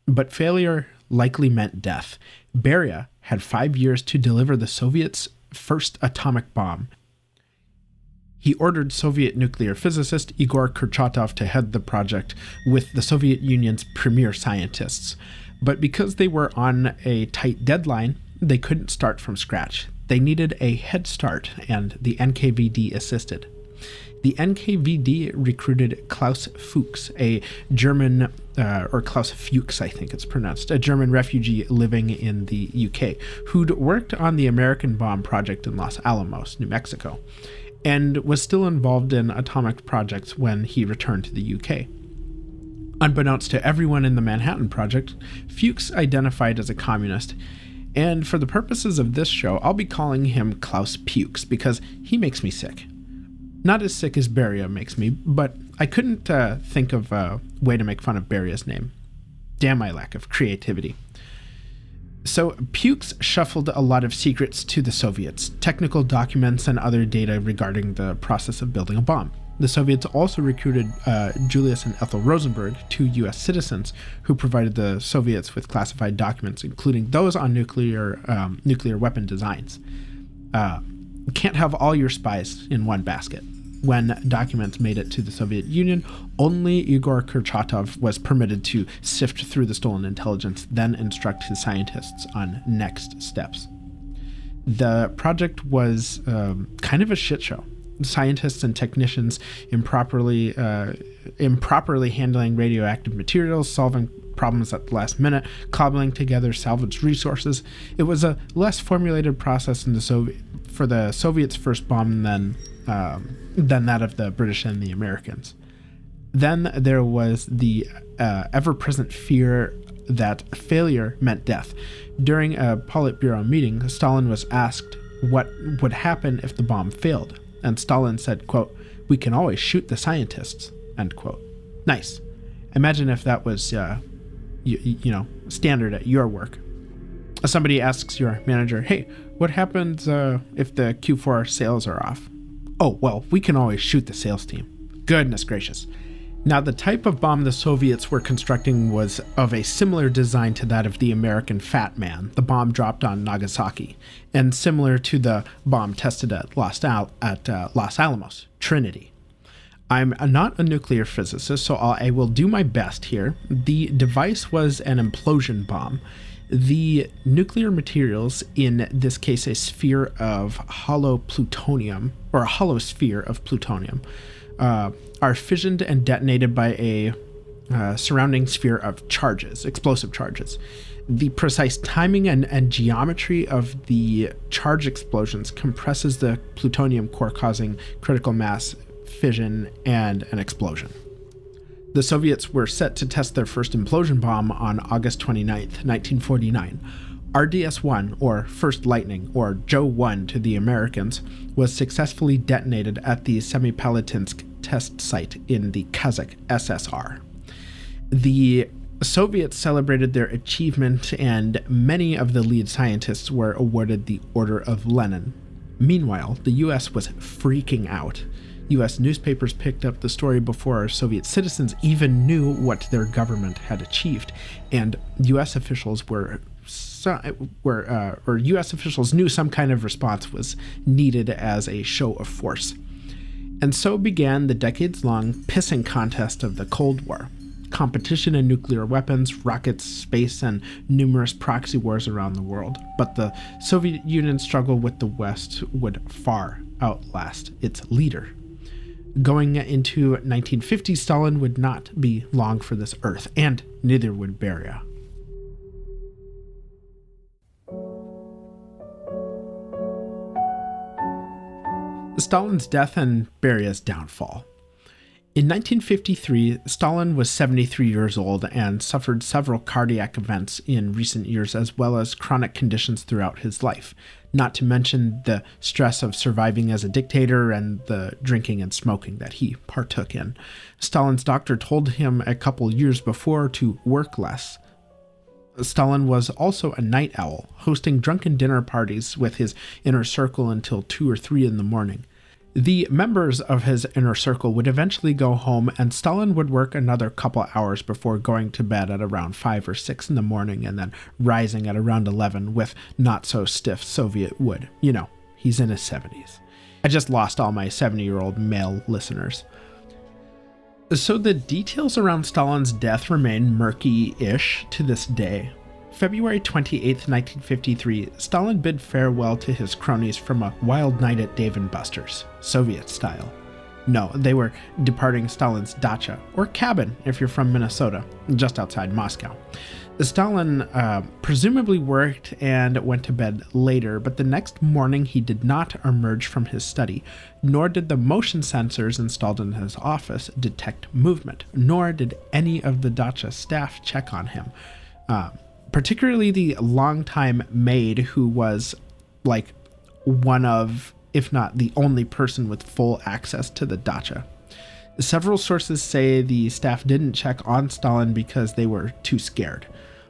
Speaker 1: But failure likely meant death. Beria had 5 years to deliver the Soviets' first atomic bomb. He ordered Soviet nuclear physicist Igor Kurchatov to head the project with the Soviet Union's premier scientists. But because they were on a tight deadline, they couldn't start from scratch. They needed a head start, and the NKVD assisted. The NKVD recruited Klaus Fuchs, a German, or Klaus Fuchs, I think it's pronounced, a German refugee living in the UK, who'd worked on the American bomb project in Los Alamos, New Mexico, and was still involved in atomic projects when he returned to the UK. Unbeknownst to everyone in the Manhattan Project, Fuchs identified as a communist, and for the purposes of this show, I'll be calling him Klaus Pukes because he makes me sick. Not as sick as Beria makes me, but I couldn't think of a way to make fun of Beria's name. Damn my lack of creativity. So Pukes shuffled a lot of secrets to the Soviets, technical documents and other data regarding the process of building a bomb. The Soviets also recruited Julius and Ethel Rosenberg, 2 U.S. citizens, who provided the Soviets with classified documents, including those on nuclear weapon designs. Can't have all your spies in one basket. When documents made it to the Soviet Union, only Igor Kurchatov was permitted to sift through the stolen intelligence, then instruct his scientists on next steps. The project was kind of a shit show. Scientists and technicians improperly handling radioactive materials, solving problems at the last minute, cobbling together salvaged resources. It was a less formulated process for the Soviets' first bomb than that of the British and the Americans. Then there was the ever-present fear that failure meant death. During a Politburo meeting, Stalin was asked what would happen if the bomb failed, and Stalin said, quote, "We can always shoot the scientists," end quote. Nice. Imagine if that was, standard at your work. Somebody asks your manager, "Hey, what happens if the Q4 sales are off?" "Oh, well, we can always shoot the sales team." Goodness gracious. Now, the type of bomb the Soviets were constructing was of a similar design to that of the American Fat Man, the bomb dropped on Nagasaki, and similar to the bomb tested at Los Alamos, Trinity. I'm not a nuclear physicist, so I will do my best here. The device was an implosion bomb. The nuclear materials, in this case a sphere of hollow plutonium, or a hollow sphere of plutonium, are fissioned and detonated by a surrounding sphere of charges, explosive charges. The precise timing and geometry of the charge explosions compresses the plutonium core, causing critical mass fission and an explosion. The Soviets were set to test their first implosion bomb on August 29th, 1949. RDS-1, or First Lightning, or Joe-1 to the Americans, was successfully detonated at the Semipalatinsk test site in the Kazakh SSR. The Soviets celebrated their achievement, and many of the lead scientists were awarded the Order of Lenin. Meanwhile, the US was freaking out. US newspapers picked up the story before Soviet citizens even knew what their government had achieved, and US officials US officials knew some kind of response was needed as a show of force. And so began the decades-long pissing contest of the Cold War. Competition in nuclear weapons, rockets, space, and numerous proxy wars around the world. But the Soviet Union's struggle with the West would far outlast its leader. Going into 1950, Stalin would not be long for this earth, and neither would Beria. Stalin's death and Beria's downfall. In 1953, Stalin was 73 years old and suffered several cardiac events in recent years, as well as chronic conditions throughout his life, not to mention the stress of surviving as a dictator and the drinking and smoking that he partook in. Stalin's doctor told him a couple years before to work less. Stalin was also a night owl, hosting drunken dinner parties with his inner circle until 2 or 3 in the morning. The members of his inner circle would eventually go home, and Stalin would work another couple hours before going to bed at around 5 or 6 in the morning and then rising at around 11 with not-so-stiff Soviet wood. You know, he's in his 70s. I just lost all my 70-year-old male listeners. So the details around Stalin's death remain murky-ish to this day. February 28, 1953, Stalin bid farewell to his cronies from a wild night at Dave & Buster's, Soviet style. No, they were departing Stalin's dacha, or cabin if you're from Minnesota, just outside Moscow. Stalin presumably worked and went to bed later, but the next morning he did not emerge from his study, nor did the motion sensors installed in his office detect movement, nor did any of the dacha staff check on him. Particularly the longtime maid, who was like one of, if not the only person with full access to the dacha. Several sources say the staff didn't check on Stalin because they were too scared.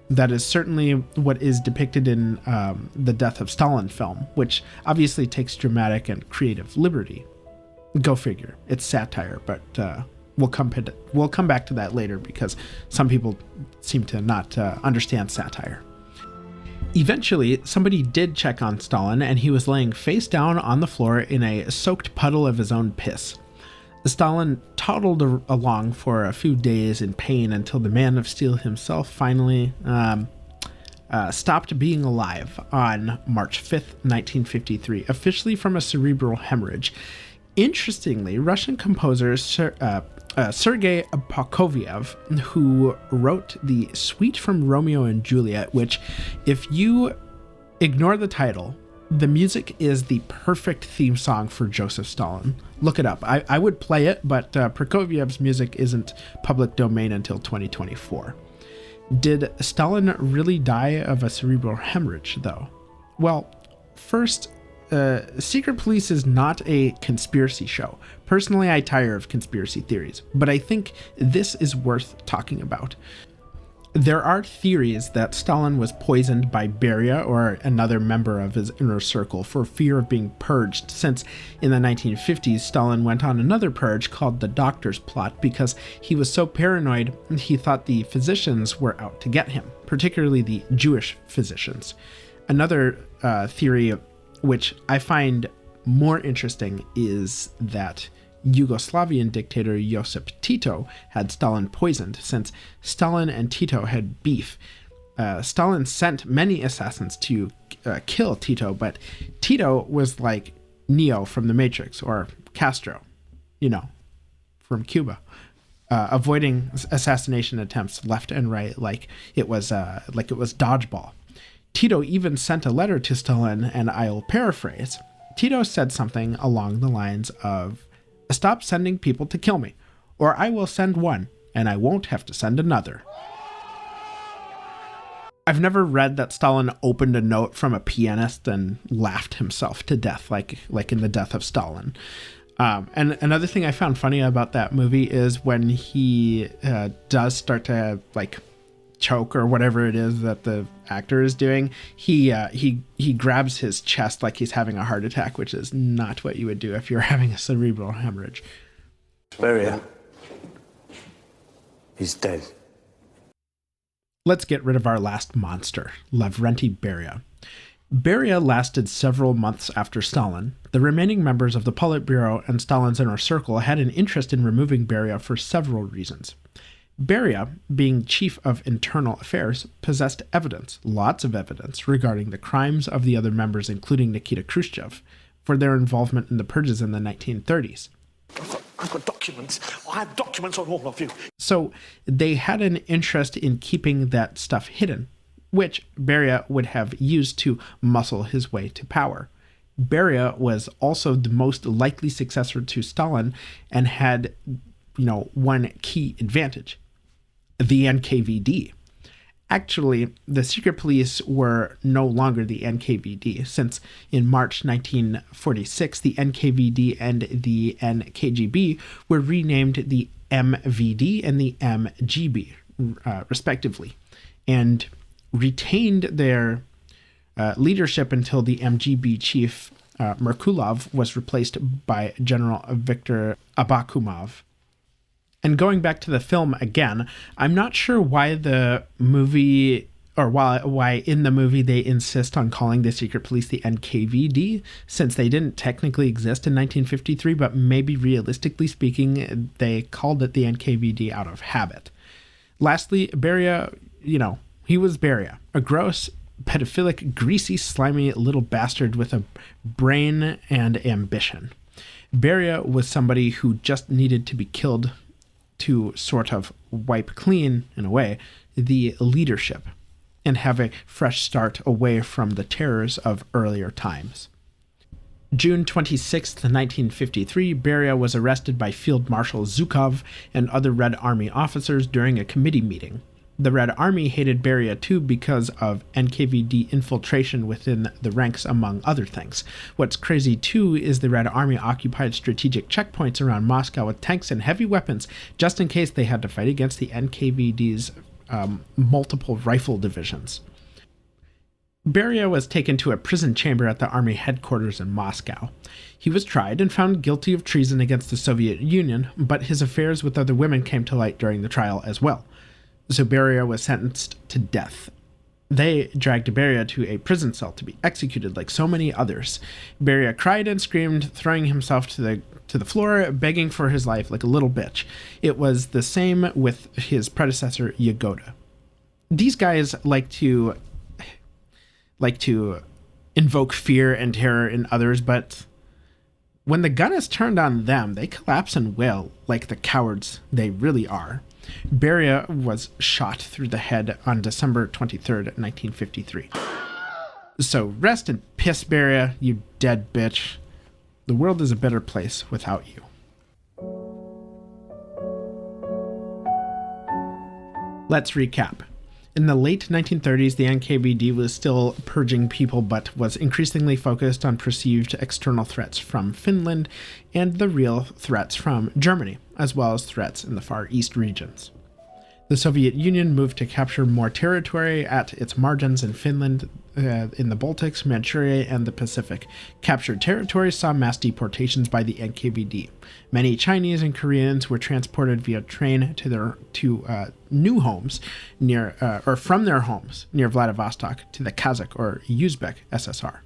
Speaker 1: That is certainly what is depicted in the Death of Stalin film, which obviously takes dramatic and creative liberty. Go figure. It's satire, but we'll come back to that later because some people seem to not understand satire. Eventually, somebody did check on Stalin, and he was laying face down on the floor in a soaked puddle of his own piss. Stalin toddled along for a few days in pain until the Man of Steel himself finally stopped being alive on March 5th, 1953, officially from a cerebral hemorrhage. Interestingly, Russian composer Sergei Prokofiev, who wrote the Suite from Romeo and Juliet, which, if you ignore the title, the music is the perfect theme song for Joseph Stalin. Look it up. I would play it, but Prokofiev's music isn't public domain until 2024. Did Stalin really die of a cerebral hemorrhage, though? Well, first, Secret Police is not a conspiracy show. Personally, I tire of conspiracy theories, but I think this is worth talking about. There are theories that Stalin was poisoned by Beria or another member of his inner circle for fear of being purged, since in the 1950s Stalin went on another purge called the Doctor's Plot because he was so paranoid he thought the physicians were out to get him, particularly the Jewish physicians. Another theory, which I find more interesting, is that Yugoslavian dictator Josip Tito had Stalin poisoned, since Stalin and Tito had beef. Stalin sent many assassins to kill Tito, but Tito was like Neo from The Matrix, or Castro, from Cuba, avoiding assassination attempts left and right like it was dodgeball. Tito even sent a letter to Stalin, and I'll paraphrase. Tito said something along the lines of, "Stop sending people to kill me, or I will send one, and I won't have to send another." I've never read that Stalin opened a note from a pianist and laughed himself to death, like in The Death of Stalin. And another thing I found funny about that movie is when he does start to choke or whatever it is that the actor is doing, he grabs his chest like he's having a heart attack, which is not what you would do if you're having a cerebral hemorrhage.
Speaker 12: Beria. He's dead.
Speaker 1: Let's get rid of our last monster, Lavrenti Beria. Beria lasted several months after Stalin. The remaining members of the Politburo and Stalin's inner circle had an interest in removing Beria for several reasons. Beria, being chief of internal affairs, possessed evidence, lots of evidence, regarding the crimes of the other members, including Nikita Khrushchev, for their involvement in the purges in the 1930s.
Speaker 2: I've got documents. I have documents on all of you.
Speaker 1: So they had an interest in keeping that stuff hidden, which Beria would have used to muscle his way to power. Beria was also the most likely successor to Stalin and had, one key advantage: the NKVD. Actually, the secret police were no longer the NKVD, since in March 1946, the NKVD and the NKGB were renamed the MVD and the MGB, respectively, and retained their leadership until the MGB chief, Merkulov, was replaced by General Viktor Abakumov. And going back to the film again, I'm not sure why the movie, or why in the movie they insist on calling the secret police the NKVD, since they didn't technically exist in 1953, but maybe realistically speaking, they called it the NKVD out of habit. Lastly, Beria, he was Beria, a gross, pedophilic, greasy, slimy little bastard with a brain and ambition. Beria was somebody who just needed to be killed to sort of wipe clean, in a way, the leadership and have a fresh start away from the terrors of earlier times. June 26, 1953, Beria was arrested by Field Marshal Zhukov and other Red Army officers during a committee meeting. The Red Army hated Beria too because of NKVD infiltration within the ranks, among other things. What's crazy too is the Red Army occupied strategic checkpoints around Moscow with tanks and heavy weapons just in case they had to fight against the NKVD's multiple rifle divisions. Beria was taken to a prison chamber at the army headquarters in Moscow. He was tried and found guilty of treason against the Soviet Union, but his affairs with other women came to light during the trial as well. So Beria was sentenced to death. They dragged Beria to a prison cell to be executed like so many others. Beria cried and screamed, throwing himself to the to the floor, begging for his life like a little bitch. It was the same with his predecessor, Yagoda. These guys like to invoke fear and terror in others, but when the gun is turned on them, they collapse and wail like the cowards they really are. Beria was shot through the head on December 23rd, 1953. So rest in piss, Beria, you dead bitch. The world is a better place without you. Let's recap. In the late 1930s, the NKVD was still purging people, but was increasingly focused on perceived external threats from Finland and the real threats from Germany, as well as threats in the Far East regions. The Soviet Union moved to capture more territory at its margins in Finland, in the Baltics, Manchuria, and the Pacific. Captured territories saw mass deportations by the NKVD. Many Chinese and Koreans were transported via train to new homes from their homes near Vladivostok to the Kazakh or Uzbek SSR.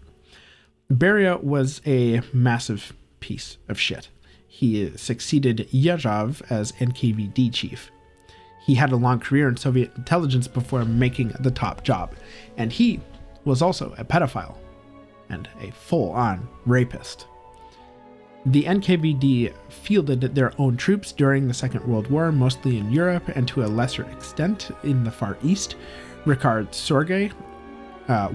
Speaker 1: Beria was a massive piece of shit. He succeeded Yezhov as NKVD chief. He had a long career in Soviet intelligence before making the top job, and he was also a pedophile and a full-on rapist. The NKVD fielded their own troops during the Second World War, mostly in Europe and to a lesser extent in the Far East. Richard Sorge,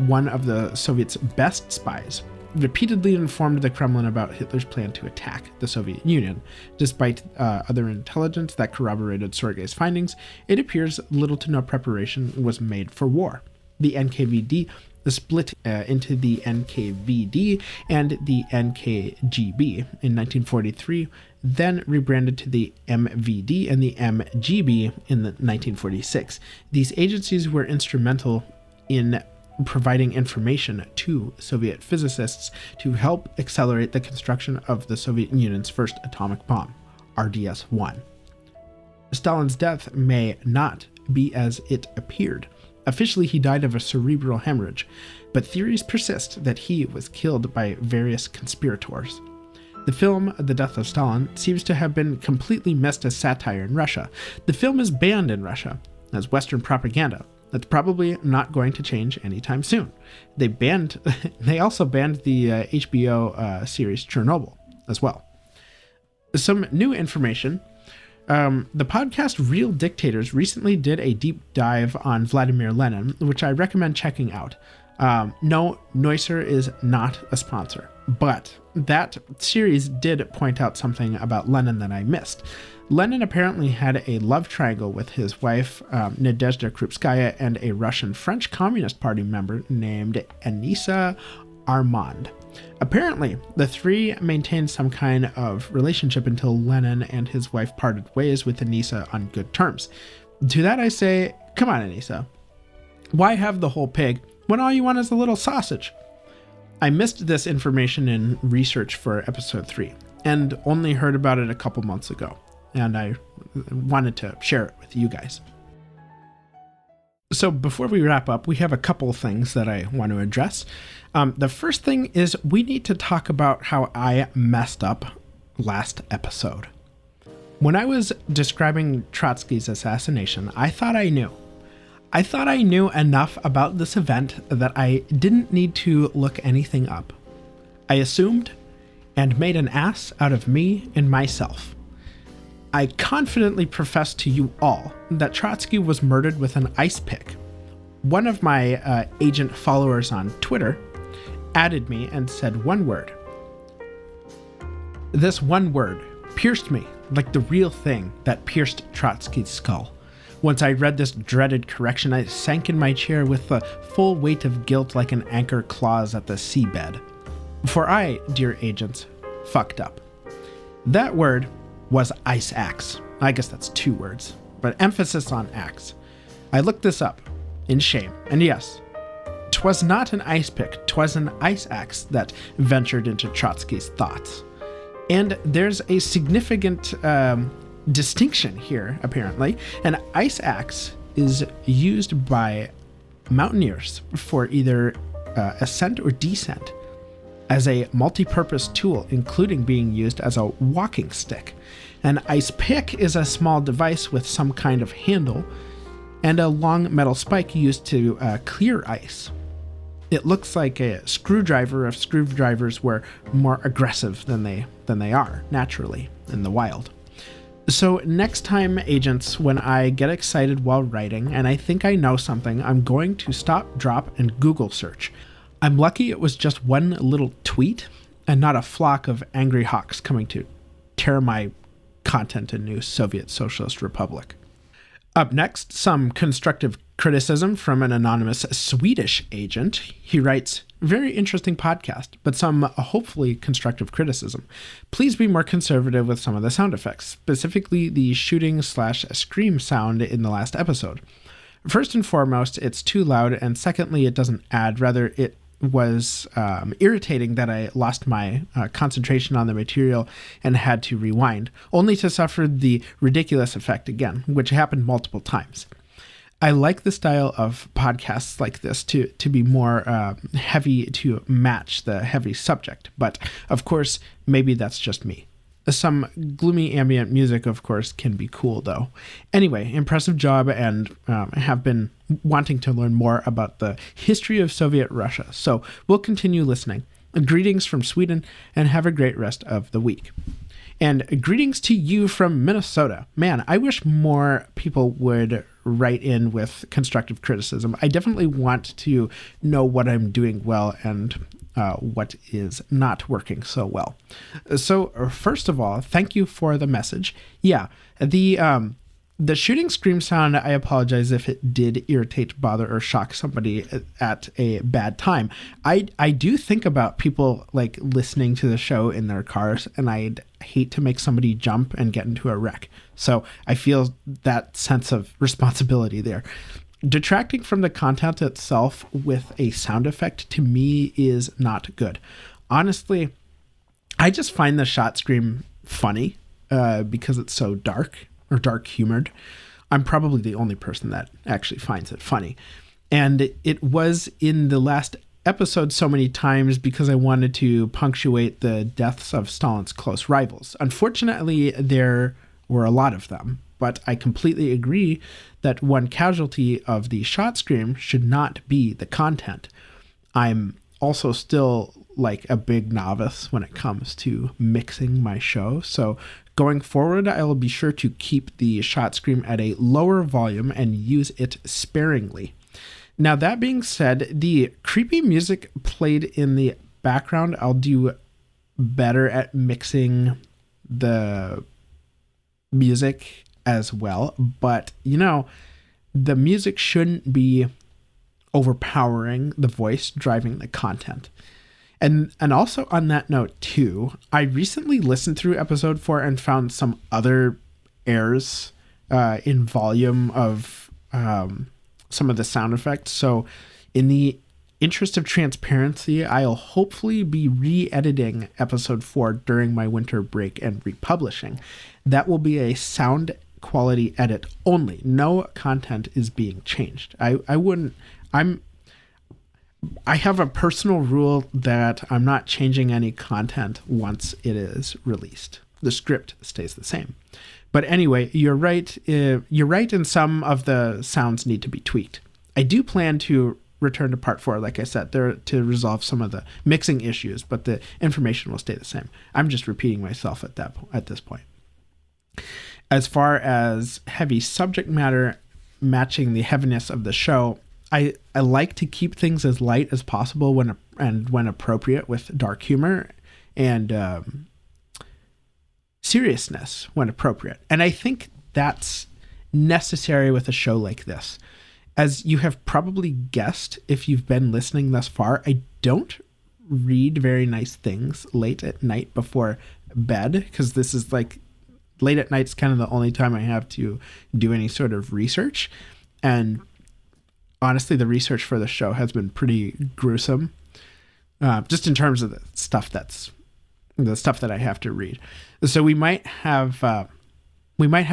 Speaker 1: one of the Soviets' best spies, repeatedly informed the Kremlin about Hitler's plan to attack the Soviet Union. Despite other intelligence that corroborated Sorge's findings, it appears little to no preparation was made for war. The NKVD split into the NKVD and the NKGB in 1943, then rebranded to the MVD and the MGB in 1946. These agencies were instrumental in providing information to Soviet physicists to help accelerate the construction of the Soviet Union's first atomic bomb, RDS-1. Stalin's death may not be as it appeared. Officially, he died of a cerebral hemorrhage, but theories persist that he was killed by various conspirators. The film The Death of Stalin seems to have been completely missed as satire in Russia. The film is banned in Russia as Western propaganda. That's probably not going to change anytime soon. They also banned the HBO series Chernobyl as well. Some new information. The podcast Real Dictators recently did a deep dive on Vladimir Lenin, which I recommend checking out. No, Neusser is not a sponsor, but that series did point out something about Lenin that I missed. Lenin apparently had a love triangle with his wife, Nadezhda Krupskaya, and a Russian-French Communist Party member named Anissa Armand. Apparently, the three maintained some kind of relationship until Lenin and his wife parted ways with Anissa on good terms. To that I say, come on, Anissa. Why have the whole pig when all you want is a little sausage? I missed this information in research for episode 3, and only heard about it a couple months ago, and I wanted to share it with you guys. So before we wrap up, we have a couple things that I want to address. The first thing is we need to talk about how I messed up last episode. When I was describing Trotsky's assassination, I thought I knew. I thought I knew enough about this event that I didn't need to look anything up. I assumed and made an ass out of me and myself. I confidently profess to you all that Trotsky was murdered with an ice pick. One of my agent followers on Twitter added me and said one word. This one word pierced me like the real thing that pierced Trotsky's skull. Once I read this dreaded correction, I sank in my chair with the full weight of guilt like an anchor claws at the seabed. For I, dear agents, fucked up. That word was ice axe. I guess that's 2 words, but emphasis on axe. I looked this up in shame, and yes, 'twas not an ice pick, 'twas an ice axe that ventured into Trotsky's thoughts. And there's a significant distinction here, apparently. An ice axe is used by mountaineers for either ascent or descent. as a multi-purpose tool, including being used as a walking stick. An ice pick is a small device with some kind of handle and a long metal spike used to clear ice. It looks like a screwdriver if screwdrivers were more aggressive than they are naturally in the wild. So next time, agents, when I get excited while writing and I think I know something, I'm going to stop, drop, and Google search. I'm lucky it was just one little tweet and not a flock of angry hawks coming to tear my content a new Soviet Socialist Republic. Up next, some constructive criticism from an anonymous Swedish agent. He writes, "Very interesting podcast, but some hopefully constructive criticism. Please be more conservative with some of the sound effects, specifically the shooting/scream sound in the last episode. First and foremost, it's too loud, and secondly, it doesn't add, rather it was irritating that I lost my concentration on the material and had to rewind, only to suffer the ridiculous effect again, which happened multiple times. I like the style of podcasts like this to be more heavy to match the heavy subject, but of course, maybe that's just me. Some gloomy ambient music, of course, can be cool, though. Anyway, impressive job, and I have been wanting to learn more about the history of Soviet Russia, so we'll continue listening. Greetings from Sweden, and have a great rest of the week." And greetings to you from Minnesota. Man, I wish more people would write in with constructive criticism. I definitely want to know what I'm doing well and what is not working so well. So first of all, thank you for the message. Yeah, the shooting scream sound, I apologize if it did irritate, bother, or shock somebody at a bad time. I do think about people like listening to the show in their cars, and I'd hate to make somebody jump and get into a wreck. So I feel that sense of responsibility there. Detracting from the content itself with a sound effect to me is not good. Honestly, I just find the shot scream funny because it's so dark or dark humored. I'm probably the only person that actually finds it funny. And it was in the last episode so many times because I wanted to punctuate the deaths of Stalin's close rivals. Unfortunately, there were a lot of them, but I completely agree that one casualty of the shot scream should not be the content. I'm also still like a big novice when it comes to mixing my show, so going forward, I will be sure to keep the shot scream at a lower volume and use it sparingly. Now, that being said, the creepy music played in the background, I'll do better at mixing the music as well, but the music shouldn't be overpowering the voice driving the content. And also on that note too, I recently listened through episode 4 and found some other errors in volume of some of the sound effects. So in the interest of transparency, I'll hopefully be re-editing episode 4 during my winter break and republishing. That will be a sound quality edit only. No content is being changed. I have a personal rule that I'm not changing any content once it is released. The script stays the same. But anyway, you're right. You're right, and some of the sounds need to be tweaked. I do plan to return to part 4, like I said, there to resolve some of the mixing issues, but the information will stay the same. I'm just repeating myself at this point. As far as heavy subject matter matching the heaviness of the show, I like to keep things as light as possible when appropriate, with dark humor and seriousness when appropriate. And I think that's necessary with a show like this. As you have probably guessed, if you've been listening thus far, I don't read very nice things late at night before bed, because this is like late at night's kind of the only time I have to do any sort of research. And honestly, the research for the show has been pretty gruesome, just in terms of the stuff that I have to read. So we might have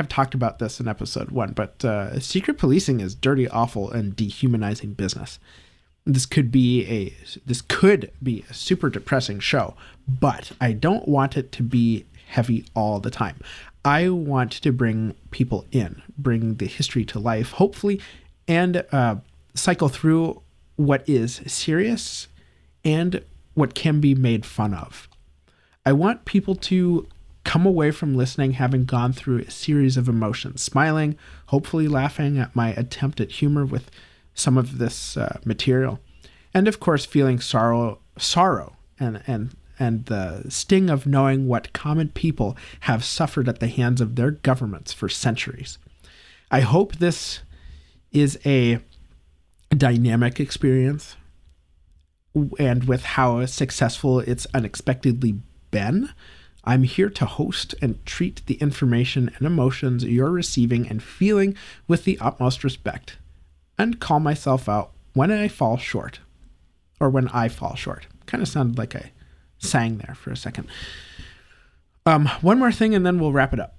Speaker 1: talked about this in episode 1, but secret policing is dirty, awful, and dehumanizing business. This could be a super depressing show, but I don't want it to be heavy all the time. I want to bring people in, bring the history to life, hopefully, and cycle through what is serious and what can be made fun of. I want people to come away from listening having gone through a series of emotions, smiling, hopefully laughing at my attempt at humor with some of this material, and of course feeling sorrow and the sting of knowing what common people have suffered at the hands of their governments for centuries. I hope this is a dynamic experience, and with how successful it's unexpectedly been, I'm here to host and treat the information and emotions you're receiving and feeling with the utmost respect, and call myself out when I fall short. Or when I fall short. Kind of sounded like I sang there for a second. One more thing and then we'll wrap it up.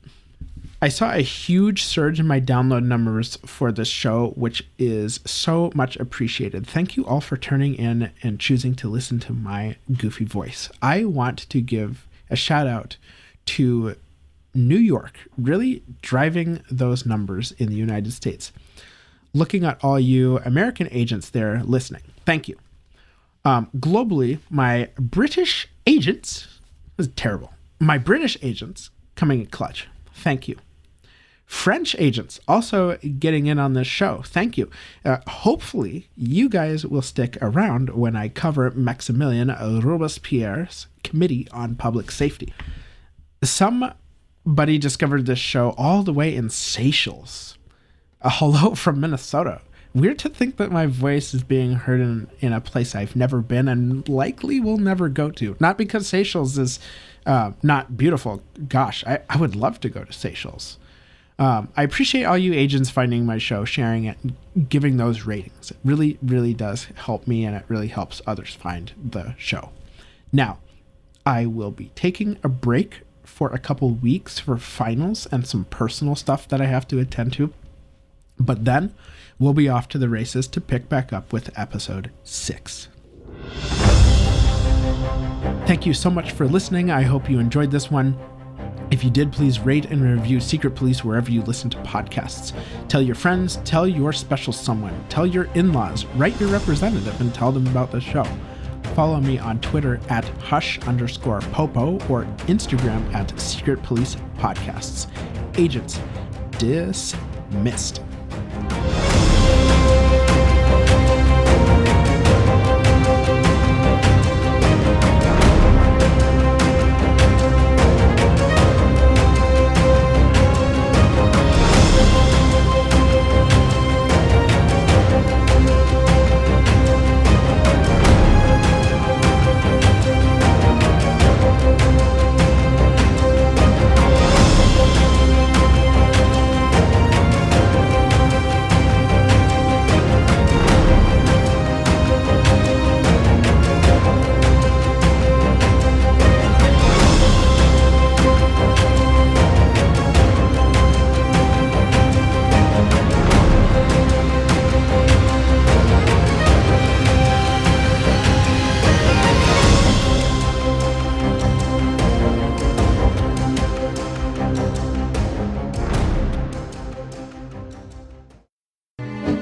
Speaker 1: I saw a huge surge in my download numbers for this show, which is so much appreciated. Thank you all for turning in and choosing to listen to my goofy voice. I want to give a shout out to New York, really driving those numbers in the United States. Looking at all you American agents there listening. Thank you. Globally, my British agents, this is terrible. My British agents coming in clutch. Thank you. French agents also getting in on this show. Thank you. Hopefully, you guys will stick around when I cover Maximilien Robespierre's Committee on Public Safety. Somebody discovered this show all the way in Seychelles. A hello from Minnesota. Weird to think that my voice is being heard in a place I've never been and likely will never go to. Not because Seychelles is not beautiful. Gosh, I would love to go to Seychelles. I appreciate all you agents finding my show, sharing it, and giving those ratings. It really, really does help me, and it really helps others find the show. Now, I will be taking a break for a couple weeks for finals and some personal stuff that I have to attend to. But then we'll be off to the races to pick back up with episode 6. Thank you so much for listening. I hope you enjoyed this one. If you did, please rate and review Secret Police wherever you listen to podcasts. Tell your friends, tell your special someone, tell your in-laws, write your representative and tell them about the show. Follow me on Twitter at hush_popo or Instagram at Secret Police Podcasts. Agents dismissed.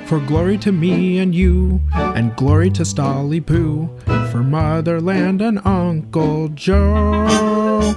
Speaker 1: For glory to me and you, and glory to Stolly Poo, for Motherland and Uncle Joe.